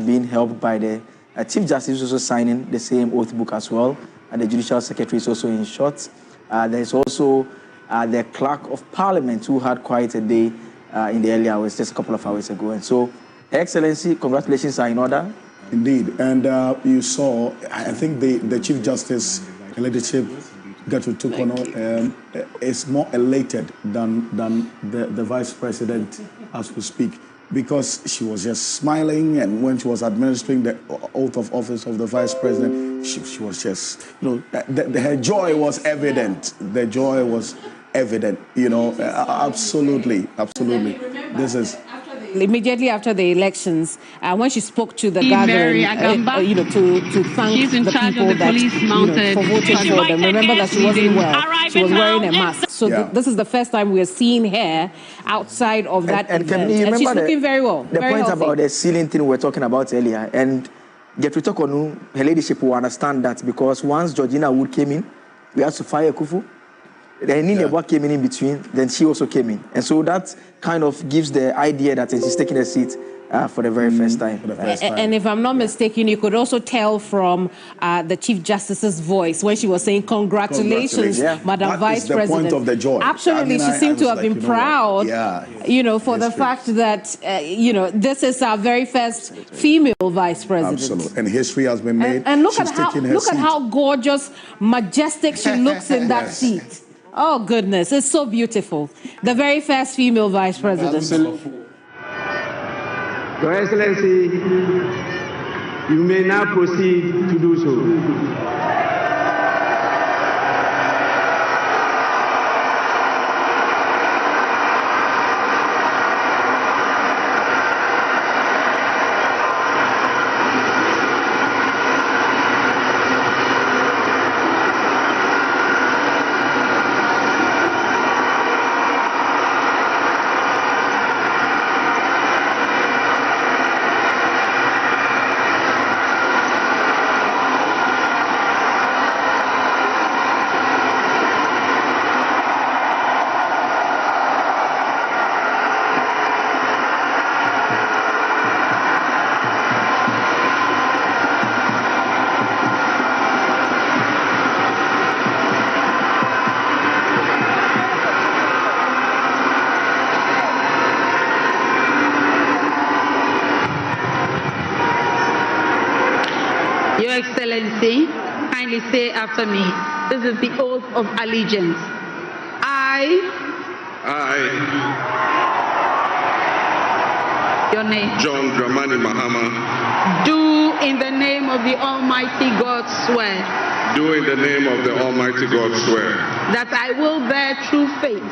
being helped by the Chief Justice, also signing the same oath book as well, and the Judicial Secretary is also in short. There's also the Clerk of Parliament, who had quite a day in the early hours, just a couple of hours ago. And so, Her Excellency, congratulations are in order. Indeed, and you saw, I think the Chief Justice leadership Gertrude Tukono is more elated than the Vice President as we speak, because she was just smiling, and when she was administering the oath of office of the Vice President, she was just, her joy was evident. The joy was evident, absolutely. This is... Immediately after the elections, when she spoke to the gathering, to thank the people that, for voting for them. Remember that she wasn't well. She was wearing a mask. So this is the first time we're seeing her outside of that event. And she's looking very well. The very point healthy. About the ceiling thing we were talking about earlier, and Gertrude Tukono, her ladyship will understand that, because once Georgina Wood came in, we had to fire Kufu. Then Nina came in between, then she also came in. And so that kind of gives the idea that she's taking a seat for the very first time. And if I'm not mistaken, you could also tell from the Chief Justice's voice when she was saying, congratulations, Madam Vice President. That is the point of the joy. Absolutely. She seemed to have been proud, for the fact that, this is our very first female Vice President. Absolutely. And history has been made. And look at how gorgeous, majestic she looks in that seat. Oh, goodness. It's so beautiful. The very first female Vice President. Your Excellency, you may now proceed to do so. Your Excellency, kindly say after me, this is the oath of allegiance. Your name? John Dramani Mahaha. Do in the name of the Almighty God swear. Do in the name of the Almighty God swear. That I will bear true faith.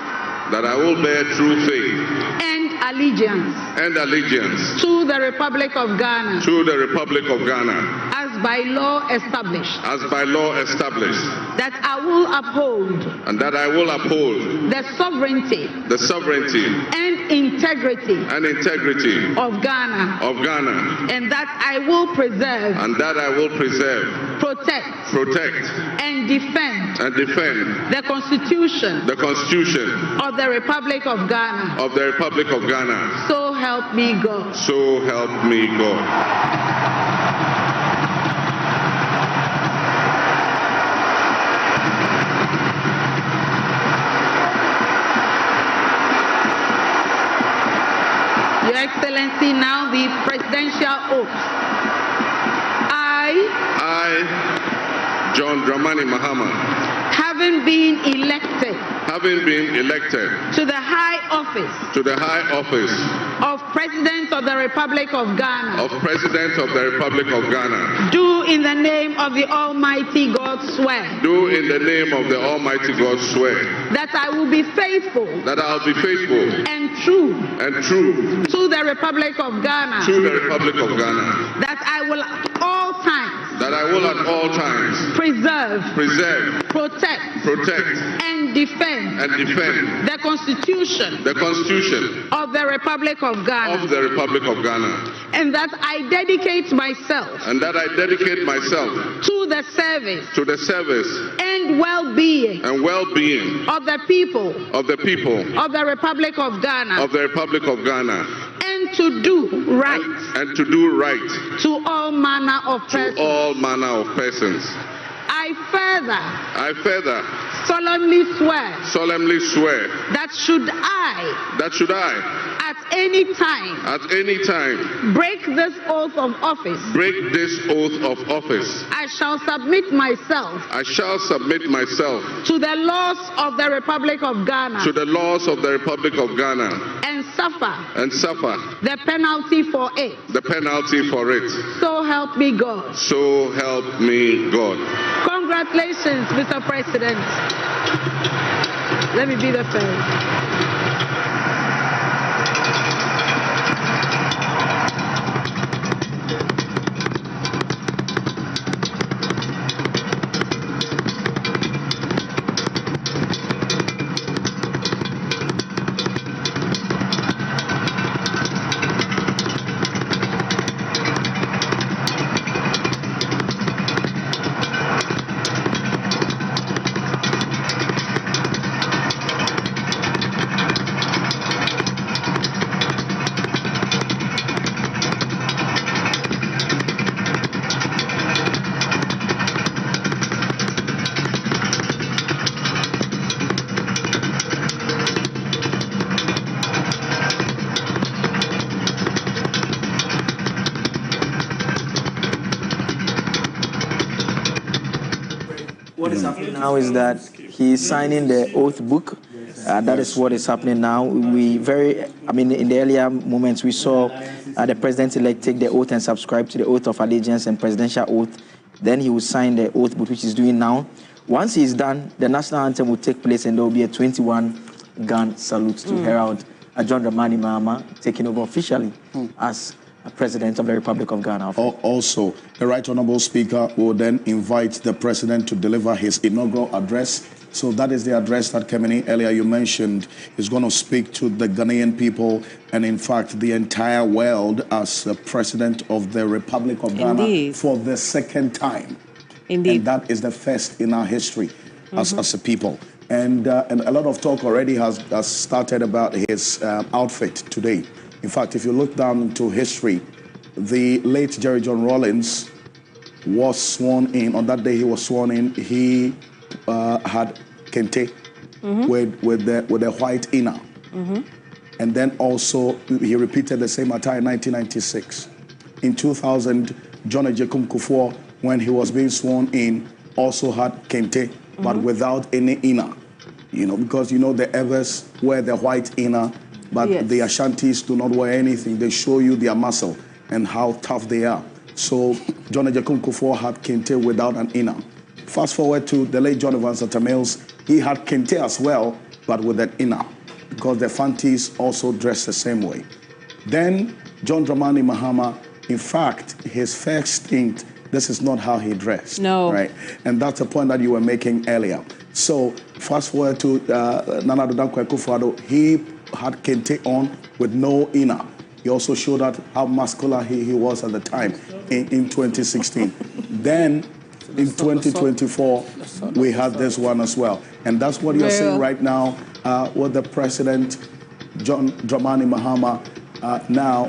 That I will bear true faith. And allegiance. And allegiance. To the Republic of Ghana. To the Republic of Ghana. As by law established. As by law established. That I will uphold. And that I will uphold. The sovereignty. The sovereignty. And integrity. And integrity. Of Ghana. Of Ghana. And that I will preserve. And that I will preserve. Protect. Protect. And defend. And defend. The Constitution. The Constitution. Of the Republic of Ghana. Of the Republic of Ghana. So help me God. So help me God. Your Excellency, now the presidential oath. I, John Dramani Mahaha, having been elected to the high office of President of the Republic of Ghana, do in the name of the Almighty God swear. Do in the name of the Almighty God swear. That I will be faithful. That I will be faithful. And true. And true. To the Republic of Ghana. To the Republic of Ghana. That I will at all times. that I will at all times preserve, protect, and defend the Constitution of the Republic of Ghana, and that I dedicate myself to the service and well-being of the people of the Republic of Ghana, and to do right to all manner of persons. I further solemnly swear that should I at any time break this oath of office, I shall submit myself to the laws of the Republic of Ghana, and suffer the penalty for it. So help me God. Congratulations, Mr. President. Let me be the first. What is happening now is that he's signing the oath book. That is what is happening now. In the earlier moments, we saw the president-elect take the oath and subscribe to the oath of allegiance and presidential oath. Then he will sign the oath book, which he's doing now. Once he's done, the national anthem will take place, and there will be a 21-gun salute to herald John Dramani Mahama taking over officially as President of the Republic of Ghana. Also, the Right Honourable Speaker will then invite the President to deliver his inaugural address. So that is the address that Kemini earlier you mentioned is going to speak to the Ghanaian people and in fact the entire world as President of the Republic of Ghana for the second time. Indeed. And that is the first in our history as a people. And a lot of talk already has started about his outfit today. In fact, if you look down into history, the late Jerry John Rawlings was sworn in. On that day he was sworn in, he had kente with the white inner. And then also he repeated the same attire in 1996. In 2000, John Agyekum Kufuor, when he was being sworn in, also had kente, but without any inner. You know, because the Evers wear the white inner, but the Ashantis do not wear anything. They show you their muscle and how tough they are. So John Agyekum Kufuor had kente without an inner. Fast forward to the late John Evans Mills, he had kente as well, but with an inner, because the Fantis also dress the same way. Then John Dramani Mahama, in fact, his first stint, this is not how he dressed. No. Right? And that's the point that you were making earlier. So fast forward to Nana Addo Dankwa Akufo-Addo, he had kente on with no inner. He also showed out how muscular he was at the time in 2016. Then in 2024, we had this one as well. And that's what you're saying right now with the President, John Dramani Mahama, now.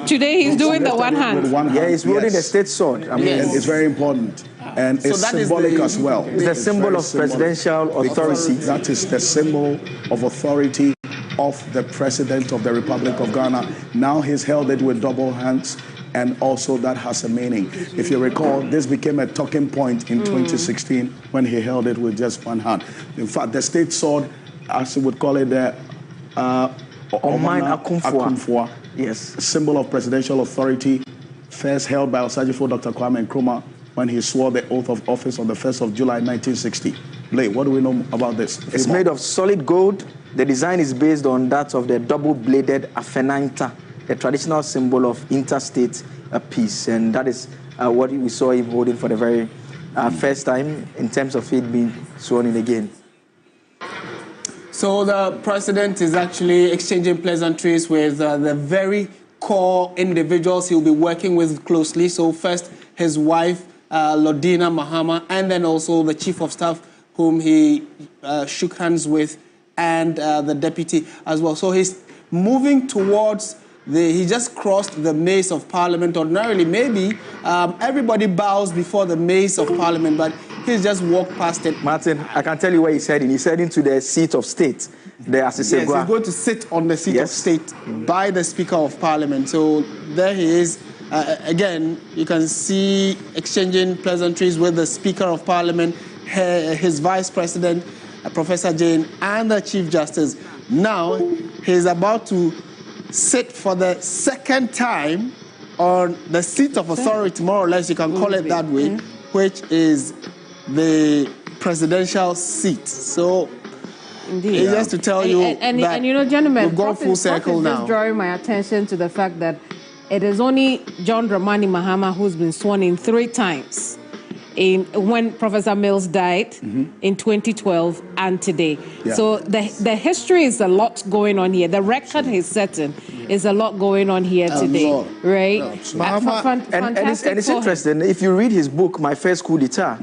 Today he's doing the one hand. Yeah, he's holding the state sword. I mean, it's very important. And it's symbolic as well. It's the symbol of presidential authority. That is the symbol of authority of the President of the Republic of Ghana. Now he's held it with double hands, and also that has a meaning. If you recall, this became a talking point in 2016 when he held it with just one hand. In fact, the state sword, as we would call it, the Omine Akumfua. Yes, symbol of presidential authority, first held by Osajifo Dr. Kwame Nkrumah when he swore the oath of office on the 1st of July 1960. Blay, what do we know about this? It's made of solid gold. The design is based on that of the double-bladed Afenanta, a traditional symbol of interstate peace, and that is what we saw him holding for the very first time in terms of it being sworn in again. So the president is actually exchanging pleasantries with the very core individuals he'll be working with closely. So first, his wife, Lordina Mahaha, and then also the chief of staff, whom he shook hands with, and the deputy as well. So he's moving towards he just crossed the maze of parliament. Ordinarily, maybe everybody bows before the maze of parliament, but he's just walked past it. Martin, I can tell you where he's heading. He's heading to the seat of state. Yes, he's going to sit on the seat of state by the Speaker of Parliament. So there he is. Again, you can see exchanging pleasantries with the Speaker of Parliament, his Vice President, Professor Jane, and the Chief Justice. Now, he's about to sit for the second time on the seat of authority, more or less, you can call it that way, which is the presidential seat. So, indeed, just to tell you and you know, gentlemen, we've gone full circle now. Just drawing my attention to the fact that it is only John Dramani Mahama who's been sworn in 3 times. When Professor Mills died in 2012 and today. Yeah. So the history is a lot going on here. The record he's setting is a lot going on here today, right? And it's interesting. If you read his book, My First Coup d'etat,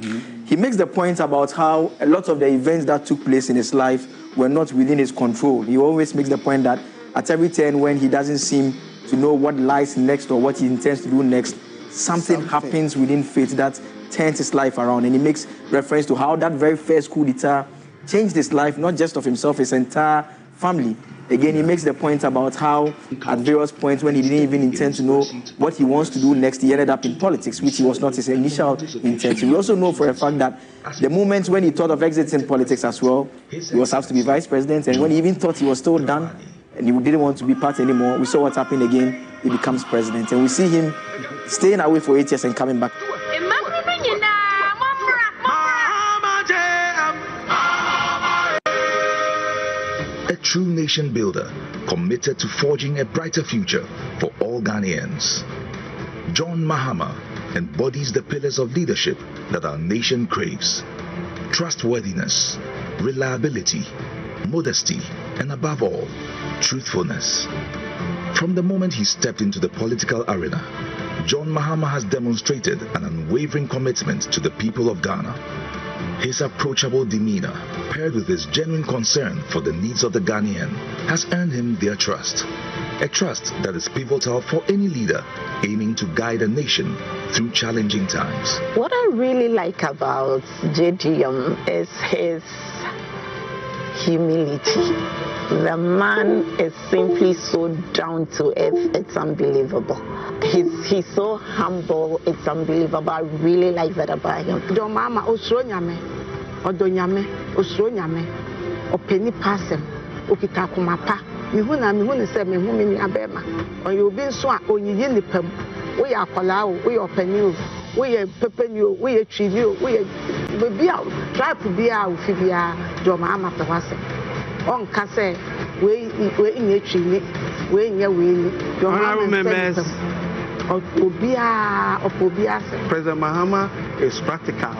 he makes the point about how a lot of the events that took place in his life were not within his control. He always makes the point that at every turn when he doesn't seem to know what lies next or what he intends to do next, something happens within fate that turns his life around. And he makes reference to how that very first coup d'etat changed his life, not just of himself, his entire family. Again, he makes the point about how at various points when he didn't even intend to know what he wants to do next, he ended up in politics, which was not his initial intention. We also know for a fact that the moments when he thought of exiting politics as well, he was asked to be vice president, and when he even thought he was still done and he didn't want to be part anymore, we saw what happened again. He becomes president, and we see him staying away for 8 years and coming back. A true nation builder, committed to forging a brighter future for all Ghanaians. John Mahama embodies the pillars of leadership that our nation craves: trustworthiness, reliability, modesty, and above all, truthfulness. From the moment he stepped into the political arena, John Mahama has demonstrated an unwavering commitment to the people of Ghana. His approachable demeanor, paired with his genuine concern for the needs of the Ghanaian, has earned him their trust. A trust that is pivotal for any leader aiming to guide a nation through challenging times. What I really like about JDM is his humility. The man is simply so down to earth, it's unbelievable. He's so humble, it's unbelievable. I really like that about him. John Mahama osronyame, odonyame, osronyame, openi pasem, okita kumapa. Mihuna se mihumi ni abema. Oyo obi nso a onyiye nipam. Wo ya akwala o, wo ya openi o, wo ya pepeni o, wo ya twivi o, wo ya bebi a tribe bia o fi bia John Mahama tawase. On kase we nye twivi, we nye we. Honorable members, President Mahama is practical.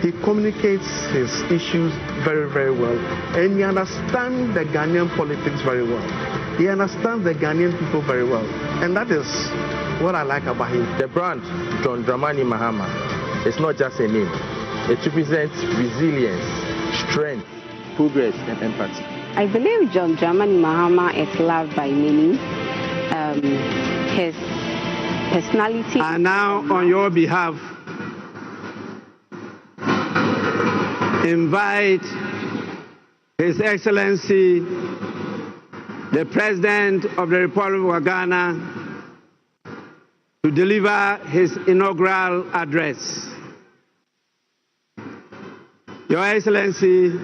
He communicates his issues very, very well. And he understands the Ghanaian politics very well. He understands the Ghanaian people very well. And that is what I like about him. The brand, John Dramani Mahama, is not just a name. It represents resilience, strength, progress, and empathy. I believe John Dramani Mahama is loved by many. His personality. And now, on your behalf, invite His Excellency, the President of the Republic of Ghana, to deliver his inaugural address. Your Excellency,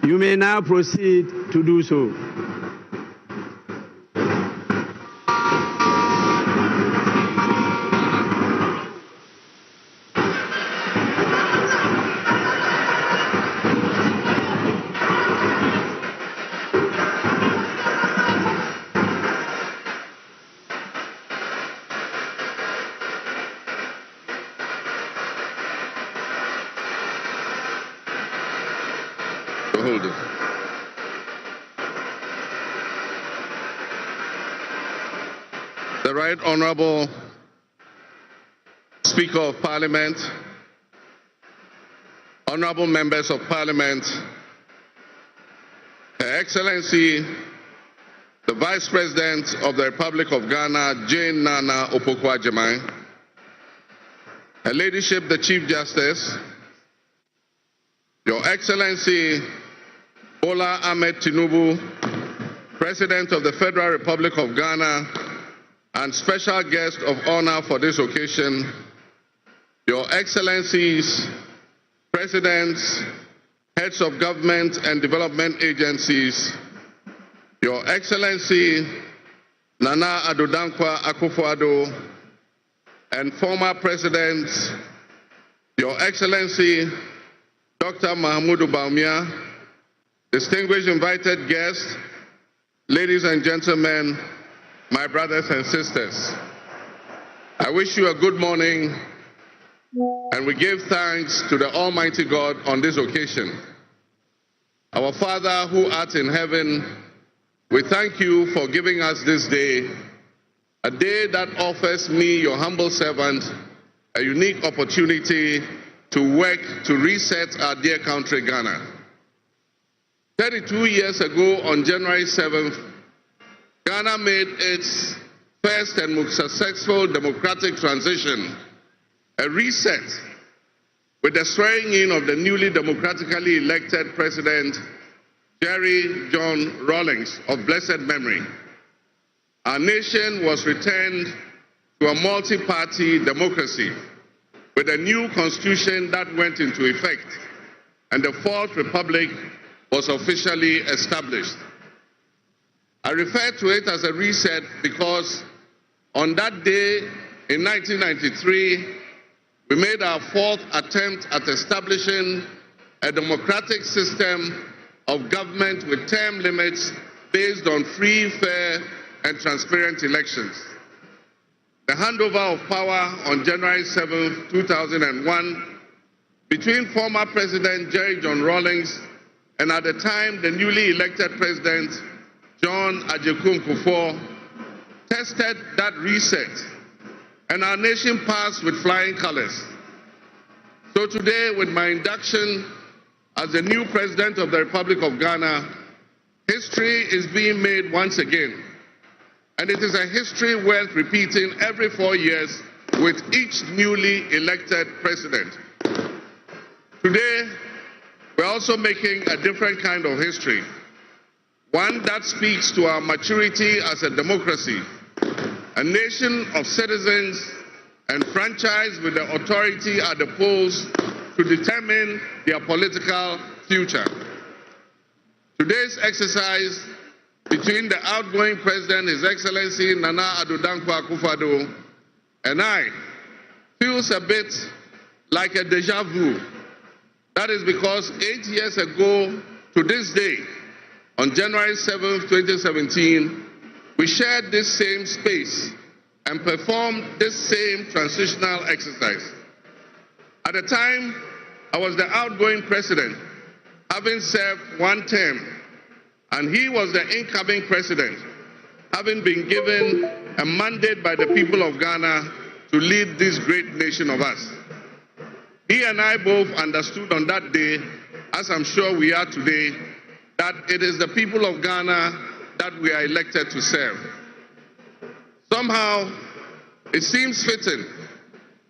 you may now proceed to do so. Hold it. The Right Honorable Speaker of Parliament, Honorable Members of Parliament, Her Excellency, the Vice President of the Republic of Ghana, Jane Nana Opoku-Agyeman, Her Ladyship, the Chief Justice, Your Excellency Bola Ahmed Tinubu, President of the Federal Republic of Ghana, and special guest of honor for this occasion, Your Excellencies, Presidents, Heads of Government and Development Agencies, Your Excellency Nana Addo Dankwa Akufo-Addo, and former Presidents, Your Excellency Dr. Mahamudu Bawumia, distinguished invited guests, ladies and gentlemen, my brothers and sisters. I wish you a good morning, and we give thanks to the Almighty God on this occasion. Our Father who art in heaven, we thank you for giving us this day, a day that offers me, your humble servant, a unique opportunity to work to reset our dear country, Ghana. 32 years ago, on January 7th, Ghana made its first and most successful democratic transition, a reset, with the swearing in of the newly democratically elected President, Jerry John Rawlings, of blessed memory. Our nation was returned to a multi-party democracy with a new constitution that went into effect, and the Fourth Republic was officially established. I refer to it as a reset because on that day in 1993, we made our fourth attempt at establishing a democratic system of government with term limits based on free, fair, and transparent elections. The handover of power on January 7, 2001, between former President Jerry John Rawlings and at the time the newly elected President John Agyekum Kufuor, tested that reset, and our nation passed with flying colors. So today, with my induction as the new President of the Republic of Ghana, history is being made once again. And it is a history worth repeating every 4 years with each newly elected president. Today, we're also making a different kind of history, one that speaks to our maturity as a democracy, a nation of citizens enfranchised with the authority at the polls to determine their political future. Today's exercise between the outgoing President, His Excellency Nana Addo Dankwa Akufo-Addo, and I feels a bit like a deja vu. That is because 8 years ago to this day, on January 7, 2017, we shared this same space and performed this same transitional exercise. At the time, I was the outgoing president, having served one term, and he was the incoming president, having been given a mandate by the people of Ghana to lead this great nation of us. He and I both understood on that day, as I'm sure we are today, that it is the people of Ghana that we are elected to serve. Somehow, it seems fitting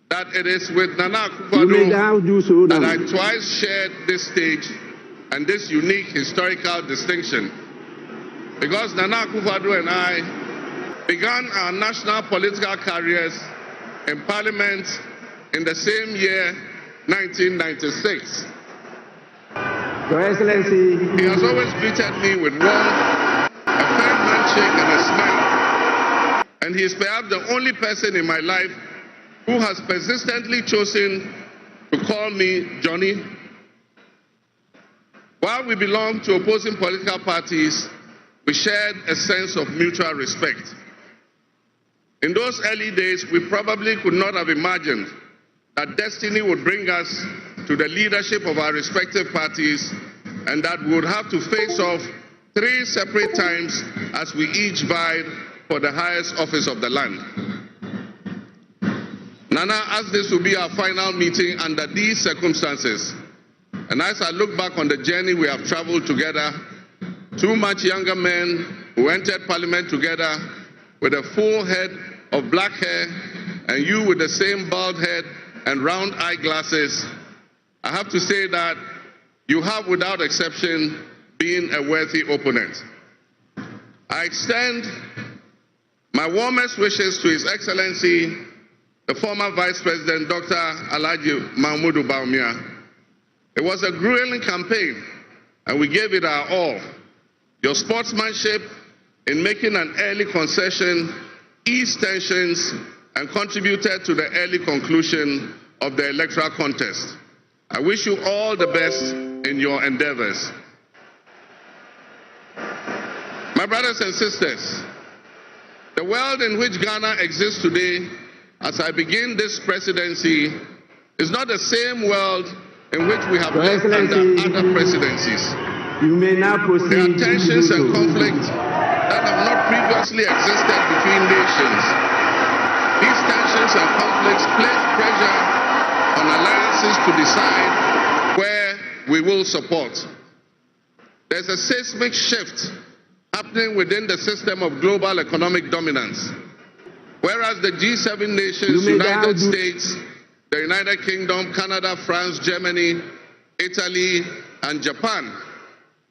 that it is with Nana Akufo-Addo that I twice shared this stage and this unique historical distinction, because Nana Akufo-Addo and I began our national political careers in Parliament in the same year, 1996. Your Excellency, he has always greeted me with warmth, a firm handshake, and a smile. And he is perhaps the only person in my life who has persistently chosen to call me Johnny. While we belong to opposing political parties, we shared a sense of mutual respect. In those early days, we probably could not have imagined that destiny would bring us to the leadership of our respective parties and that we would have to face off 3 separate times as we each vied for the highest office of the land. Nana, as this will be our final meeting under these circumstances, and as I look back on the journey we have traveled together, 2 much younger men who entered Parliament together with a full head of black hair, and you with the same bald head and round eyeglasses, I have to say that you have, without exception, been a worthy opponent. I extend my warmest wishes to His Excellency, the former Vice President, Dr. Alhaji Mahmoud Bawumia. It was a grueling campaign, and we gave it our all. Your sportsmanship in making an early concession eased tensions and contributed to the early conclusion of the electoral contest. I wish you all the best in your endeavors. My brothers and sisters, the world in which Ghana exists today, as I begin this presidency, is not the same world in which we have lived under other presidencies. You may now proceed. There are tensions and conflicts that have not previously existed between nations. These tensions and conflicts place pressure on alliances to decide where we will support. There's a seismic shift happening within the system of global economic dominance. Whereas the G7 nations, United States, the United Kingdom, Canada, France, Germany, Italy, and Japan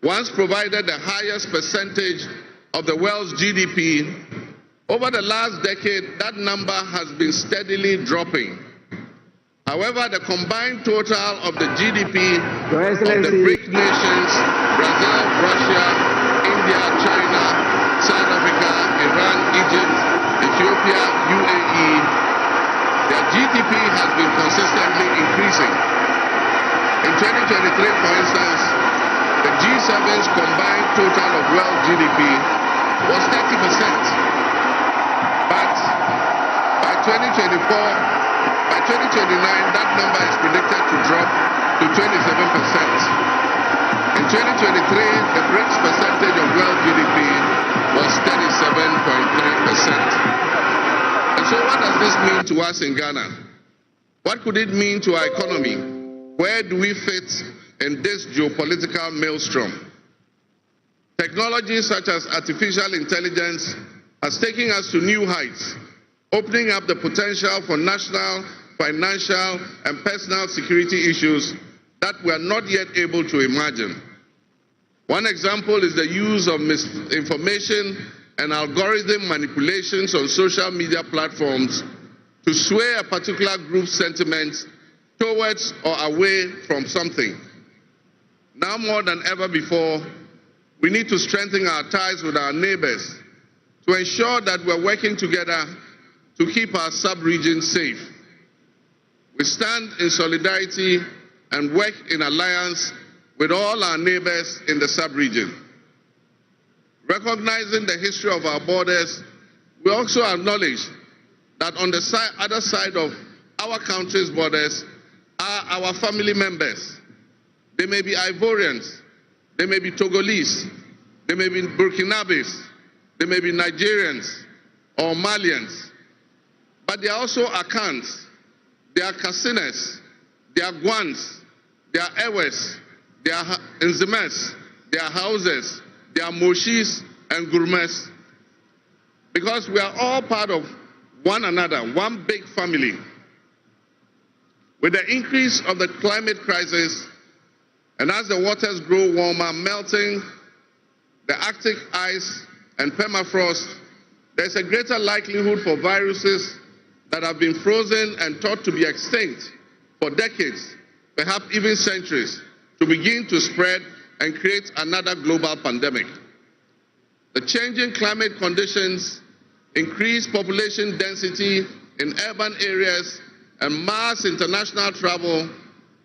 once provided the highest percentage of the world's GDP, over the last decade, that number has been steadily dropping. However, the combined total of the GDP of the BRIC nations, Brazil, Russia, India, China, South Africa, Iran, Egypt, Ethiopia, UAE, their GDP has been consistently increasing. In 2023, for instance, the G7's combined total of world GDP was 30%. But by 2029, that number is predicted to drop to 27%. In 2023, the BRICS percentage of world GDP was 37.3%. And so what does this mean to us in Ghana? What could it mean to our economy? Where do we fit in this geopolitical maelstrom? Technology such as artificial intelligence has taken us to new heights, opening up the potential for national, financial, and personal security issues that we are not yet able to imagine. One example is the use of misinformation and algorithm manipulations on social media platforms to sway a particular group's sentiments towards or away from something. Now more than ever before, we need to strengthen our ties with our neighbors to ensure that we're working together to keep our sub-region safe. We stand in solidarity and work in alliance with all our neighbors in the sub-region. Recognizing the history of our borders, we also acknowledge that on the other side of our country's borders are our family members. They may be Ivorians, they may be Togolese, they may be Burkinabes, they may be Nigerians or Malians, but they are also Akans, they are Kasinas, they are Gwans, they are Ewes, they are Nzemes, they are Hausas, they are Moshis and Gurmes, because we are all part of one another, one big family. With the increase of the climate crisis, and as the waters grow warmer, melting the Arctic ice and permafrost, there's a greater likelihood for viruses that have been frozen and thought to be extinct for decades, perhaps even centuries, to begin to spread and create another global pandemic. The changing climate conditions, increased population density in urban areas, and mass international travel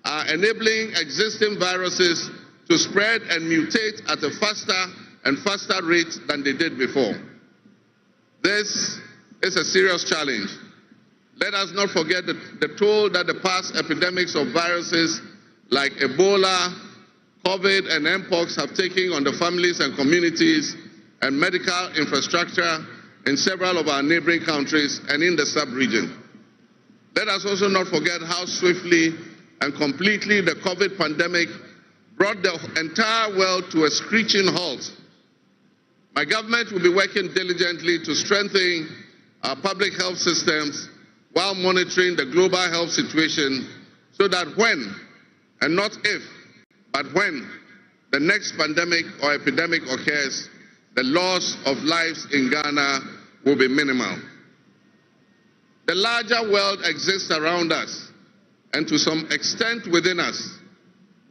are enabling existing viruses to spread and mutate at a faster and faster rate than they did before. This is a serious challenge. Let us not forget the toll that the past epidemics of viruses like Ebola, COVID and mpox have taken on the families and communities and medical infrastructure in several of our neighboring countries and in the sub-region. Let us also not forget how swiftly and completely the COVID pandemic brought the entire world to a screeching halt. My government will be working diligently to strengthen our public health systems while monitoring the global health situation so that when, and not if, but when the next pandemic or epidemic occurs, the loss of lives in Ghana will be minimal. The larger world exists around us and to some extent within us.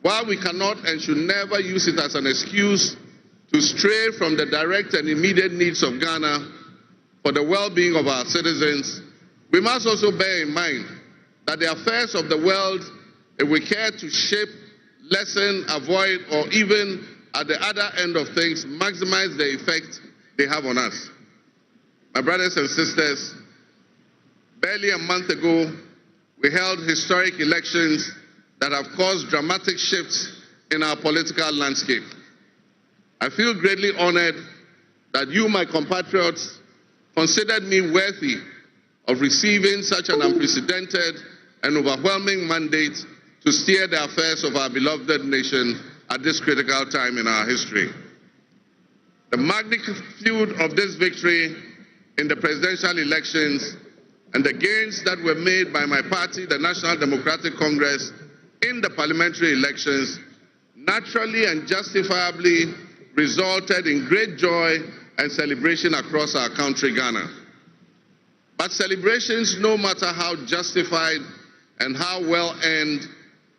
While we cannot and should never use it as an excuse to stray from the direct and immediate needs of Ghana for the well-being of our citizens, we must also bear in mind that the affairs of the world, if we care to shape, lessen, avoid, or even at the other end of things, maximize the effect they have on us. My brothers and sisters, barely a month ago, we held historic elections that have caused dramatic shifts in our political landscape. I feel greatly honored that you, my compatriots, considered me worthy of receiving such an unprecedented and overwhelming mandate to steer the affairs of our beloved nation at this critical time in our history. The magnitude of this victory in the presidential elections and the gains that were made by my party, the National Democratic Congress, in the parliamentary elections naturally and justifiably resulted in great joy and celebration across our country, Ghana. But celebrations, no matter how justified and how well earned,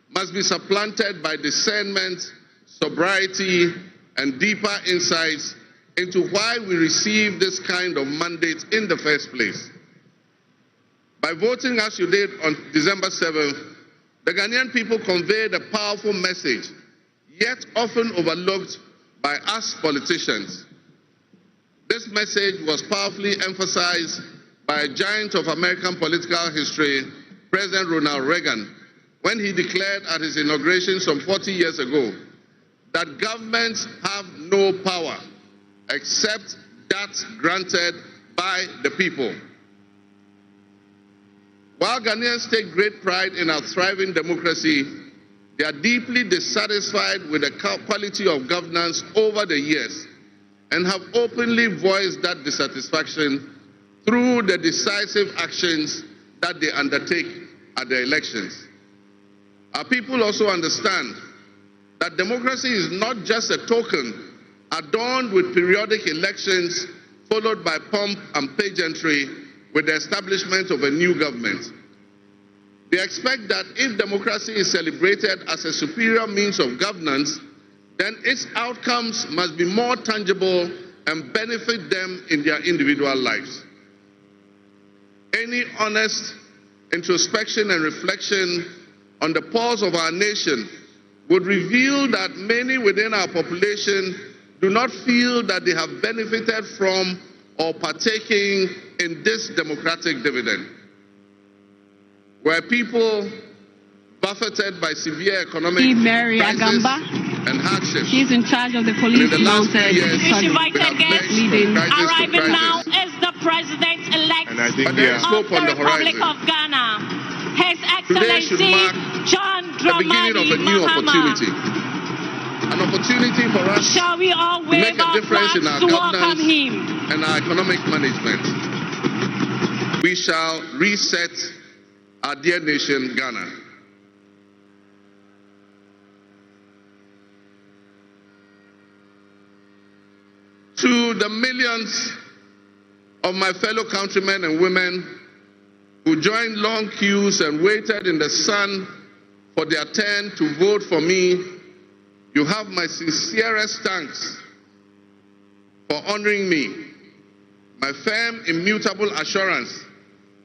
must be supplanted by discernment, sobriety, and deeper insights into why we received this kind of mandate in the first place. By voting as you did on December 7th, the Ghanaian people conveyed a powerful message, yet often overlooked by us politicians. This message was powerfully emphasized by a giant of American political history, President Ronald Reagan, when he declared at his inauguration some 40 years ago that governments have no power except that granted by the people. While Ghanaians take great pride in our thriving democracy, they are deeply dissatisfied with the quality of governance over the years and have openly voiced that dissatisfaction through the decisive actions that they undertake at the elections. Our people also understand that democracy is not just a token adorned with periodic elections followed by pomp and pageantry with the establishment of a new government. They expect that if democracy is celebrated as a superior means of governance, then its outcomes must be more tangible and benefit them in their individual lives. Any honest introspection and reflection on the pulse of our nation would reveal that many within our population do not feel that they have benefited from or partaking in this democratic dividend. Where people buffeted by severe economic crisis and hardships. He's in charge of the police mounted. Invited guest arriving now is the president-elect of the Republic of Ghana, His Excellency John Dramani Mahaha. An opportunity for us Shall we all to make a difference in our governance him? and our economic management. We shall reset our dear nation, Ghana. To the millions of my fellow countrymen and women who joined long queues and waited in the sun for their turn to vote for me, you have my sincerest thanks for honoring me. My firm, immutable assurance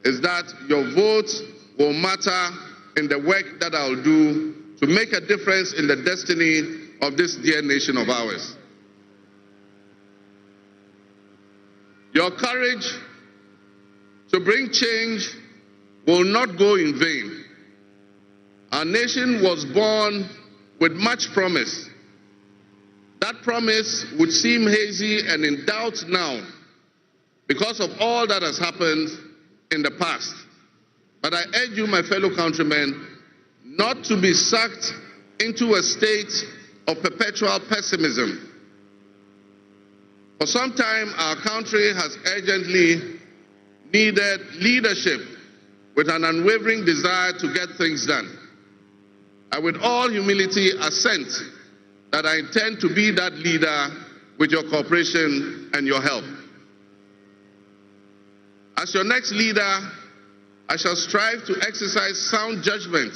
is that your votes will matter in the work that I'll do to make a difference in the destiny of this dear nation of ours. Your courage to bring change will not go in vain. Our nation was born with much promise, That promise would seem hazy and in doubt now because of all that has happened in the past. But I urge you, my fellow countrymen, not to be sucked into a state of perpetual pessimism. For some time, our country has urgently needed leadership with an unwavering desire to get things done. I, with all humility, assent that I intend to be that leader with your cooperation and your help. As your next leader, I shall strive to exercise sound judgment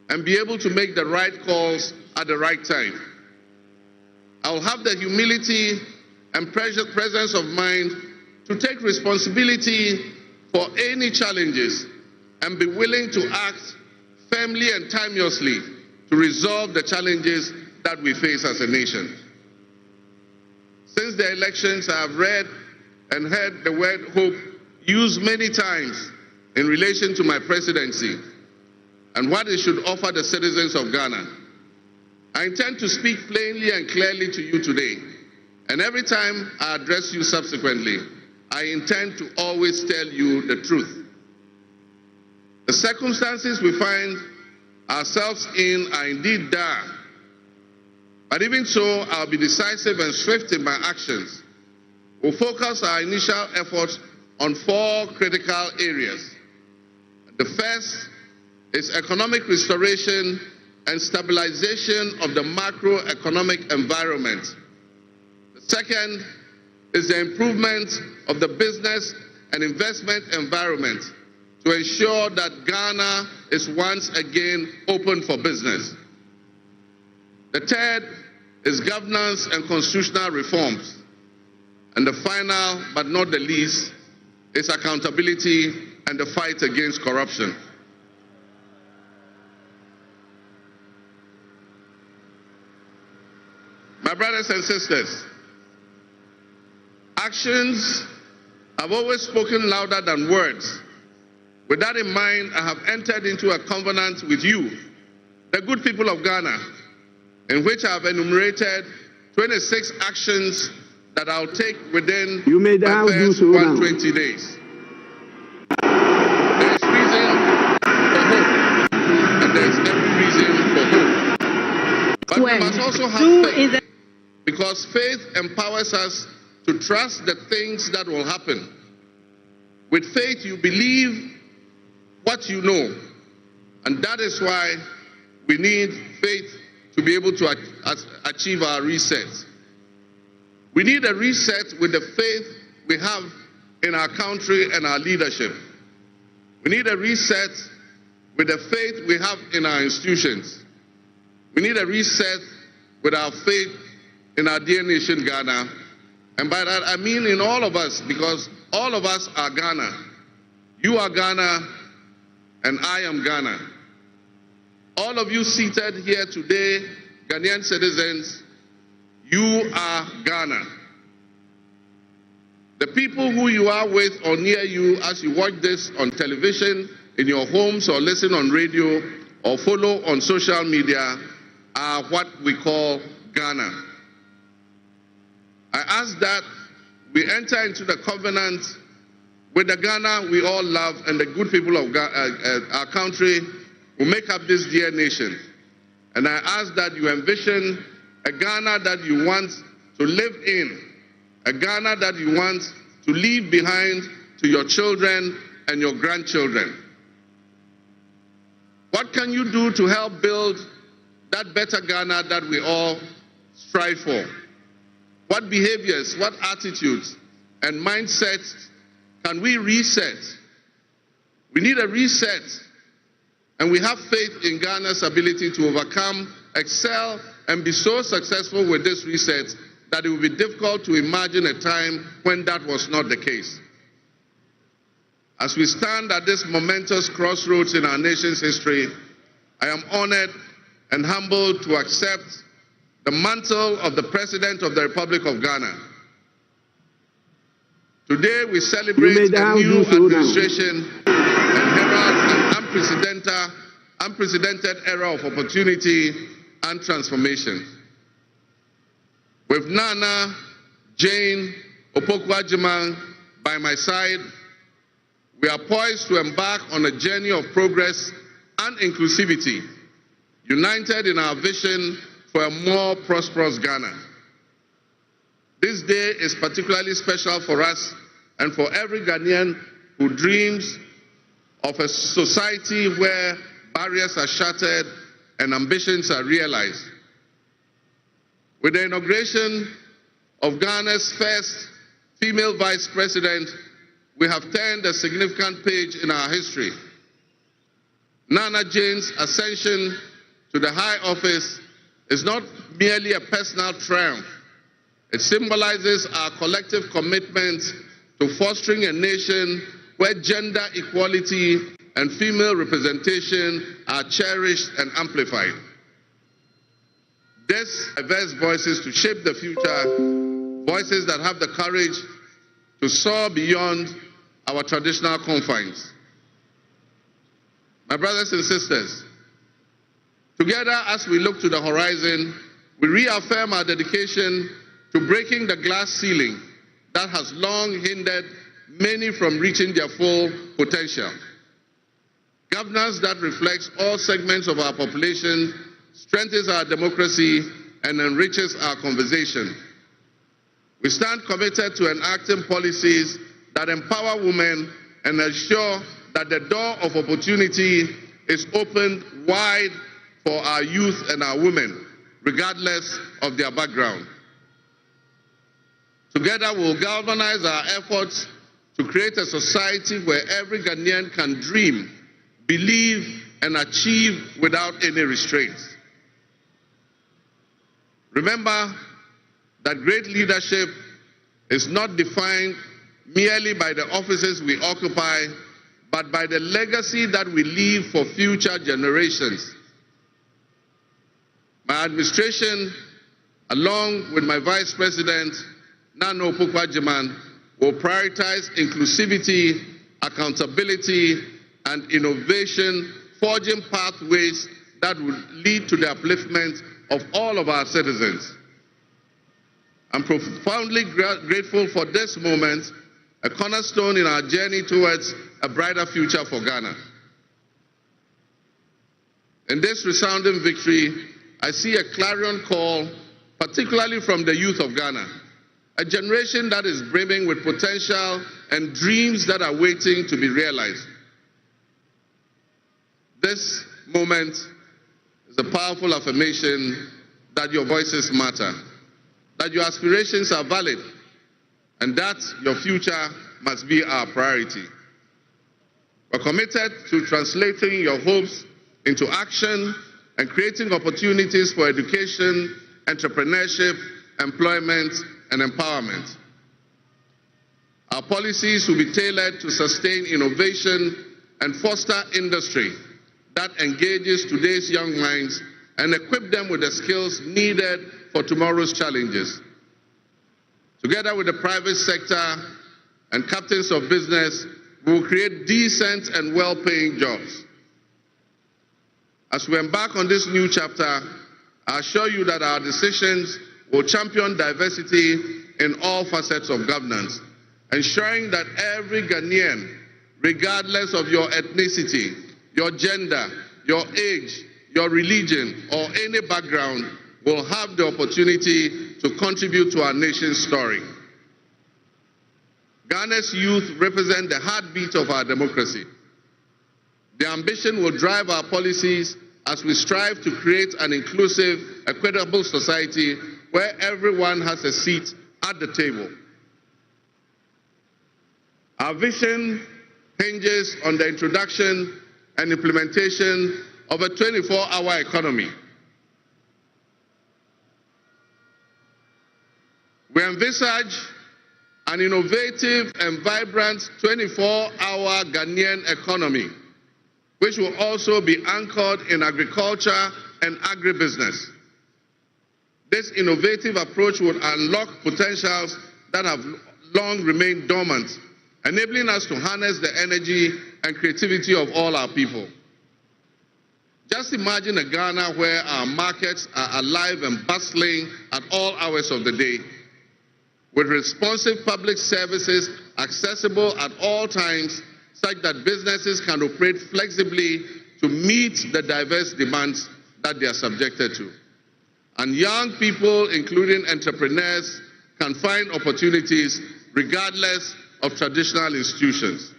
and be able to make the right calls at the right time. I will have the humility and presence of mind to take responsibility for any challenges and be willing to act firmly and timeously to resolve the challenges that we face as a nation. Since the elections, I have read and heard the word hope used many times in relation to my presidency and what it should offer the citizens of Ghana. I intend to speak plainly and clearly to you today, and every time I address you subsequently, I intend to always tell you the truth. The circumstances we find ourselves in are indeed dire, but even so, I'll be decisive and swift in my actions. We'll focus our initial efforts on 4 critical areas. The first is economic restoration and stabilization of the macroeconomic environment. The second is the improvement of the business and investment environment to ensure that Ghana is once again open for business. The third is governance and constitutional reforms. And the final, but not the least, is accountability and the fight against corruption. My brothers and sisters, actions have always spoken louder than words. With that in mind, I have entered into a covenant with you, the good people of Ghana, in which I have enumerated 26 actions that I'll take within the first 120 days. There is reason for hope, and there is every reason for hope. But we must also have faith, because faith empowers us to trust the things that will happen. With faith, you believe what you know, and that is why we need faith to be able to achieve our reset. We need a reset with the faith we have in our country and our leadership. We need a reset with the faith we have in our institutions. We need a reset with our faith in our dear nation, Ghana. And by that, I mean in all of us, because all of us are Ghana. You are Ghana, and I am Ghana. All of you seated here today, Ghanaian citizens, you are Ghana. The people who you are with or near you as you watch this on television, in your homes, or listen on radio, or follow on social media are what we call Ghana. I ask that we enter into the covenant with the Ghana we all love and the good people of our country who make up this dear nation. And I ask that you envision a Ghana that you want to live in, a Ghana that you want to leave behind to your children and your grandchildren. What can you do to help build that better Ghana that we all strive for? What behaviors, what attitudes and mindsets can we reset? We need a reset, and we have faith in Ghana's ability to overcome, excel, and be so successful with this reset that it will be difficult to imagine a time when that was not the case. As we stand at this momentous crossroads in our nation's history, I am honored and humbled to accept the mantle of the President of the Republic of Ghana. Today we celebrate a new administration and herald an unprecedented era of opportunity and transformation. With Nana Jane Opoku-Agyeman by my side, we are poised to embark on a journey of progress and inclusivity, united in our vision for a more prosperous Ghana. This day is particularly special for us and for every Ghanaian who dreams of a society where barriers are shattered and ambitions are realized. With the inauguration of Ghana's first female vice president, we have turned a significant page in our history. Nana Jane's ascension to the high office is not merely a personal triumph. It symbolizes our collective commitment to fostering a nation where gender equality and female representation are cherished and amplified. These diverse voices to shape the future, voices that have the courage to soar beyond our traditional confines. My brothers and sisters, together as we look to the horizon, we reaffirm our dedication to breaking the glass ceiling that has long hindered many from reaching their full potential. Governance that reflects all segments of our population strengthens our democracy and enriches our conversation. We stand committed to enacting policies that empower women and ensure that the door of opportunity is opened wide for our youth and our women, regardless of their background. Together, we'll galvanize our efforts to create a society where every Ghanaian can dream, believe, and achieve without any restraints. Remember that great leadership is not defined merely by the offices we occupy, but by the legacy that we leave for future generations. My administration, along with my Vice President, Nana Opoku-Agyeman, will prioritize inclusivity, accountability, and innovation, forging pathways that will lead to the upliftment of all of our citizens. I'm profoundly grateful for this moment, a cornerstone in our journey towards a brighter future for Ghana. In this resounding victory, I see a clarion call, particularly from the youth of Ghana, a generation that is brimming with potential and dreams that are waiting to be realized. This moment is a powerful affirmation that your voices matter, that your aspirations are valid, and that your future must be our priority. We're committed to translating your hopes into action and creating opportunities for education, entrepreneurship, employment, and empowerment. Our policies will be tailored to sustain innovation and foster industry that engages today's young minds and equip them with the skills needed for tomorrow's challenges. Together with the private sector and captains of business, we will create decent and well-paying jobs. As we embark on this new chapter, I assure you that our decisions will champion diversity in all facets of governance, ensuring that every Ghanaian, regardless of your ethnicity, your gender, your age, your religion, or any background, will have the opportunity to contribute to our nation's story. Ghana's youth represent the heartbeat of our democracy. Their ambition will drive our policies as we strive to create an inclusive, equitable society where everyone has a seat at the table. Our vision hinges on the introduction and implementation of a 24-hour economy. We envisage an innovative and vibrant 24-hour Ghanaian economy, which will also be anchored in agriculture and agribusiness. This innovative approach will unlock potentials that have long remained dormant, enabling us to harness the energy and creativity of all our people. Just imagine a Ghana where our markets are alive and bustling at all hours of the day, with responsive public services accessible at all times, such that businesses can operate flexibly to meet the diverse demands that they are subjected to. And young people, including entrepreneurs, can find opportunities regardless of traditional institutions.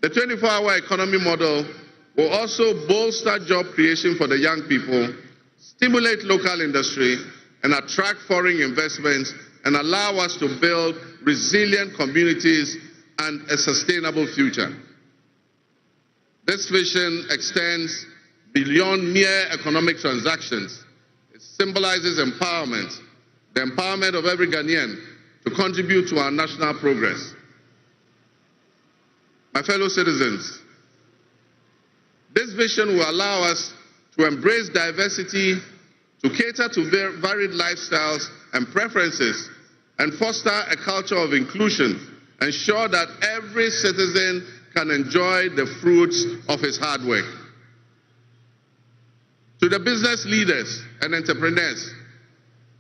The 24-hour economy model will also bolster job creation for the young people, stimulate local industry, and attract foreign investments, and allow us to build resilient communities and a sustainable future. This vision extends beyond mere economic transactions. It symbolizes empowerment, the empowerment of every Ghanaian to contribute to our national progress. My fellow citizens, this vision will allow us to embrace diversity, to cater to varied lifestyles and preferences, and foster a culture of inclusion, ensure that every citizen can enjoy the fruits of his hard work. To the business leaders and entrepreneurs,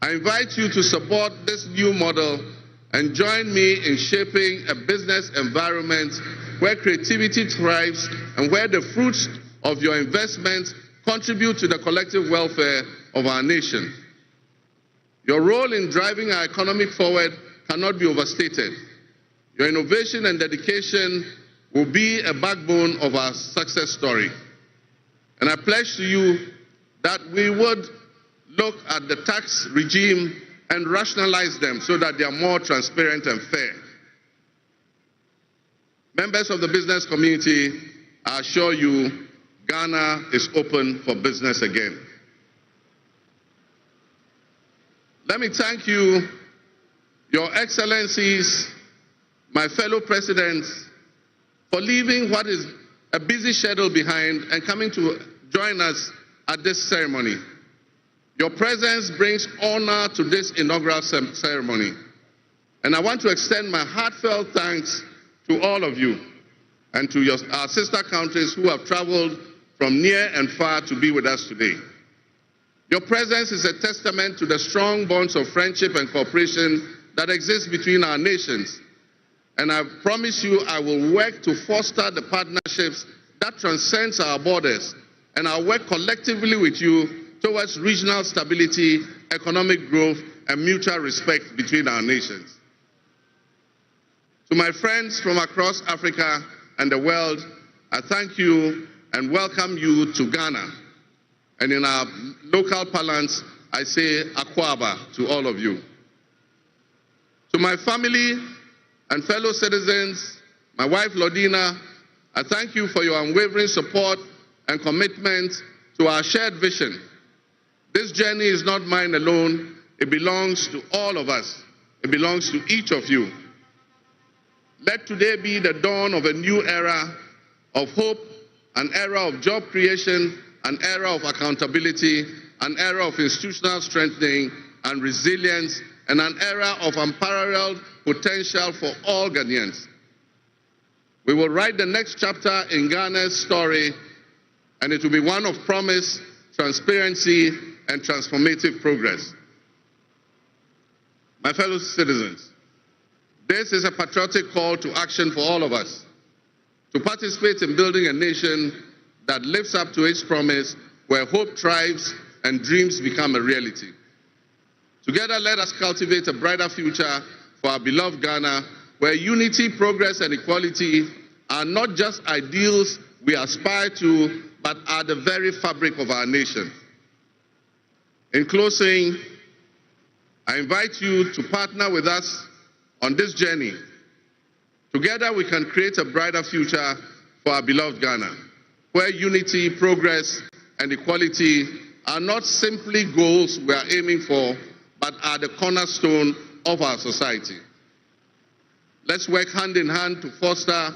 I invite you to support this new model and join me in shaping a business environment where creativity thrives and where the fruits of your investments contribute to the collective welfare of our nation. Your role in driving our economy forward cannot be overstated. Your innovation and dedication will be a backbone of our success story. And I pledge to you that we would look at the tax regime and rationalize them so that they are more transparent and fair. Members of the business community, I assure you, Ghana is open for business again. Let me thank you, Your Excellencies, my fellow presidents, for leaving what is a busy schedule behind and coming to join us at this ceremony. Your presence brings honor to this inaugural ceremony. And I want to extend my heartfelt thanks to all of you and to our sister countries who have traveled from near and far to be with us today. Your presence is a testament to the strong bonds of friendship and cooperation that exist between our nations. And I promise you I will work to foster the partnerships that transcends our borders, and I'll work collectively with you towards regional stability, economic growth, and mutual respect between our nations. To my friends from across Africa and the world, I thank you and welcome you to Ghana. And in our local parlance, I say Akwaba to all of you. To my family and fellow citizens, my wife Lodina, I thank you for your unwavering support and commitment to our shared vision. This journey is not mine alone. It belongs to all of us. It belongs to each of you. Let today be the dawn of a new era of hope, an era of job creation, an era of accountability, an era of institutional strengthening and resilience, and an era of unparalleled potential for all Ghanaians. We will write the next chapter in Ghana's story, and it will be one of promise, transparency, and transformative progress. My fellow citizens, this is a patriotic call to action for all of us to participate in building a nation that lives up to its promise, where hope thrives and dreams become a reality. Together, let us cultivate a brighter future for our beloved Ghana, where unity, progress, and equality are not just ideals we aspire to, but are the very fabric of our nation. In closing, I invite you to partner with us on this journey. Together, we can create a brighter future for our beloved Ghana, where unity, progress, and equality are not simply goals we are aiming for, but are the cornerstone of our society. Let's work hand in hand to foster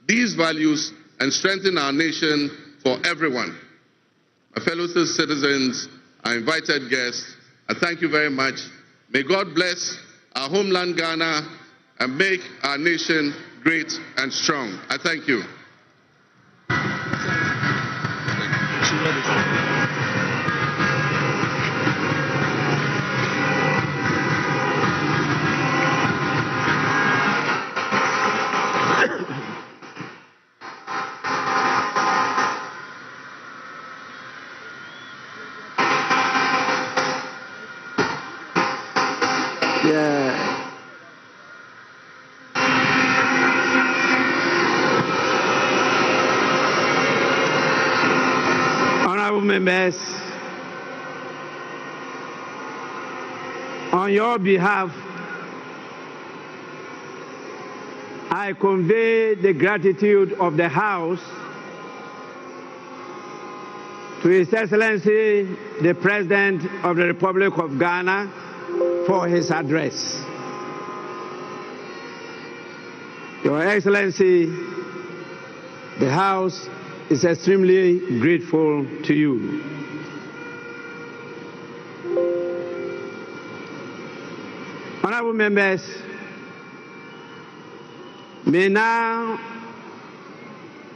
these values and strengthen our nation for everyone. My fellow citizens, our invited guests, I thank you very much. May God bless our homeland Ghana and make our nation great and strong. I thank you. Honorable members, on your behalf, I convey the gratitude of the House to His Excellency, the President of the Republic of Ghana, for his address. Your Excellency, the House is extremely grateful to you. Honorable members, may now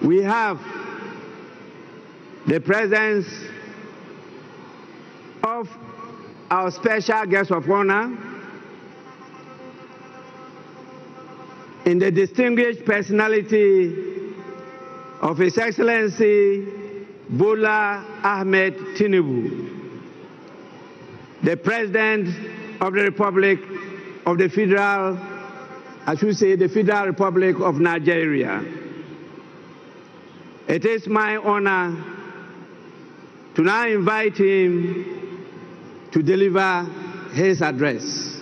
we have the presence of our special guest of honor in the distinguished personality of His Excellency Bola Ahmed Tinubu, the President of the Republic of the Federal, I should say the Federal Republic of Nigeria. It is my honor to now invite him to deliver his address.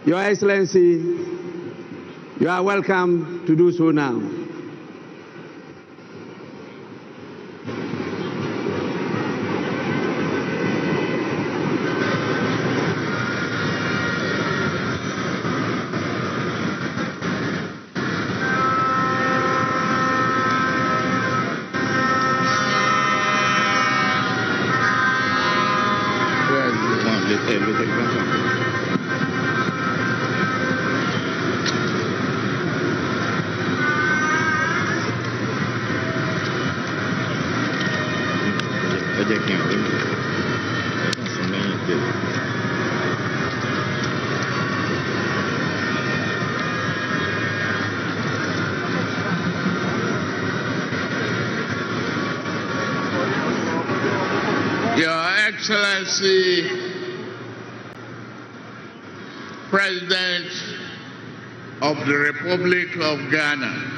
Your Excellency, you are welcome to do so now. Your Excellency, President of the Republic of Ghana,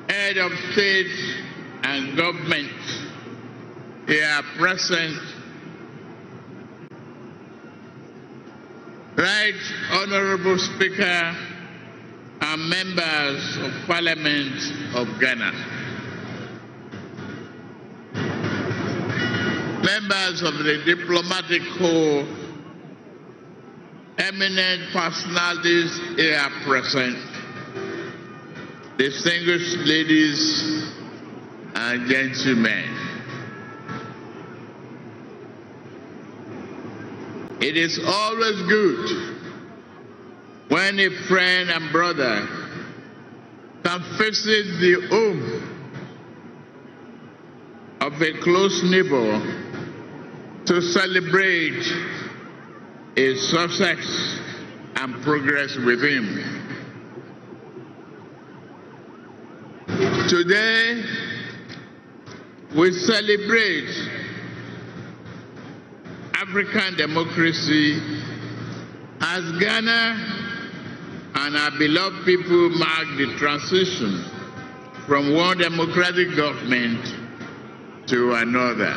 Head of State and Government here present, Right Honorable Speaker and members of Parliament of Ghana, members of the diplomatic corps, eminent personalities here present, distinguished ladies and gentlemen. It is always good when a friend and brother can visit the home of a close neighbor to celebrate his success and progress with him. Today, we celebrate African democracy as Ghana and our beloved people mark the transition from one democratic government to another.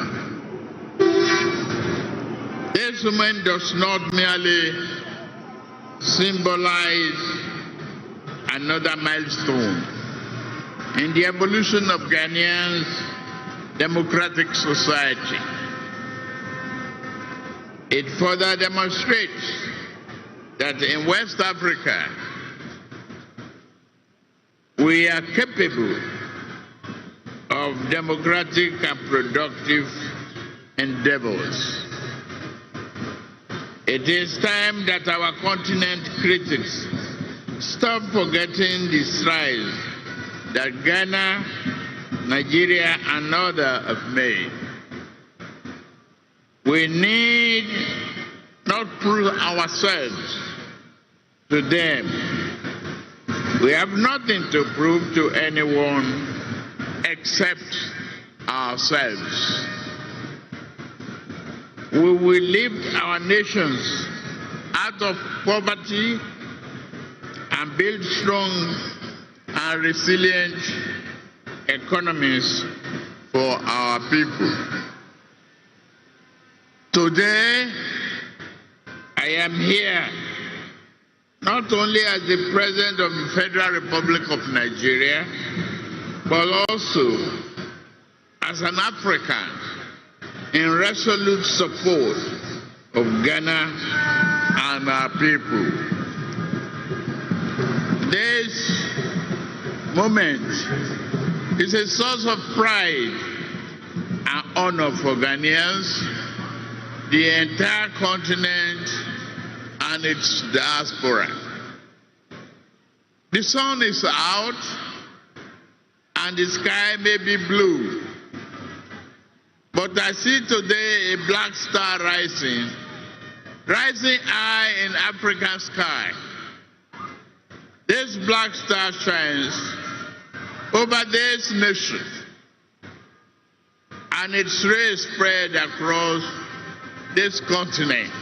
This moment does not merely symbolize another milestone in the evolution of Ghanaians' democratic society. It further demonstrates that in West Africa, we are capable of democratic and productive endeavors. It is time that our continent critics stop forgetting the strides that Ghana, Nigeria, and others have made. We need not prove ourselves to them. We have nothing to prove to anyone except ourselves. We will lift our nations out of poverty and build strong and resilient economies for our people. Today, I am here not only as the President of the Federal Republic of Nigeria, but also as an African in resolute support of Ghana and our people. This moment is a source of pride and honor for Ghanaians, the entire continent, and its diaspora. The sun is out and the sky may be blue, but I see today a black star rising high in African sky. This black star shines over this nation, and its rays spread across this continent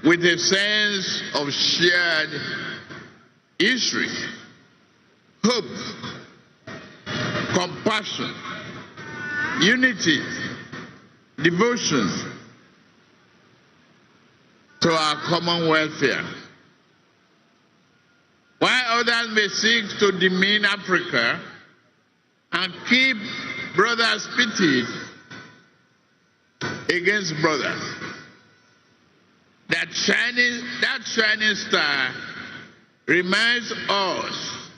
with a sense of shared history, hope, compassion, unity, devotion to our common welfare. While others may seek to demean Africa and keep brothers pitted against brothers, that shining star reminds us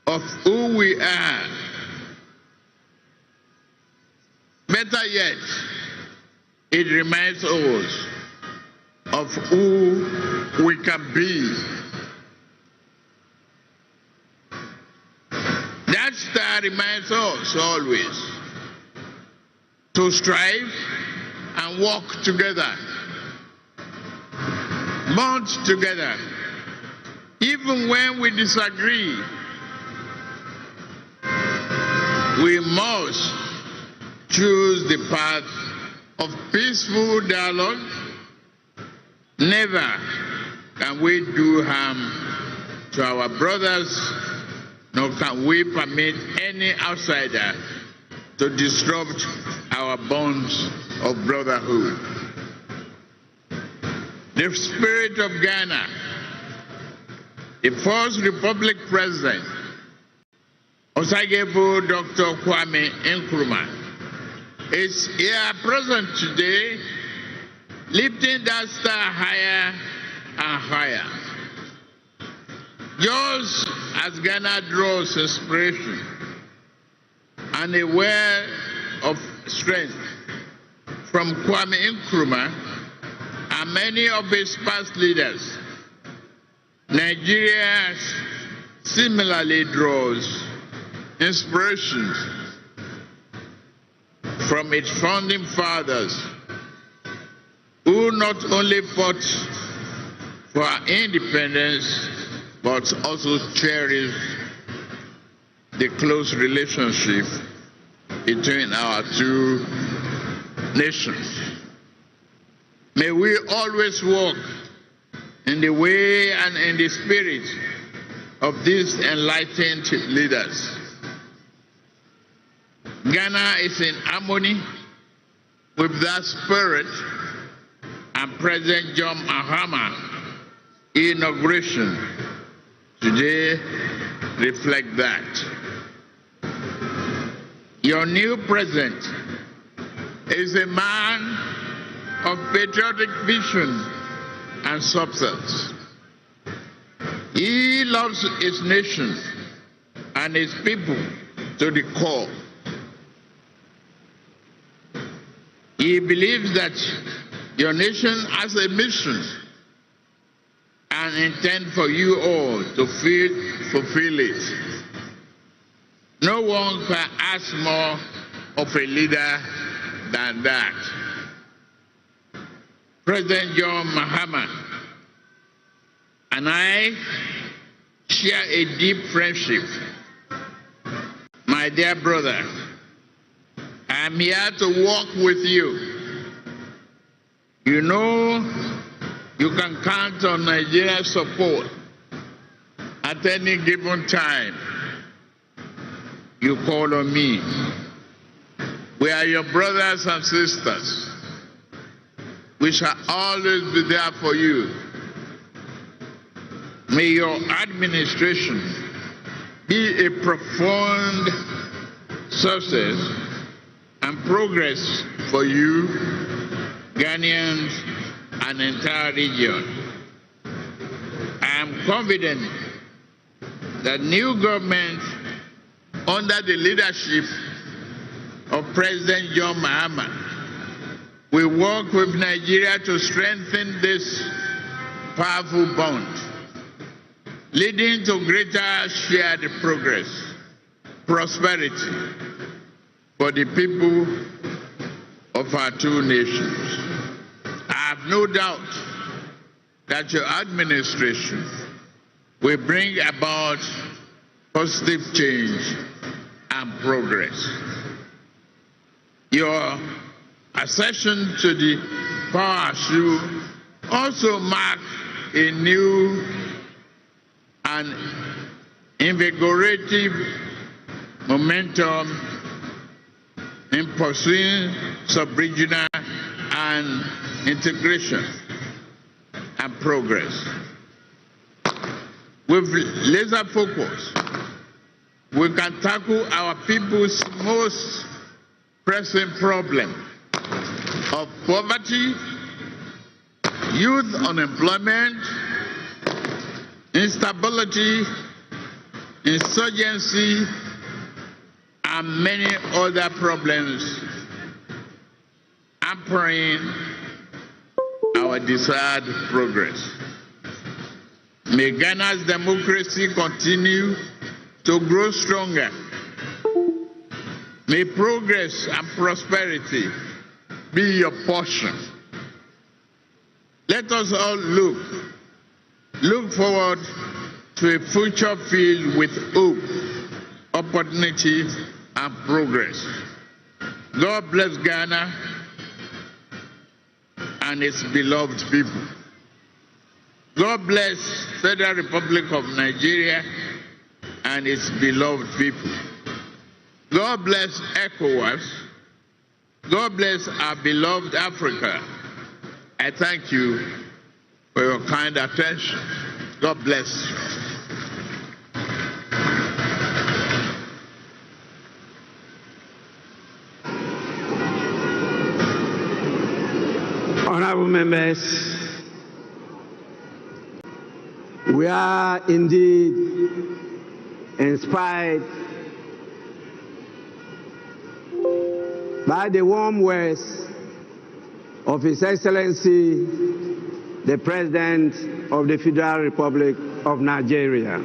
of who we are. Better yet, it reminds us of who we can be. That star reminds us always to strive and work together, bond together, even when we disagree. We must choose the path of peaceful dialogue. Never can we do harm to our brothers, nor can we permit any outsider to disrupt our bonds of brotherhood. The spirit of Ghana, the First Republic President, Osagebo Dr. Kwame Nkrumah, is here present today, lifting that star higher and higher. Just as Ghana draws inspiration and a well of strength from Kwame Nkrumah and many of his past leaders, Nigeria similarly draws inspiration from its founding fathers, who not only fought for our independence, but also cherished the close relationship between our two nations. May we always walk in the way and in the spirit of these enlightened leaders. Ghana is in harmony with that spirit, and President John Mahama inauguration today reflect that. Your new president is a man of patriotic vision and substance. He loves his nation and his people to the core. He believes that your nation has a mission and intend for you all to fulfill it. No one can ask more of a leader than that. President John Mahama and I share a deep friendship. My dear brother, I am here to work with you. You know you can count on Nigeria's support at any given time. You call on me. We are your brothers and sisters. We shall always be there for you. May your administration be a profound success and progress for you, Ghanaians, and the entire region. I am confident that new government under the leadership of President John Mahama will work with Nigeria to strengthen this powerful bond, leading to greater shared progress, prosperity for the people of our two nations. I have no doubt that your administration will bring about positive change and progress. Your accession to the power should also mark a new and invigorating momentum in pursuing sub-regional and integration and progress. With laser focus, we can tackle our people's most pressing problem of poverty, youth unemployment, instability, insurgency, and many other problems hampering our desired progress. May Ghana's democracy continue to grow stronger. May progress and prosperity be your portion. Let us all look forward to a future filled with hope, opportunity, and progress. God bless Ghana and its beloved people. God bless Federal Republic of Nigeria and its beloved people. God bless ECOWAS. God bless our beloved Africa. I thank you for your kind attention. God bless you. Honorable members, we are indeed inspired by the warm words of His Excellency, the President of the Federal Republic of Nigeria.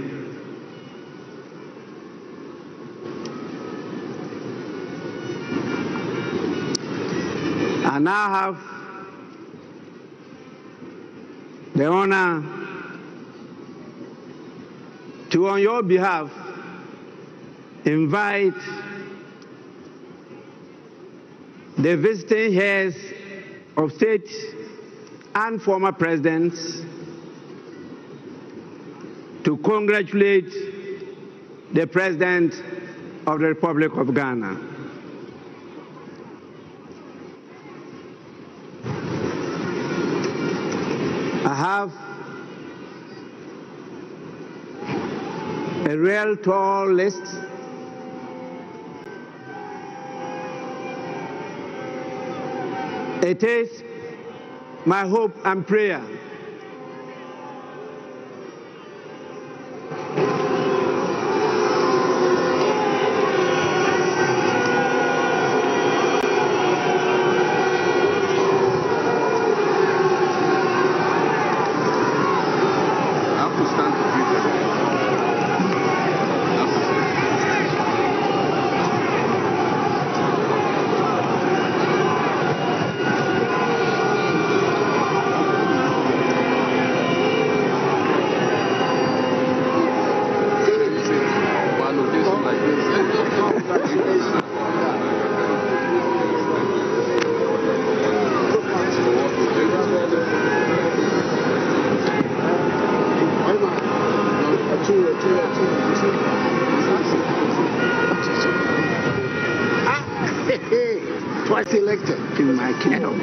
I now have the honor to, on your behalf, invite the visiting heads of state and former presidents to congratulate the President of the Republic of Ghana. I have a real tall list It is my hope and prayer Twice elected in my kingdom.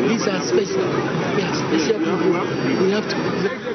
These are special. We are special people. We have to.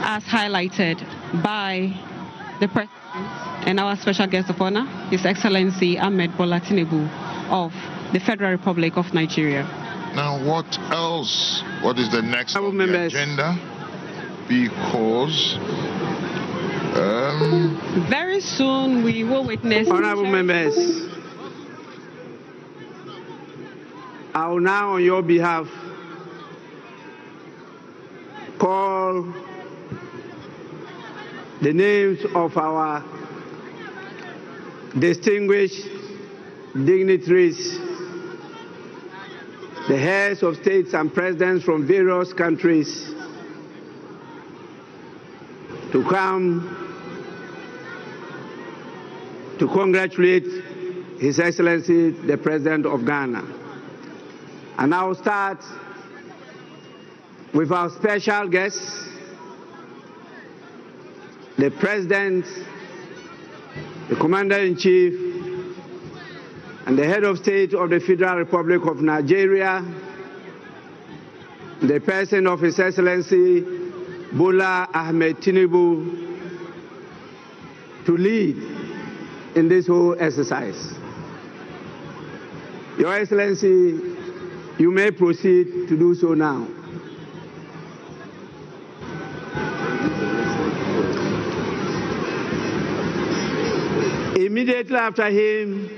As highlighted by the President and our special guest of honor, His Excellency Ahmed Bola Tinubu of the Federal Republic of Nigeria. Now, what else? What is the next on the agenda? Because very soon we will witness. Honorable members, I will now, on your behalf, call the names of our distinguished dignitaries, the heads of states and presidents from various countries, to come to congratulate His Excellency the President of Ghana. And I will start with our special guests, the President, the Commander-in-Chief, and the Head of State of the Federal Republic of Nigeria, the person of His Excellency Bola Ahmed Tinubu, to lead in this whole exercise. Your Excellency, you may proceed to do so now. Immediately after him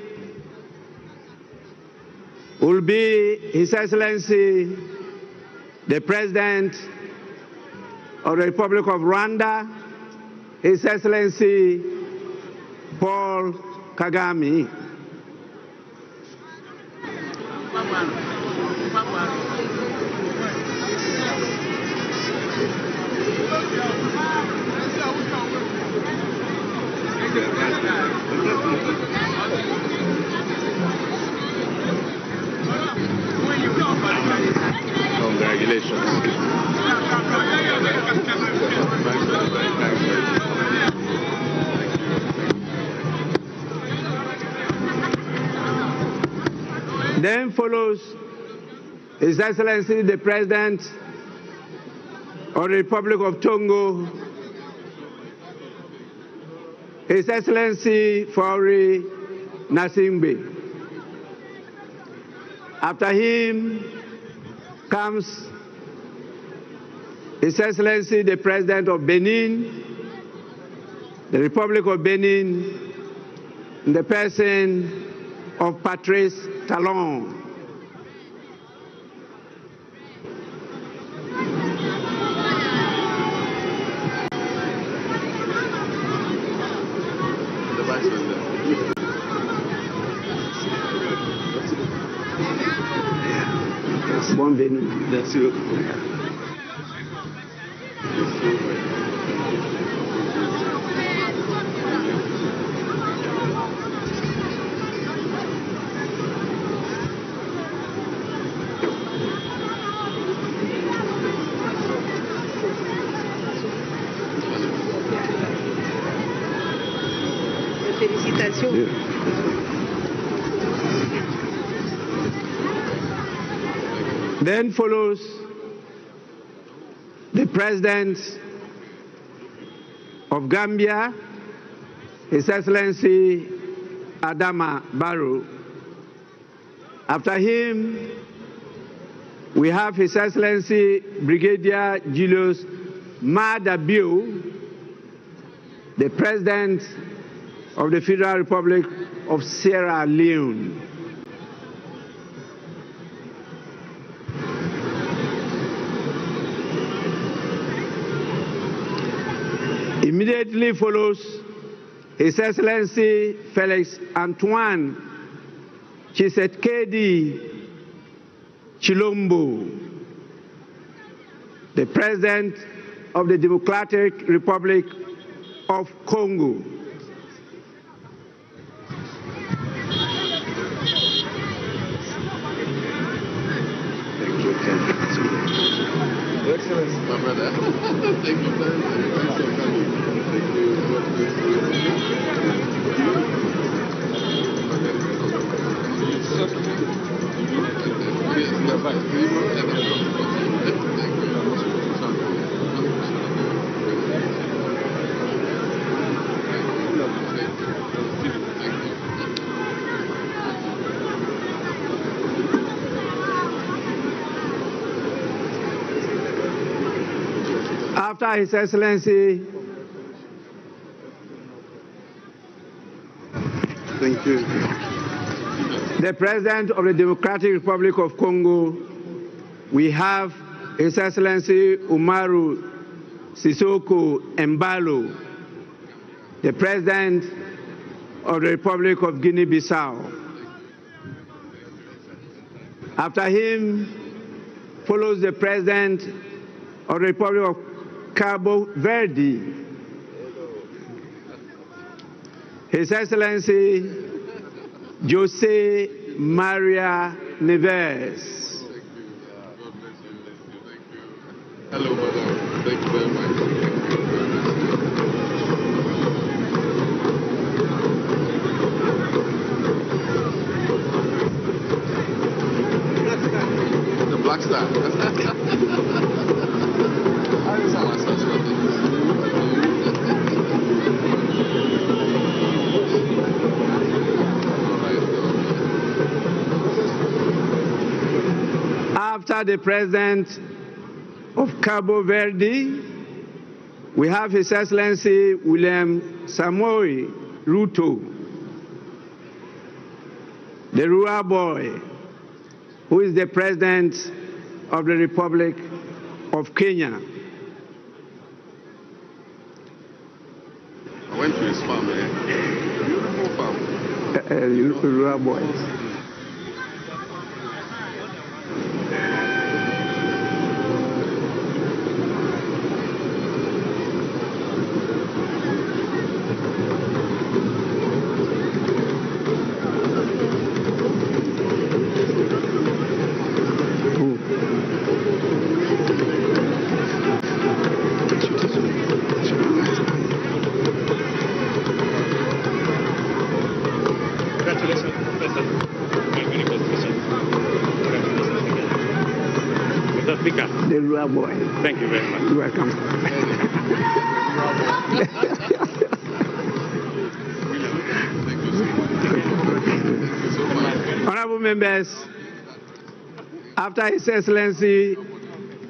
will be His Excellency the President of the Republic of Rwanda, His Excellency Paul Kagame. congratulations. Then follows His Excellency the President of the Republic of Togo, His Excellency Faure Gnassingbé. After him comes His Excellency the President of Benin, the Republic of Benin, in the person of Patrice Talon. Bon Benin. Merci beaucoup. Félicitations. Then follows the President of Gambia, His Excellency Adama Barrow. After him, we have His Excellency Brigadier Julius Maada Bio, the President of the Federal Republic of Sierra Leone. Immediately follows His Excellency Felix Antoine Tshisekedi Chilombo, the President of the Democratic Republic of Congo. Your Excellency, my brother. Thank you very much. Thanks for coming. Thank you. Yes, you're right. After His Excellency, thank you, the President of the Democratic Republic of Congo, we have His Excellency Umaru Sissoco Embalo, the President of the Republic of Guinea-Bissau. After him follows the President of the Republic of Cabo Verde, His Excellency Jose Maria Neves. Hello, madam. Thank you very much. The Black Star. After the President of Cabo Verde, we have His Excellency William Samoei Ruto, the rural boy, who is the President of the Republic of Kenya. I went to his farm, beautiful farm. Rural boy. The rural boy. Thank you very much. You're welcome. Honorable members, After His Excellency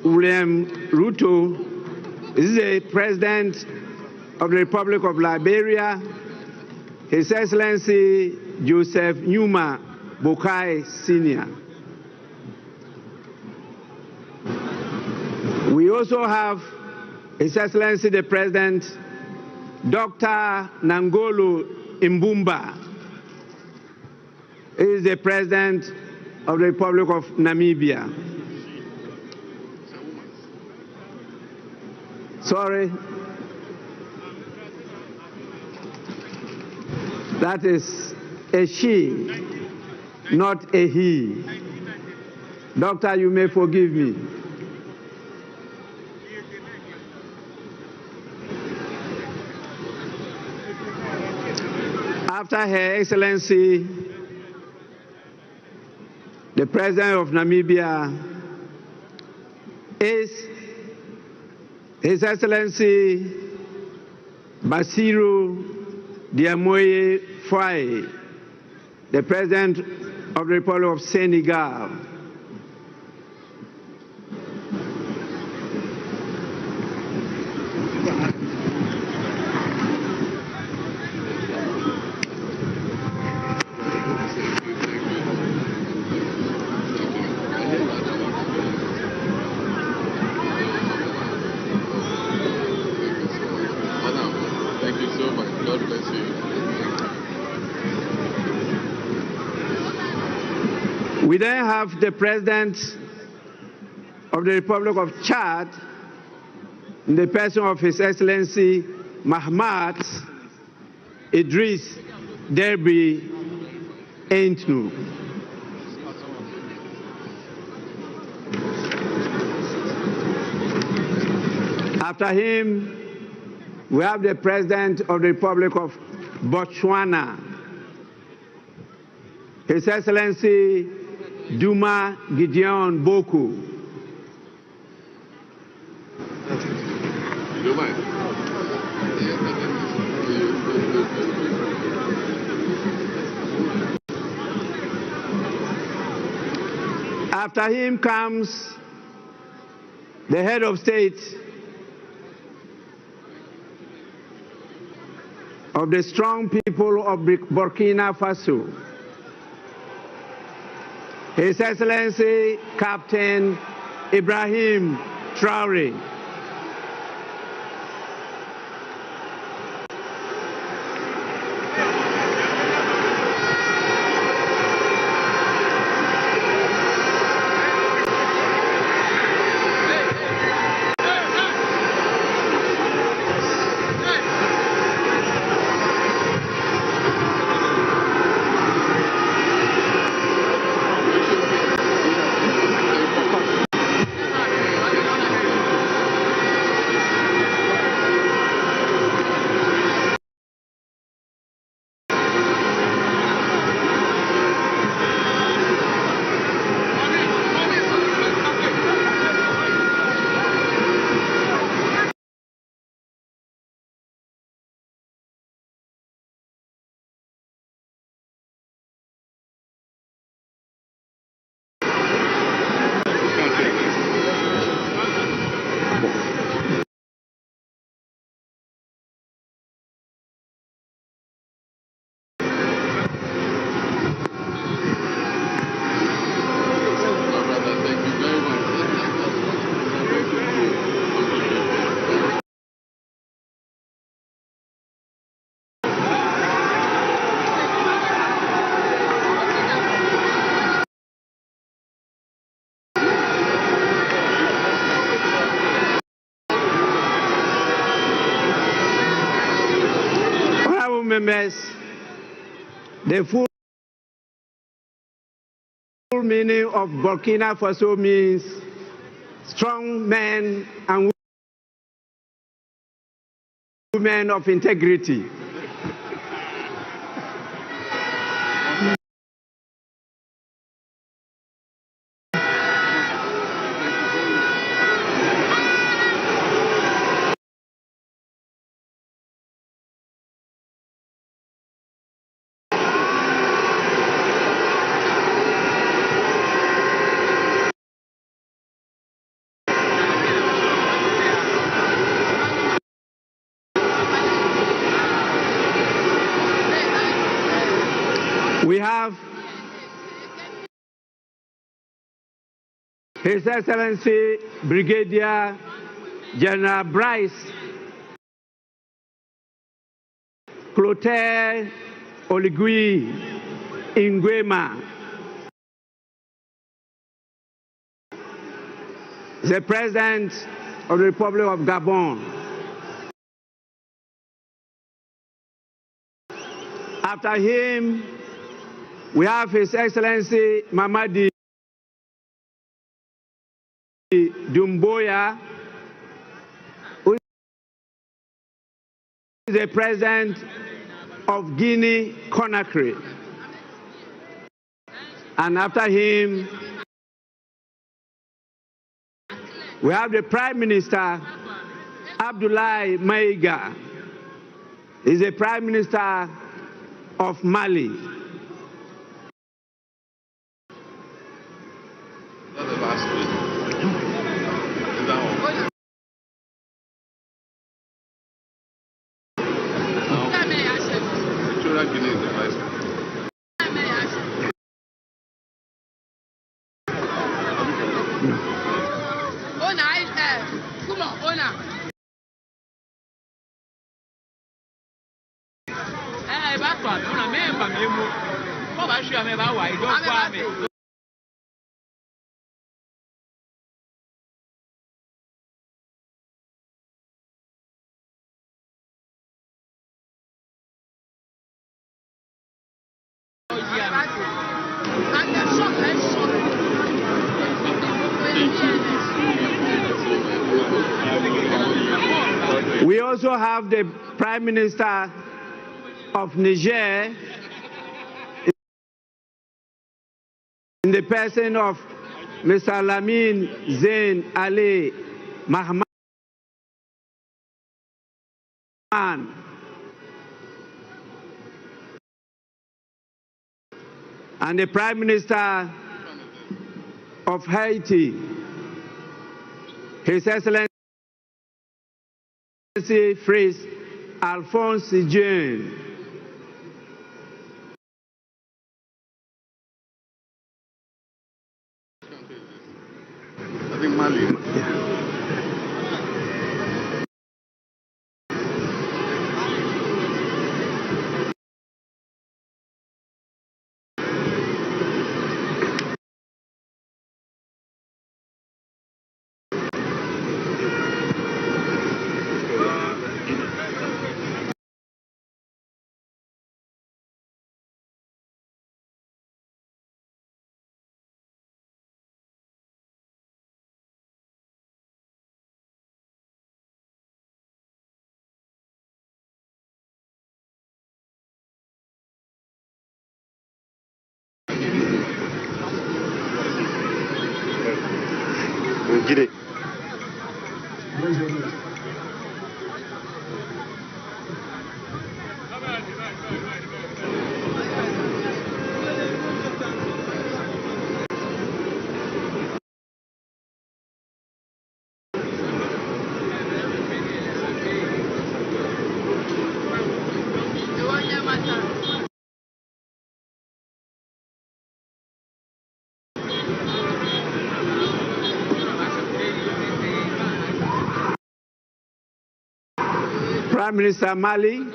William Ruto is the President of the Republic of Liberia, His Excellency Joseph Numa Boakai Sr. We also have His Excellency the President, Dr. Nangolo Mbumba. He is the President of the Republic of Namibia. Sorry. That is a she, not a he. Doctor, you may forgive me. After Her Excellency, the President of Namibia, is His Excellency Basiru Diamoye Faye, the President of the Republic of Senegal. Thank you so much. God bless you. We then have the President of the Republic of Chad, in the person of His Excellency Mahamat Idris Deby Itno. After him, we have the President of the Republic of Botswana, His Excellency Duma Gideon Boku. After him comes the head of state of the strong people of Burkina Faso, His Excellency Captain Ibrahim Traore. Members, the full meaning of Burkina Faso means strong men and women of integrity. His Excellency Brigadier General Bryce Clotaire Oligui Nguema, the President of the Republic of Gabon. After him, we have His Excellency Mamadi Doumbouya, who is the President of Guinea-Conakry. And after him, we have the Prime Minister, Abdoulaye Maïga. He's the Prime Minister of Mali. We also have the Prime Minister of Niger in the person of Mr. Lamine Zain Ali Mahman, and the Prime Minister of Haiti, His Excellency Fritz Alphonse Jean. I think Mali. Get it. Prime Minister Mali,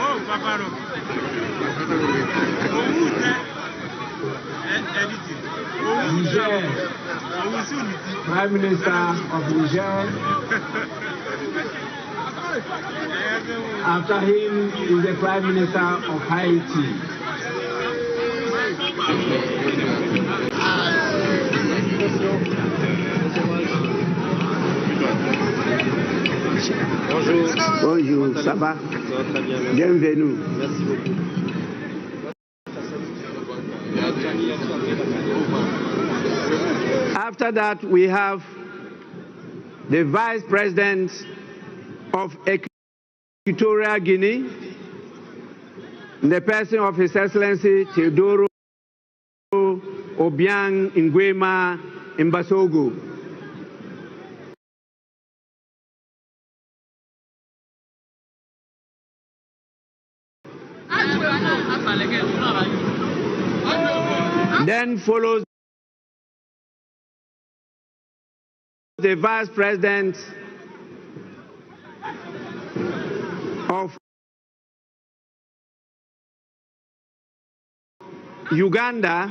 Oh, Papa. Niger, Prime Minister of Niger. After him is the Prime Minister of Haiti. Bonjour, ça va? Bienvenue. After that, we have the Vice President of Equatorial Guinea, in the person of His Excellency Teodoro Obiang Nguema Mbasogo. Then follows the Vice President of Uganda,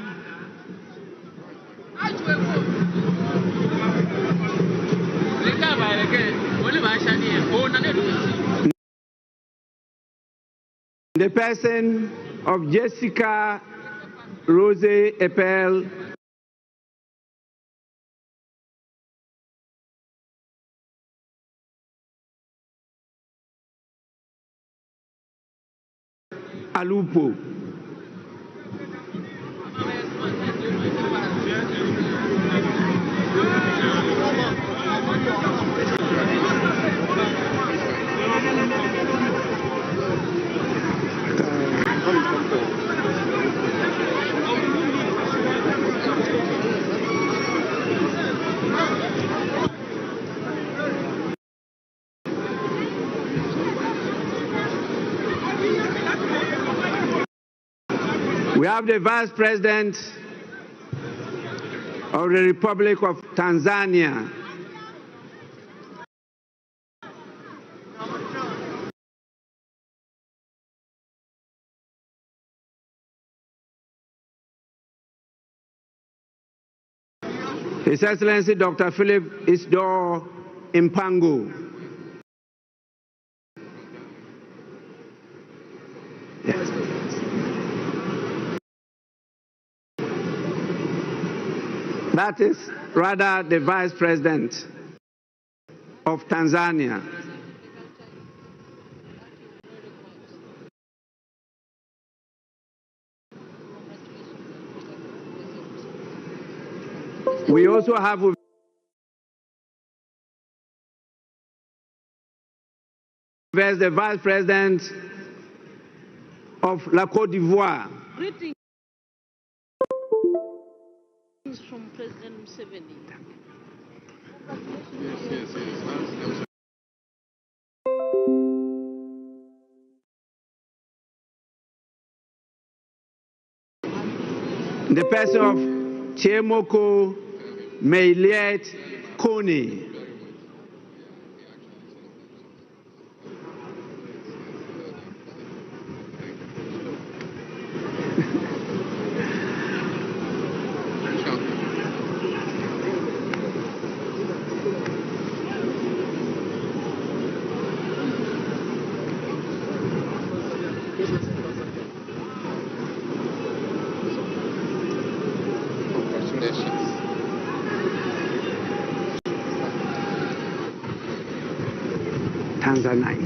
the person of Jessica Rose Epel Alupo. We have the Vice President of the Republic of Tanzania, His Excellency Dr. Philip Isdor Mpango. Yes. That is rather the Vice President of Tanzania. We also have the Vice President of La Côte d'Ivoire. Greetings from President Museveni. Yes. The person of Chemoko Meiliet Kone. Tanzanite.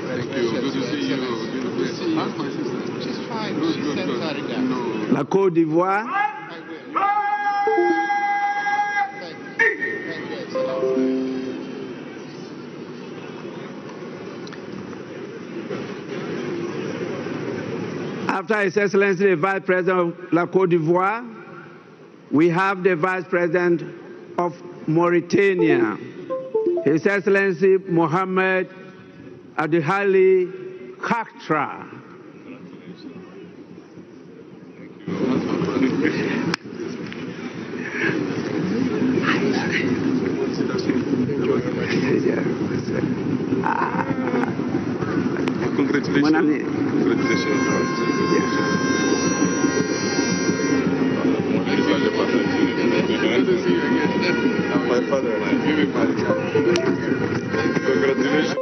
Thank you. Good to see you. Good to see you. She's fine. Good. La Côte d'Ivoire. After His Excellency the Vice President of La Côte d'Ivoire, we have the Vice President of Mauritania, His Excellency Mohamed Adihali Khatra. Congratulations. Congratulations. Father. Congratulations.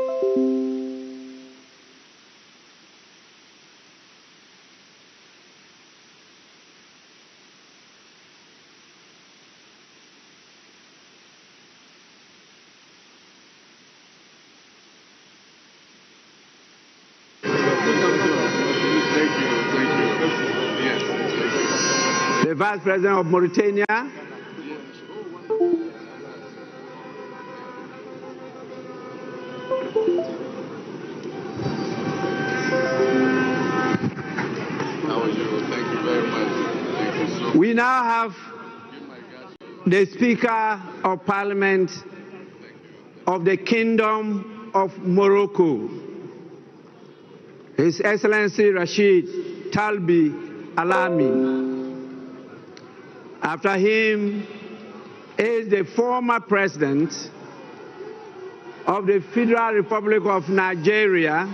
The Vice President of Mauritania, we now have the Speaker of Parliament of the Kingdom of Morocco, His Excellency Rashid Talbi Alami. After him is the former President of the Federal Republic of Nigeria,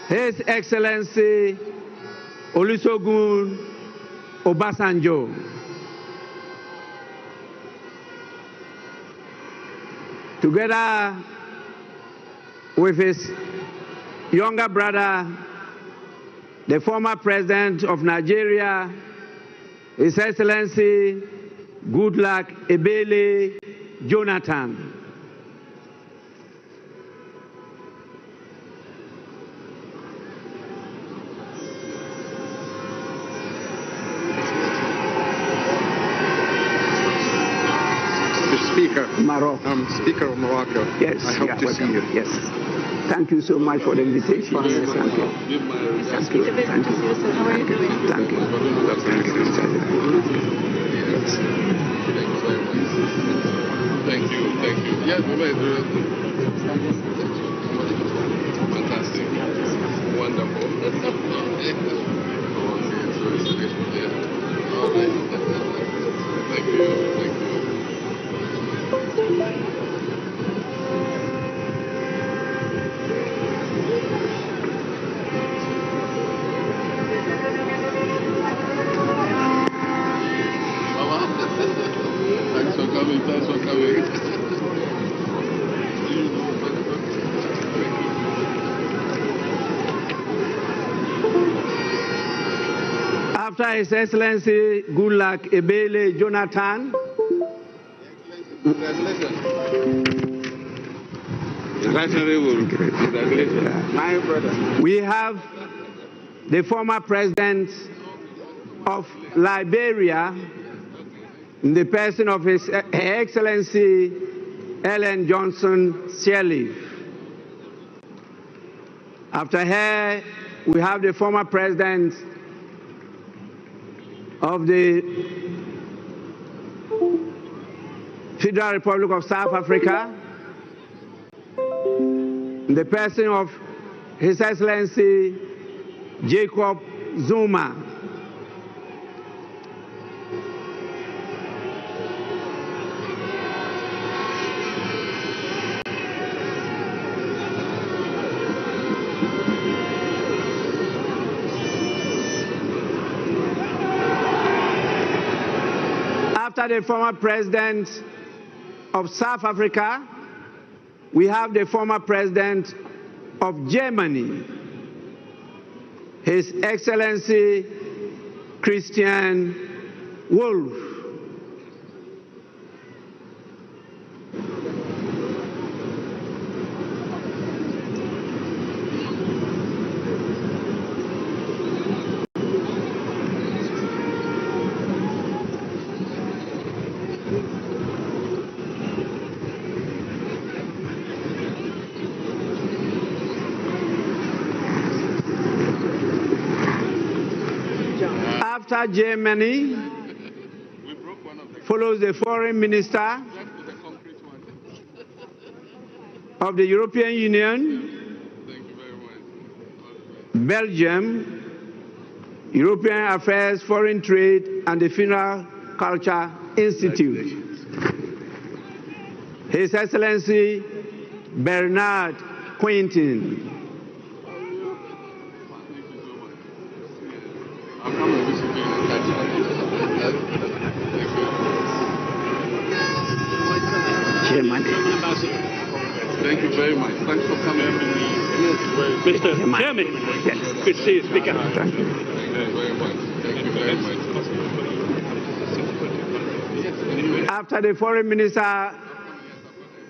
His Excellency Olusegun Obasanjo. Together with his younger brother, the former President of Nigeria, His Excellency Goodluck Ebele Jonathan. Speaker. Morocco. Speaker of Morocco. Yes, I hope to see you. Yes. Thank you so much for the invitation. Yes, thank you. Thank you. Thank you. Thank you. Thank you. Thank you. Yes, fantastic. Wonderful. Thank you. Thank you. Thanks for coming. Thanks for coming. After His Excellency Goodluck Ebele Jonathan, My brother. we have the former President of Liberia, in the person of His Excellency Ellen Johnson Sirleaf. After her, we have the former President of the Federal Republic of South Africa, in the person of His Excellency Jacob Zuma. After the former President of South Africa, we have the former President of Germany, His Excellency Christian Wolff. After Germany, follows the Foreign Minister of the European Union, Belgium, European Affairs, Foreign Trade, and the Funeral Culture Institute. His Excellency Bernard Quentin. Thanks for coming. Mr. Chairman. Yes. Good to see you, Speaker. Thank you very much. Thank you very much. After the foreign minister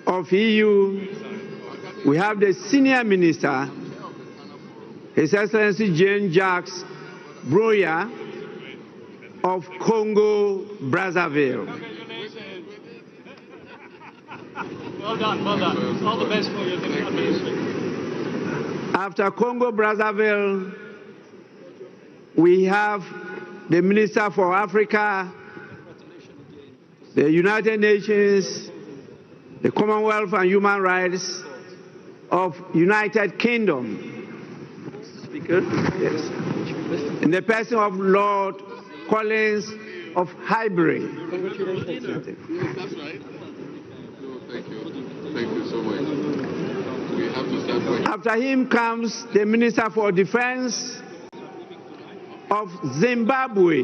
of EU, we have the senior minister, His Excellency Jean-Jacques Broya of Congo, Brazzaville. Well done, well done. All the best for your administration. After Congo, Brazzaville, we have the Minister for Africa, the United Nations, the Commonwealth and Human Rights of United Kingdom. Speaker? Yes. In the person of Lord Collins of Highbury. Congratulations. Yes, that's right. Thank you. Thank you so much. We have to start working. After him comes the Minister for Defense of Zimbabwe,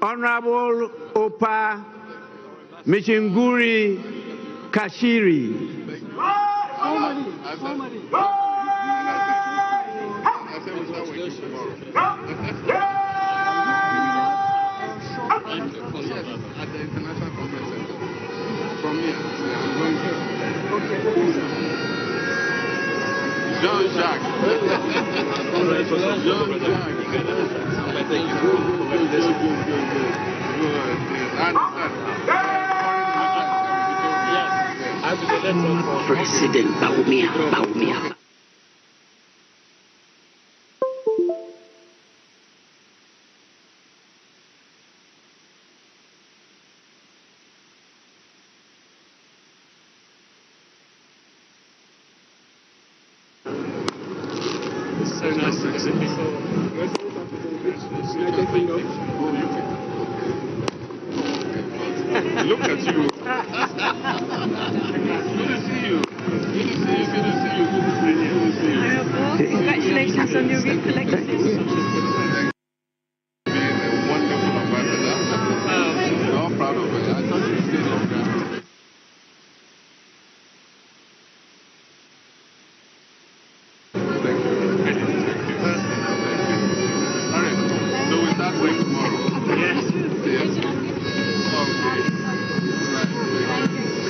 Honorable Opa Michinguri Kashiri. At the International Conference Center. From here, I'm going to. Jean-Jacques. President Baumia. So nice to visit before. United Kingdom. Look at you. Good to see you. Good to see you. Good to see you. Good to see you. Good to see you. Congratulations on your recollection. Being a wonderful ambassador. We're all proud of it. I thought you stayed in Ghana. Thank you. All right. So we start work tomorrow. Yes. Yes. Okay.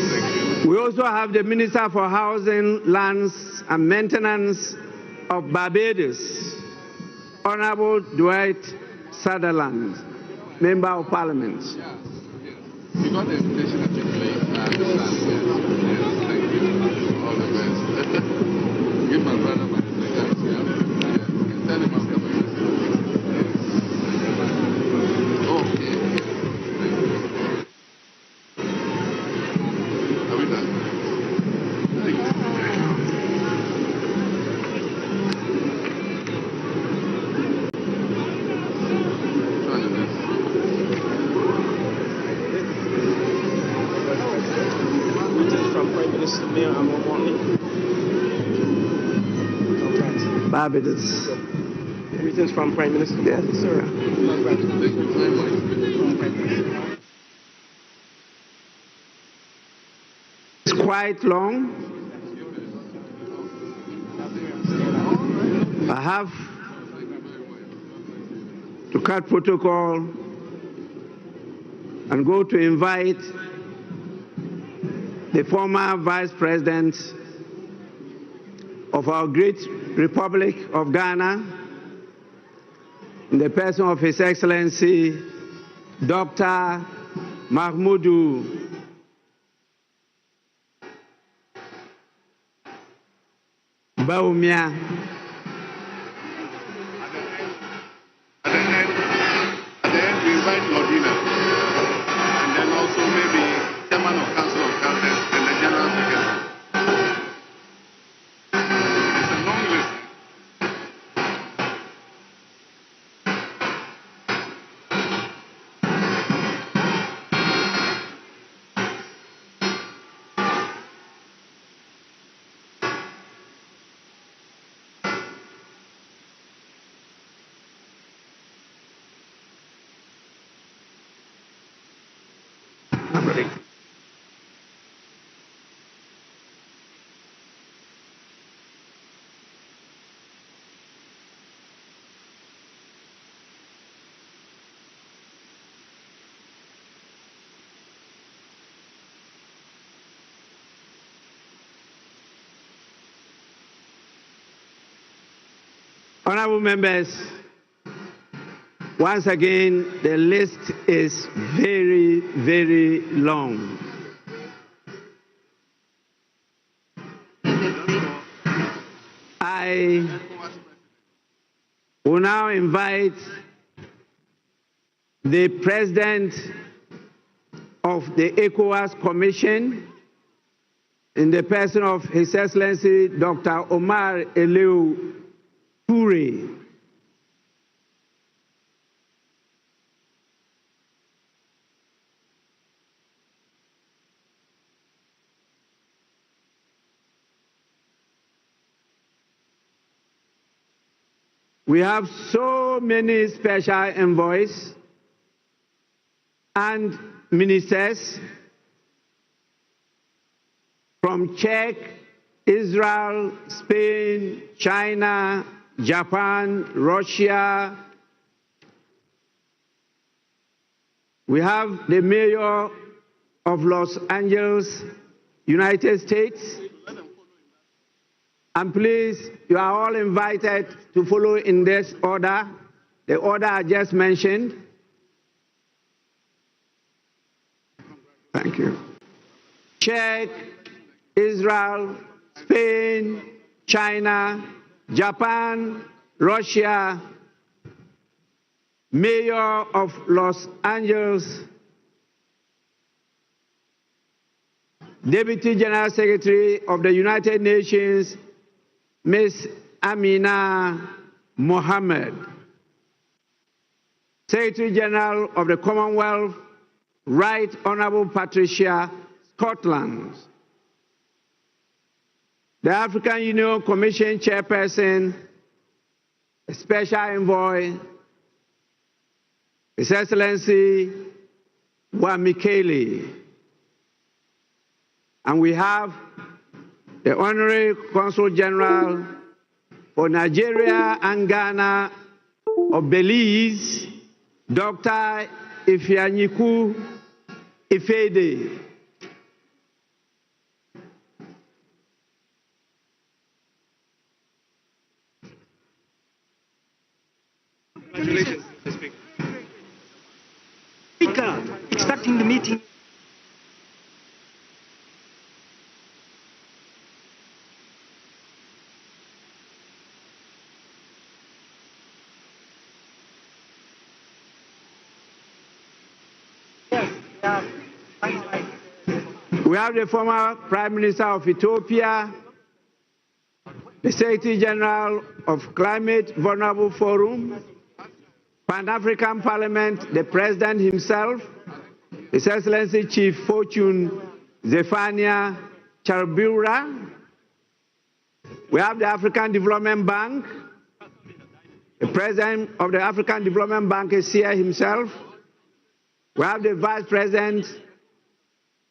Thank you. We also have the Minister for Housing, Lands and Maintenance of Barbados, Honorable Dwight Sutherland, Member of Parliament. You got the invitation at your place. I understand. Yes. Thank you. All the best. Give my brother my regards. Yeah. And tell him I'm coming. Okay. Are we done? Thank you. Greetings from Prime Minister Mayor Amomoni. Barbados. Greetings from Prime Minister. Yes, sir. Thank you very much. It's quite long. I have to cut protocol and go to invite the former Vice President of our great Republic of Ghana, in the person of His Excellency Dr. Mahmoudou Baumia. At the end, we invite Lordina, and then also maybe Chairman of Council of Governors and the General Secretary. It's a long list. Honorable members, once again, the list is very, very long. I will now invite the President of the ECOWAS Commission, in the person of His Excellency Dr. Omar Eliu Toure. We have so many special envoys and ministers from Czech, Israel, Spain, China, Japan, Russia. We have the mayor of Los Angeles, United States. And please, you are all invited to follow in this order, the order I just mentioned. Thank you. Czech, Israel, Spain, China, Japan, Russia, Mayor of Los Angeles, Deputy General Secretary of the United Nations, Ms. Amina Mohammed, Secretary General of the Commonwealth, Right Honorable Patricia Scotland, the African Union Commission Chairperson, Special Envoy, His Excellency Wamikele. And we have the Honorary Consul General for Nigeria and Ghana of Belize, Dr. Ifeanyiku Ifede. Congratulations, Mr. Speaker. Speaker, starting the meeting. We have the former Prime Minister of Ethiopia, the Secretary General of Climate Vulnerable Forum, Pan-African Parliament, the President himself, His Excellency Chief Fortune Zephania Charbura. We have the African Development Bank. The President of the African Development Bank is here himself. We have the Vice President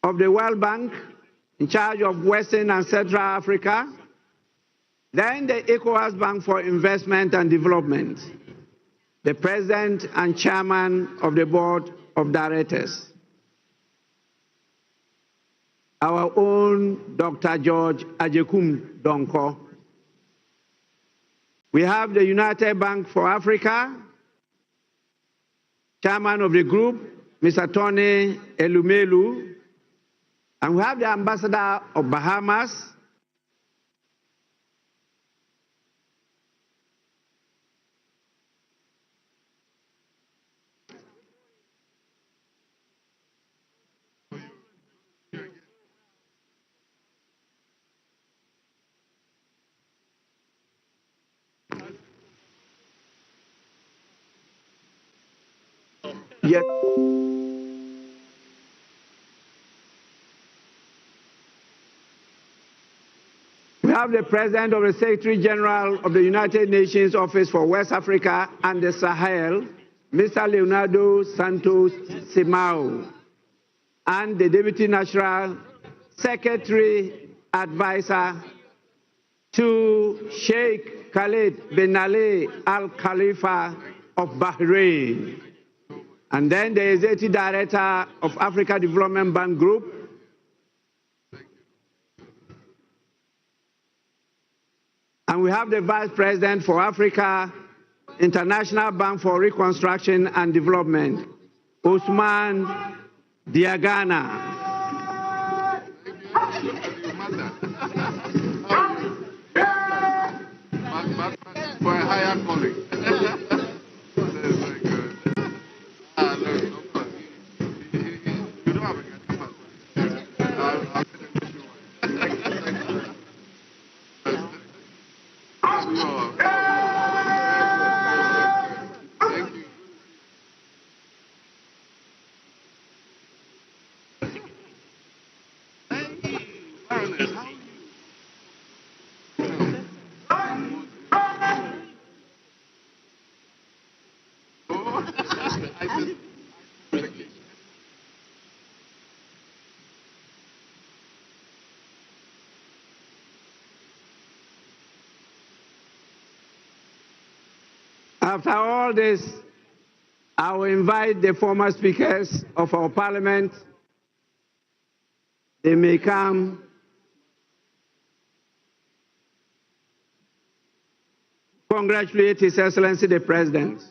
of the World Bank in charge of Western and Central Africa. Then the ECOWAS Bank for Investment and Development, the President and Chairman of the Board of Directors, our own Dr. George Ajekum Donko. We have the United Bank for Africa, Chairman of the group, Mr. Tony Elumelu, and we have the Ambassador of Bahamas, yes. We have the President of the Secretary General of the United Nations Office for West Africa and the Sahel, Mr. Leonardo Santos Simao, and the Deputy National Secretary Advisor to Sheikh Khalid bin Ali Al Khalifa of Bahrain. And then the Executive Director of Africa Development Bank Group, and And we have the Vice President for Africa, International Bank for Reconstruction and Development, Usman Diagana. For a higher calling. After all this, I will invite the former speakers of our parliament. They may come congratulate His Excellency the President.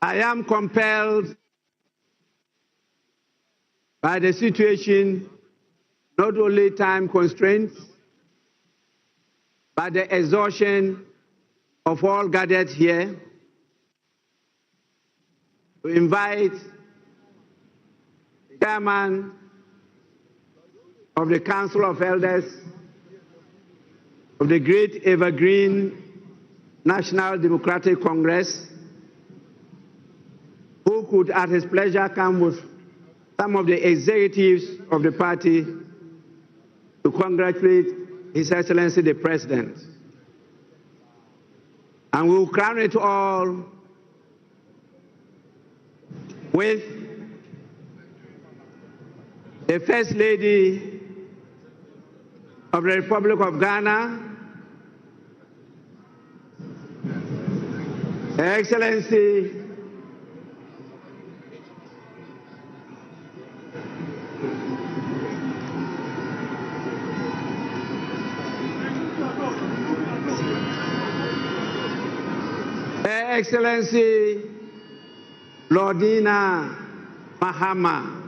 I am compelled by the situation, not only time constraints, but the exhaustion of all gathered here, to invite the chairman of the Council of Elders of the Great Evergreen National Democratic Congress, who could at his pleasure come with some of the executives of the party to congratulate His Excellency the President. And we will crown it all with the First Lady of the Republic of Ghana, Her Excellency Lordina Mahaha.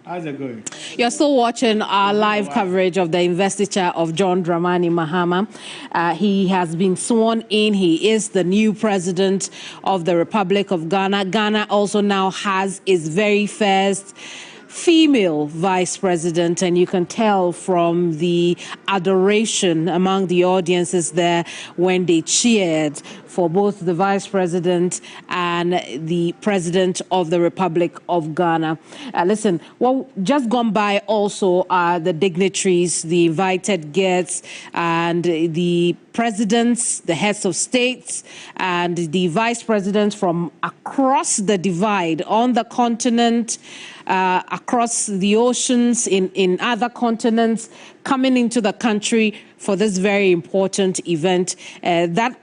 How's it going? You're still watching our live coverage of the investiture of John Dramani Mahama. He has been sworn in. He is the new president of the Republic of Ghana. Ghana also now has its very first female vice president, and you can tell from the adoration among the audiences there when they cheered for both the vice president and the president of the Republic of Ghana. Listen, well, just gone by also are the dignitaries, the invited guests, and the presidents, the heads of states, and the vice presidents from across the divide on the continent, across the oceans, in other continents, coming into the country for this very important event. That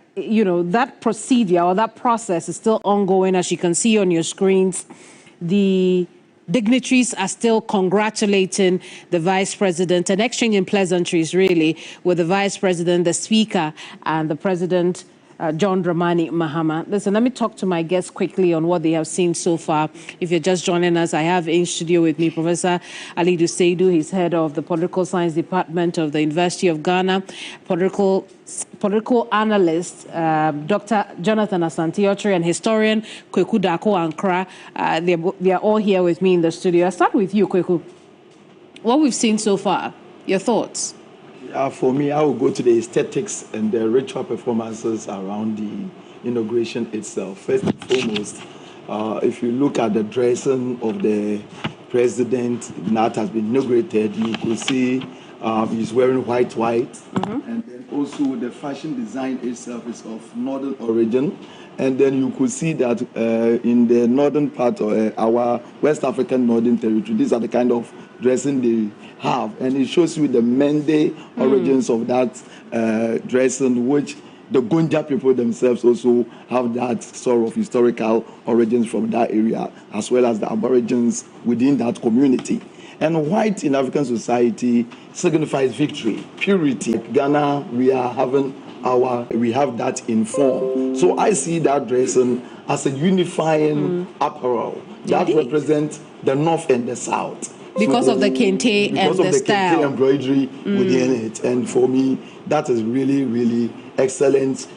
procedure or that process is still ongoing, as you can see on your screens. The dignitaries are still congratulating the Vice President and exchanging pleasantries, really, with the Vice President, the Speaker, and the President, John Dramani Mahama. Listen, let me talk to my guests quickly on what they have seen so far. If you're just joining us, I have in studio with me Professor Alidu Seidu. He's head of the Political Science Department of the University of Ghana, political analyst, Dr. Jonathan Asante-Okyere, and historian Kweku Dako Ankra. They are all here with me in the studio. I'll start with you, Kweku. What we've seen so far, your thoughts? For me, I will go to the aesthetics and the ritual performances around the inauguration itself. First and foremost, if you look at the dressing of the president that has been inaugurated, you could see he's wearing white, and then also the fashion design itself is of northern origin. And then you could see that in the northern part of our West African Northern Territory, these are the kind of dressing they have. And it shows you the Mende origins of that dressing, which the Gunja people themselves also have that sort of historical origins from that area, as well as the Aborigines within that community. And white in African society signifies victory, purity. Ghana, we have that in form. So I see that dressing as a unifying apparel that represents the North and the South. Because of the kente and the style. Because of the kente embroidery within it. And for me, that is really, really excellent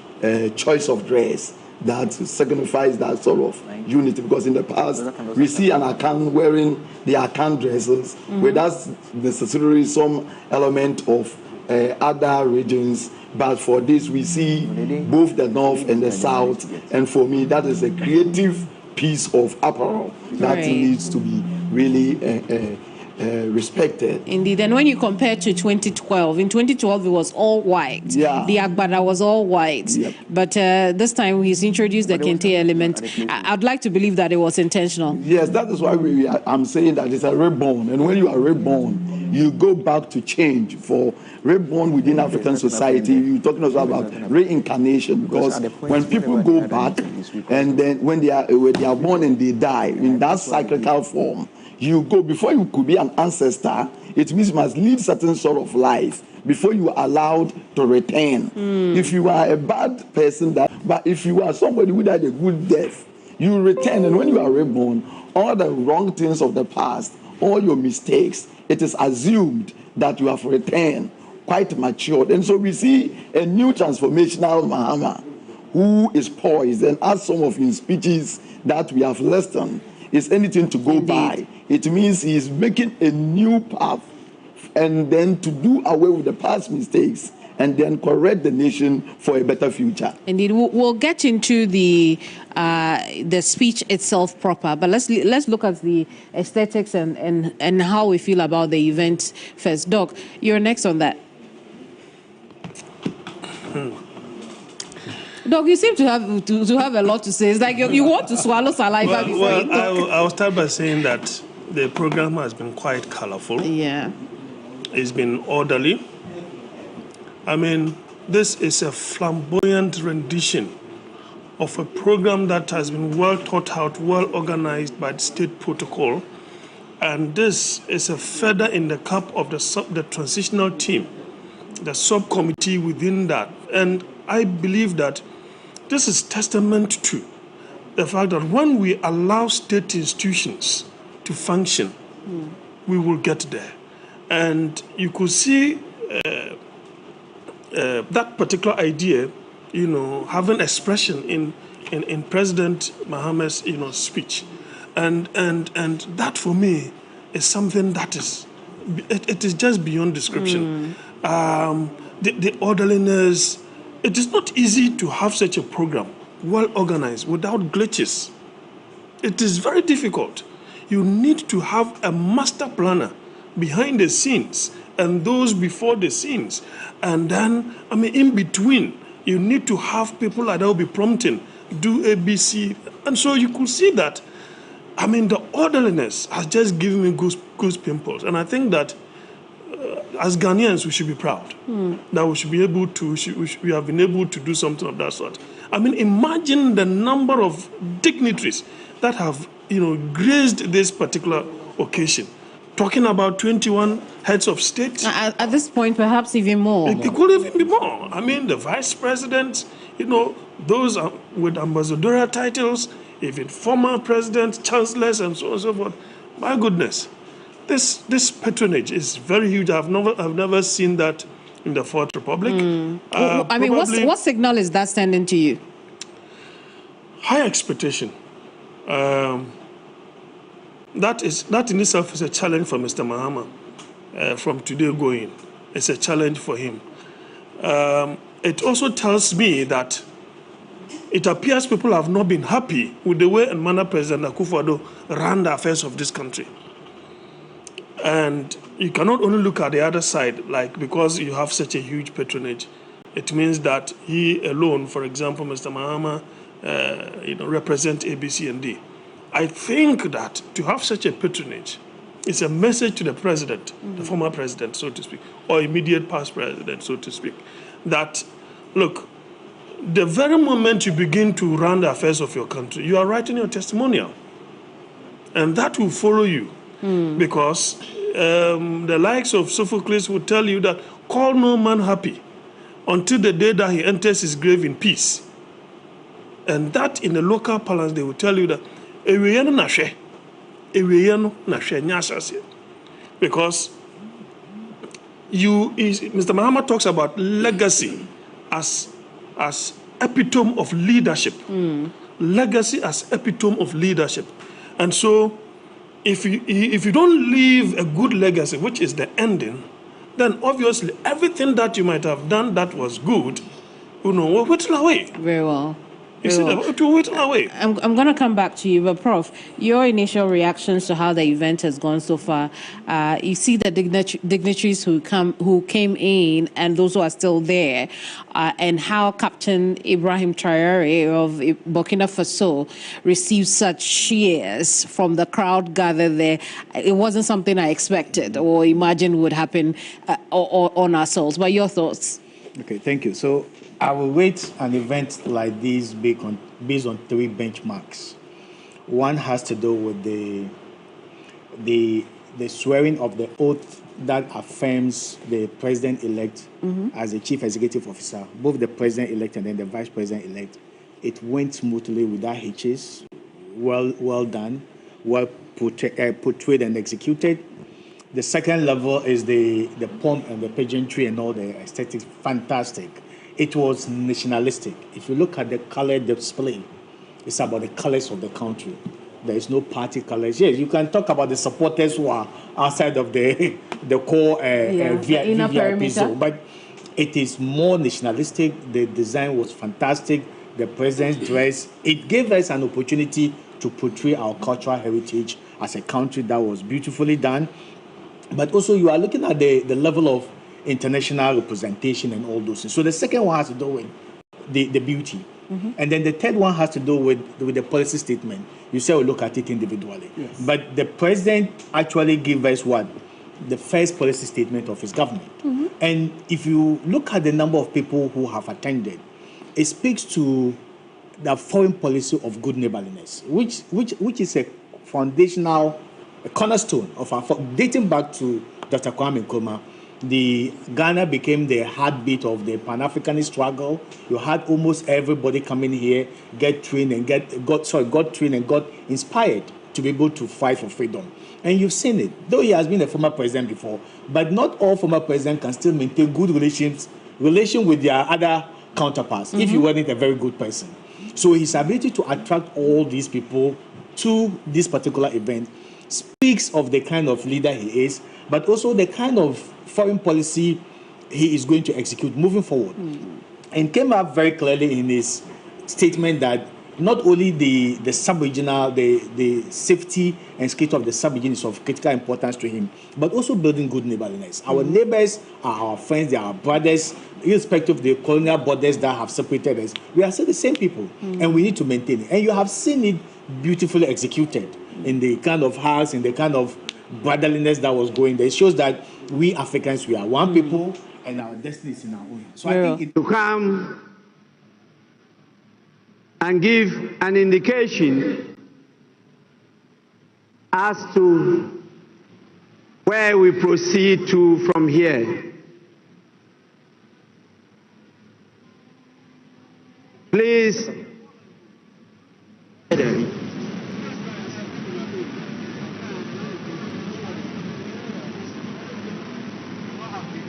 choice of dress that signifies that sort of unity. Because in the past, we see an Akan wearing the Akan dresses, where that's necessarily some element of other regions. But for this, we see both the North and the South. And for me, that is a creative piece of apparel that needs to be really respected. Indeed. And when you compare to 2012, in 2012 it was all white. Yeah. The Agbada was all white. Yep. But this time he's introduced the kente element. I'd like to believe that it was intentional. Yes, that is why I'm saying that it's a reborn. And when you are reborn, you go back to change. For reborn within African society, you're talking also about reincarnation, because when people go back and then when they are born and they die in that cyclical form, you go, before you could be an ancestor, it means you must lead certain sort of life before you are allowed to return. If you are a bad person, but if you are somebody who died a good death, you return, and when you are reborn, all the wrong things of the past, all your mistakes, it is assumed that you have returned quite matured. And so we see a new transformational Mahama who is poised, and as some of his speeches that we have listened, is anything to go by. It means he is making a new path, and then to do away with the past mistakes and then correct the nation for a better future. Indeed, we'll get into the speech itself proper, but let's look at the aesthetics and how we feel about the event first. Doc, you're next on that. Doc, you seem to have a lot to say. It's like you want to swallow saliva before you talk. I'll start by saying that the program has been quite colorful. Yeah. It's been orderly. I mean, this is a flamboyant rendition of a program that has been well thought out, well organized by the state protocol. And this is a feather in the cap of the transitional team, the subcommittee within that. And I believe that this is testament to the fact that when we allow state institutions to function, we will get there. And you could see that particular idea, having expression in President Mahama's, speech, and that for me is something that is just beyond description. The orderliness. It is not easy to have such a program well organized without glitches. It is very difficult. You need to have a master planner behind the scenes and those before the scenes. And then, in between, you need to have people that will be prompting, do ABC. And so you could see that I mean, the orderliness has just given me goose pimples. And I think that as Ghanaians, we should be proud that we should be able to, we have been able to do something of that sort. I mean, imagine the number of dignitaries that have, graced this particular occasion. Talking about 21 heads of state. At this point, perhaps even more. It could even be more. I mean, the vice presidents, those with ambassadorial titles, even former presidents, chancellors, and so on and so forth. My goodness, this patronage is very huge. I've never seen that in the Fourth Republic. I mean, what signal is that sending to you? High expectation. That in itself is a challenge for Mr. Mahama. From today going, it's a challenge for him. It also tells me that it appears people have not been happy with the way and manner President Akufo-Addo ran the affairs of this country. And you cannot only look at the other side, because you have such a huge patronage. It means that he alone, for example, Mr. Mahama, represent A, B, C, and D. I think that to have such a patronage is a message to the president, the former president, so to speak, or immediate past president, so to speak, that, look, the very moment you begin to run the affairs of your country, you are writing your testimonial. And that will follow you. Because the likes of Sophocles will tell you that call no man happy until the day that he enters his grave in peace. And that in the local parlance, they will tell you that because Mr. Mahama talks about legacy as epitome of leadership. Legacy as epitome of leadership. And so if you don't leave a good legacy, which is the ending, then obviously everything that you might have done that was good, will whittle away. Very well. You see, it will whittle away. I'm going to come back to you, but Prof, your initial reactions to how the event has gone so far, you see the dignitaries who came in and those who are still there, and how Captain Ibrahim Traore of Burkina Faso received such cheers from the crowd gathered there. It wasn't something I expected or imagined would happen on our souls. But your thoughts? Okay, thank you. So I will rate an event like this based on three benchmarks. One has to do with the swearing of the oath that affirms the president-elect as the chief executive officer, both the president-elect and then the vice president-elect. It went smoothly without hitches, well done, well portrayed and executed. The second level is the pomp and the pageantry and all the aesthetics, fantastic. It was nationalistic. If you look at the color display, it's about the colors of the country. There is no party colors. Yes, you can talk about the supporters who are outside of the core VIP zone, but it is more nationalistic. The design was fantastic. The president's dress, it gave us an opportunity to portray our cultural heritage as a country that was beautifully done. But also you are looking at the level of international representation and all those things. So the second one has to do with the beauty. And then the third one has to do with the policy statement. You say we look at it individually. Yes. But the president actually gave us what? The first policy statement of his government. And if you look at the number of people who have attended, it speaks to the foreign policy of good neighborliness, which is a foundational cornerstone of our, dating back to Dr. Kwame Nkrumah. The Ghana became the heartbeat of the Pan-Africanist struggle. You had almost everybody coming here, got trained and got inspired to be able to fight for freedom. And you've seen it. Though he has been a former president before, but not all former presidents can still maintain good relation with their other counterparts if you weren't a very good person. So his ability to attract all these people to this particular event speaks of the kind of leader he is, but also the kind of foreign policy he is going to execute moving forward. And came up very clearly in his statement that not only the sub-regional, the safety and security of the sub-region is of critical importance to him, but also building good neighborliness. Our neighbors are our friends, they are our brothers, irrespective of the colonial borders that have separated us. We are still the same people, and we need to maintain it. And you have seen it beautifully executed. in the kind of house, in the kind of brotherliness that was going there. It shows that we Africans, we are one people and our destiny is in our own. So I think it to come and give an indication as to where we proceed to from here. Please,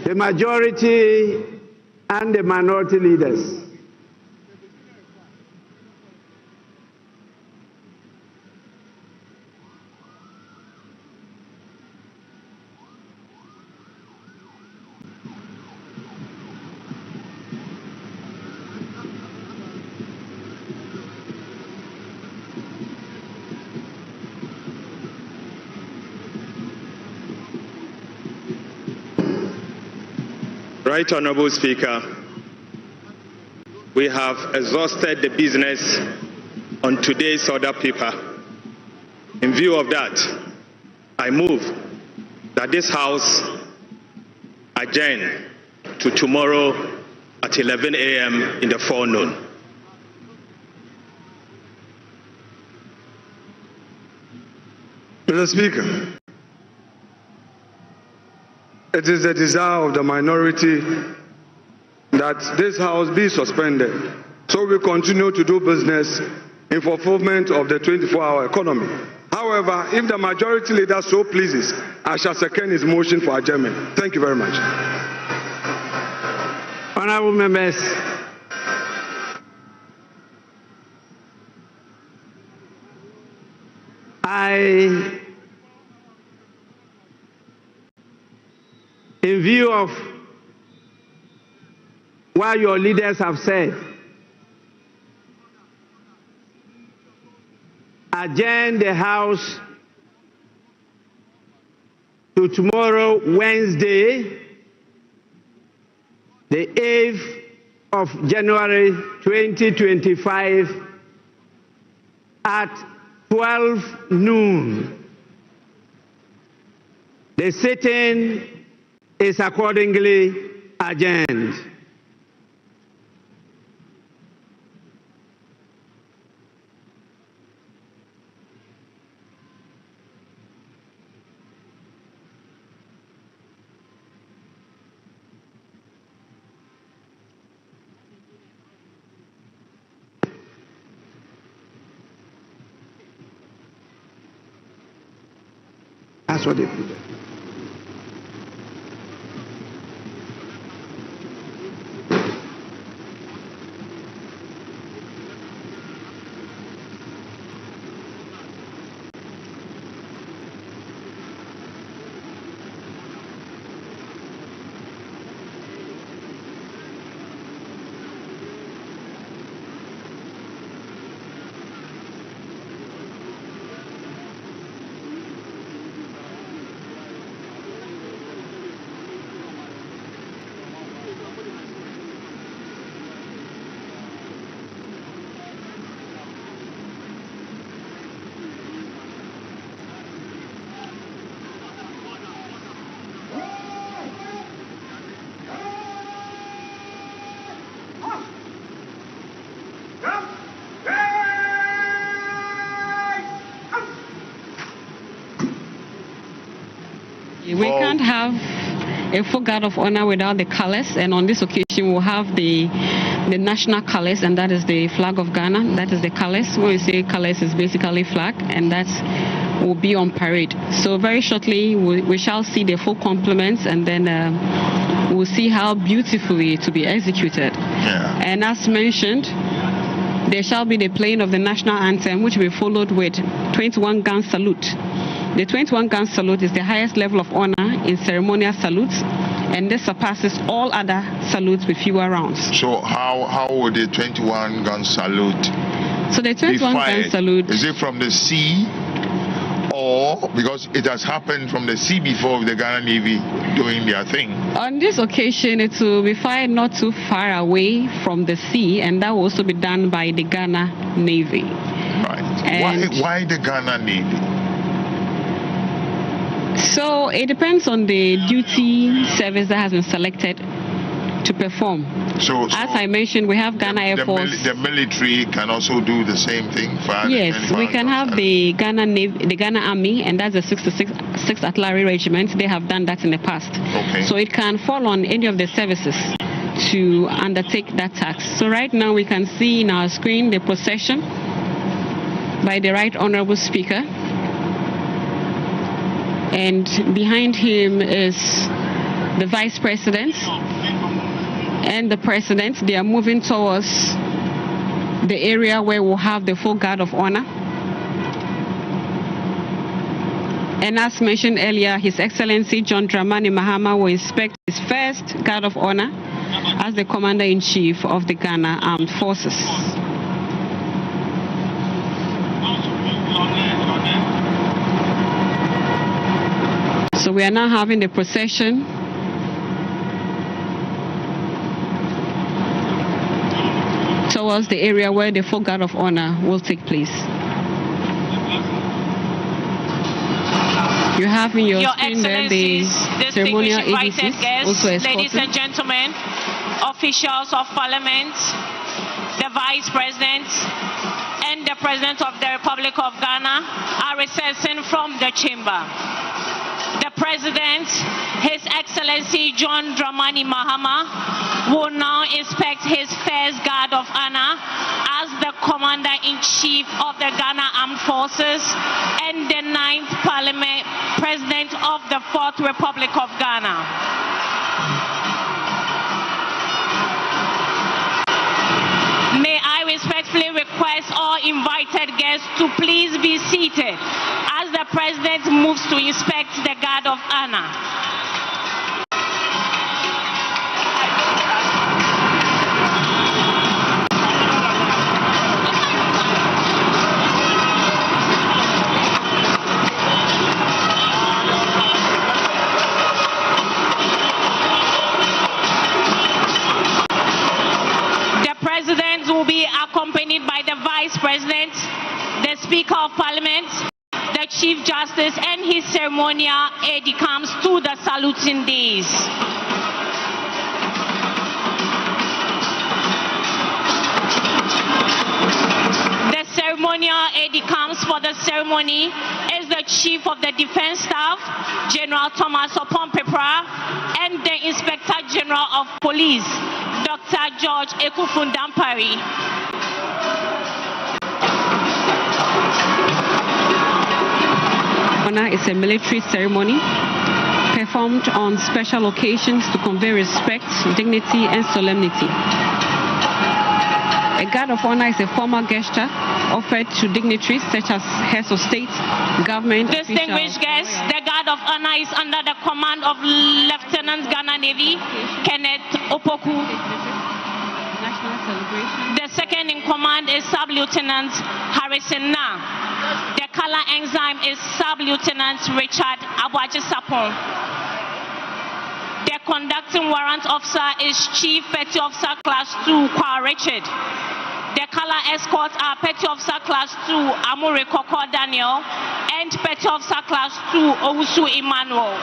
the majority and the minority leaders. Right Honorable Speaker, we have exhausted the business on today's order paper. In view of that, I move that this House adjourn to tomorrow at 11 a.m. in the forenoon. Mr. Speaker, it is the desire of the minority that this House be suspended so we continue to do business in fulfillment of the 24-hour economy. However, if the majority leader so pleases, I shall second his motion for adjournment. Thank you very much. Honorable members, in view of what your leaders have said, adjourn the House to tomorrow, Wednesday, the 8th of January 2025 at 12 noon. The sitting is accordingly adjourned. That's what they do. We can't have a full guard of honor without the colors, and on this occasion we'll have the national colors, and that is the flag of Ghana. That is the colors. When we say colors, it's basically flag, and that will be on parade. So very shortly we shall see the full complements, and then we'll see how beautifully to be executed. Yeah. And as mentioned, there shall be the playing of the national anthem, which will be followed with 21-gun salute. The 21-gun salute is the highest level of honor in ceremonial salutes, and this surpasses all other salutes with fewer rounds. So how would the 21-gun salute So the 21-gun salute... Is it from the sea, or because it has happened from the sea before with the Ghana Navy doing their thing? On this occasion, it will be fired not too far away from the sea, and that will also be done by the Ghana Navy. Right. Why the Ghana Navy? So it depends on the duty service that has been selected to perform. So as I mentioned, we have Ghana Air Force. The military can also do the same thing. Yes, we can have the Ghana Navy, the Ghana Army, and that's the 6th Artillery Regiment. They have done that in the past. Okay. So it can fall on any of the services to undertake that task. So right now we can see in our screen the procession by the Right Honorable Speaker. And behind him is the Vice President and the President. They are moving towards the area where we'll have the full guard of honor. And as mentioned earlier, His Excellency John Dramani Mahama will inspect his first guard of honor as the Commander-in-Chief of the Ghana Armed Forces. So we are now having the procession towards the area where the full guard of honor will take place. You have in your screen there the ceremonial agencies, also escorted. Ladies and gentlemen, officials of Parliament, the Vice President, and the President of the Republic of Ghana are recessing from the chamber. The President, His Excellency John Dramani Mahama, will now inspect his first guard of honor as the Commander-in-Chief of the Ghana Armed Forces and the 9th Parliament President of the 4th Republic of Ghana. May I respectfully request all invited guests to please be seated as the President moves to inspect the guard of honor. President will be accompanied by the Vice President, the Speaker of Parliament, the Chief Justice, and his ceremonial aide-de-camp to the saluting days. The ceremonial aide-de-camp for the ceremony is the Chief of the Defense Staff, General Thomas Opon-Pepra, and the Inspector General of Police, Dr. George Ekufundampari. Honor is a military ceremony performed on special occasions to convey respect, dignity, and solemnity. A guard of honor is a formal gesture offered to dignitaries such as heads of state, government, distinguished guests, the guard of honor is under the command of Lieutenant Ghana Navy Kenneth Opoku. The second in command is Sub-Lieutenant Harrison Na. The color ensign is Sub-Lieutenant Richard Abuaji Sapon. The conducting warrant officer is Chief Petty Officer Class 2 Kwa Richard. The color escorts are Petty Officer Class 2 Amure Koko Daniel and Petty Officer Class 2 Owusu Emmanuel.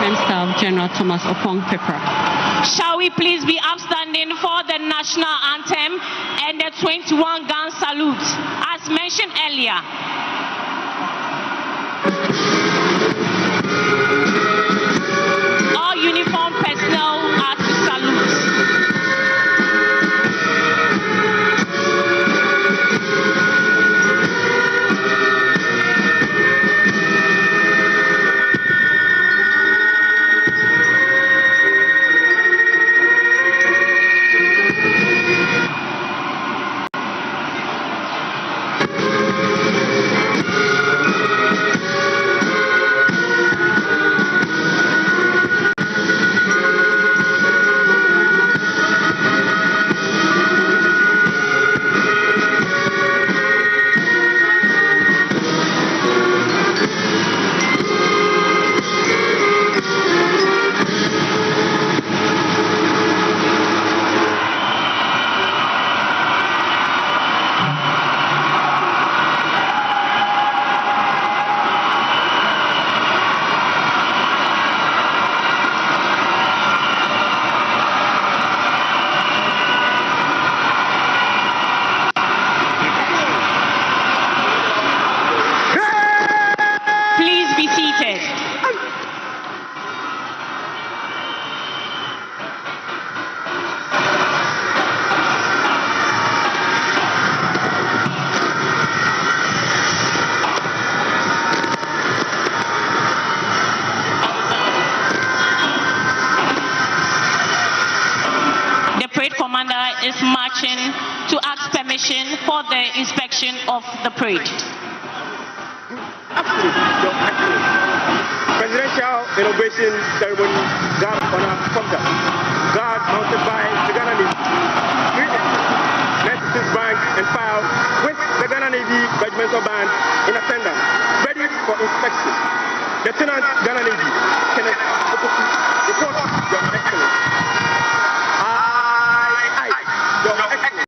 Staff General Thomas Opon-Pepra. Shall we please be upstanding for the national anthem and the 21 gun salute as mentioned earlier. All uniformed personnel are to salute. seated. The parade commander is marching to ask permission for the inspection of the parade. Presidential inauguration ceremony, guard honor conduct. Guard mounted by the Ghana Navy. 3 bank and file with the Ghana Navy regimental band in attendance, ready for inspection. Lieutenant Ghana Navy, Kenneth Opoku, report Your Excellency. Your Excellency.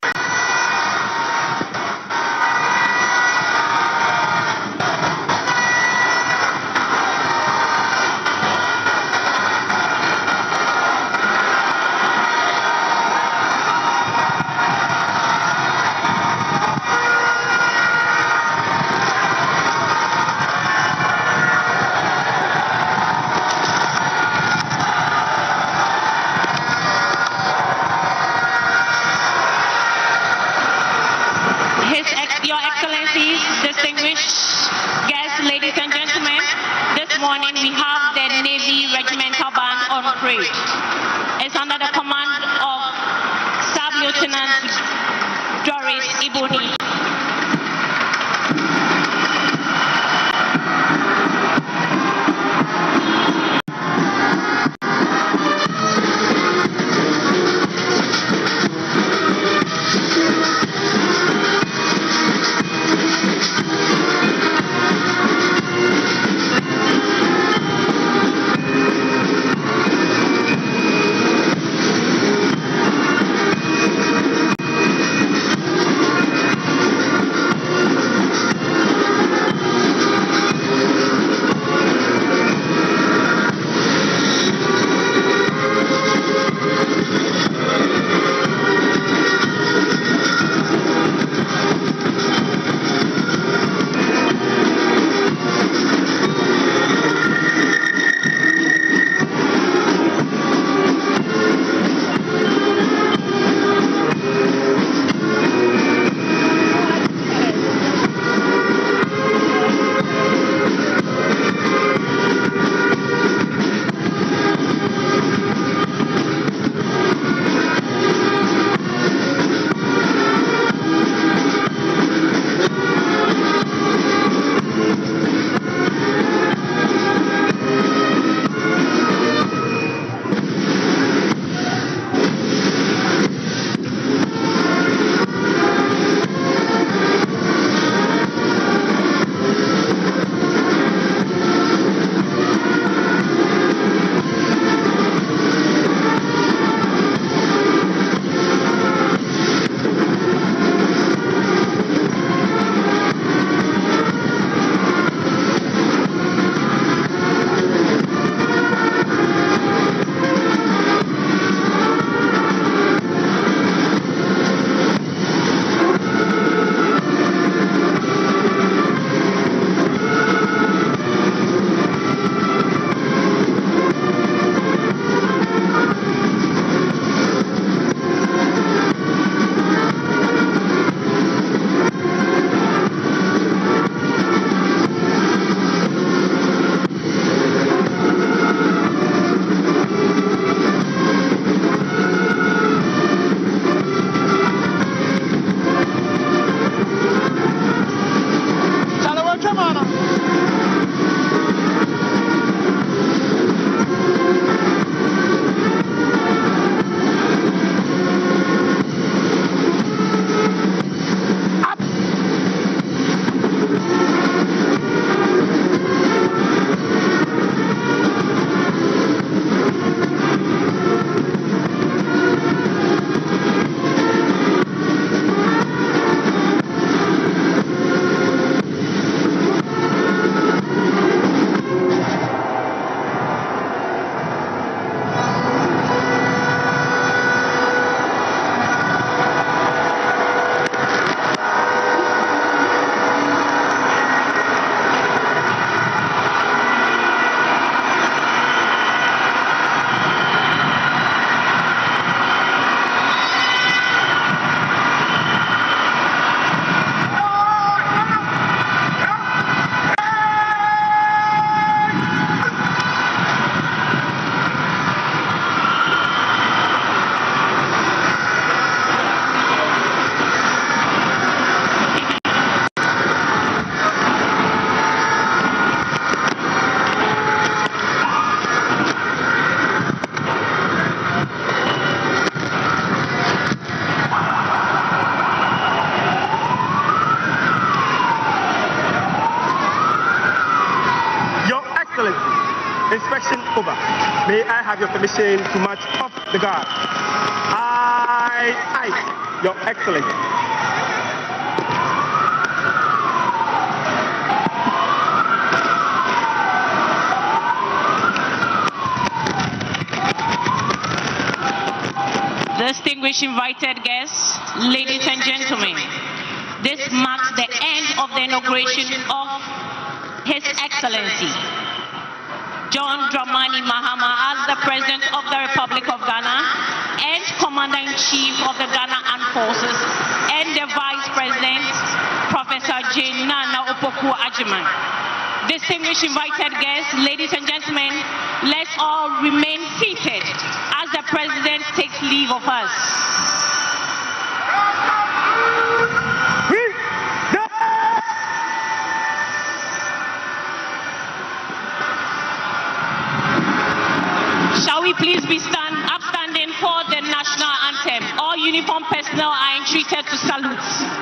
Your Excellencies, distinguished guests, ladies and gentlemen, this morning we have the Navy Regimental Band on parade. It's under the command of Staff Lieutenant Doris Iboni. Inspection over. May I have your permission to march off the guard? Aye, Your Excellency. Distinguished invited guests, ladies and gentlemen, this marks the end of the inauguration of His Excellency John Dramani Mahama as the President of the Republic of Ghana and Commander-in-Chief of the Ghana Armed Forces and the Vice President, Professor Jane Nana Opoku-Agyeman. Distinguished invited guests, ladies and gentlemen, let's all remain seated as the President takes leave of us. Shall we please be upstanding for the national anthem? All uniformed personnel are entreated to salute.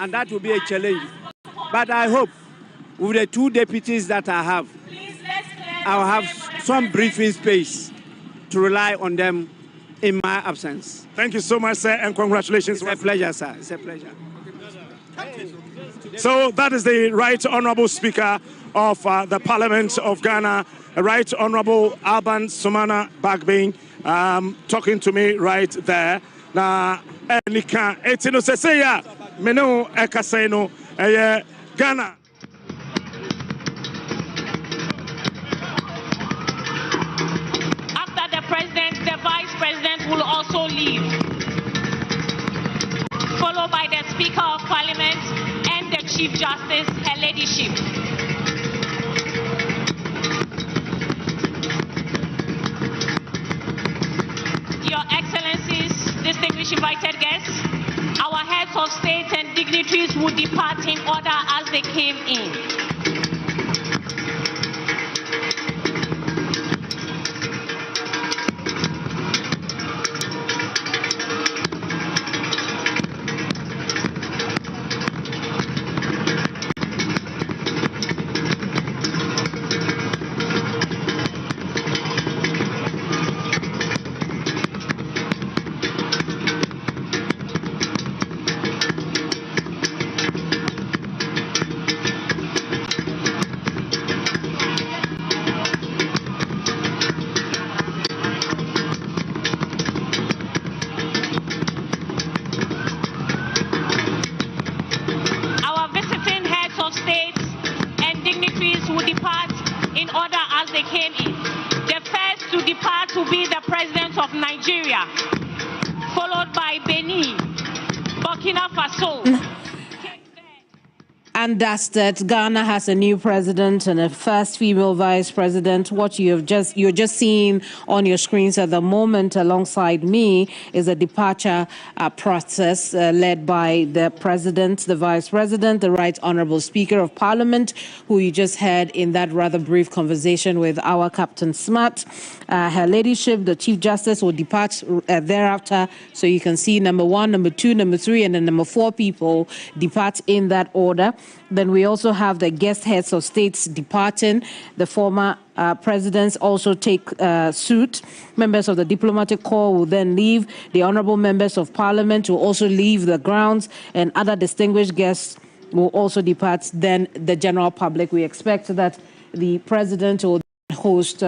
And that will be a challenge. But I hope with the two deputies that I have, I'll have some briefing space to rely on them in my absence. Thank you so much, sir, and congratulations. It's a pleasure, sir. It's a pleasure. So that is the Right Honourable Speaker of the Parliament of Ghana, Right Honourable Alban Sumana Bagbin, talking to me right there. Now, Nika, etino seseya, meno ekaseno, Ghana. After the President, the Vice President will also leave, followed by the Speaker of Parliament and the Chief Justice, her ladyship. Your Excellencies, distinguished invited guests, our heads of state and dignitaries will depart in order as they came in. Nigeria, followed by Benin, Burkina Faso. And that's that. Ghana has a new president and a first female vice president. What you're just seeing on your screens at the moment, alongside me, is a departure process led by the president, the vice president, the Right Honourable Speaker of Parliament, who you just heard in that rather brief conversation with our Captain Smart. Her Ladyship, the Chief Justice, will depart thereafter. So you can see number 1, number 2, number 3, and then number 4 people depart in that order. Then we also have the guest heads of states departing. The former presidents also take suit. Members of the diplomatic corps will then leave. The honourable members of parliament will also leave the grounds, and other distinguished guests will also depart. Then the general public, we expect that the president will host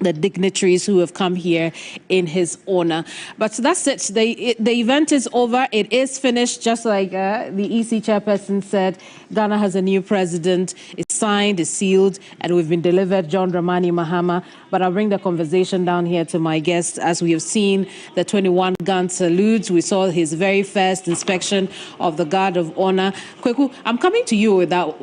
the dignitaries who have come here in his honor. But that's it. The event is over. It is finished, just like the EC chairperson said. Ghana has a new president. It's signed, it's sealed, and we've been delivered John Dramani Mahama. But I'll bring the conversation down here to my guests. As we have seen the 21-gun salutes, we saw his very first inspection of the Guard of Honor. Kweku, I'm coming to you with that.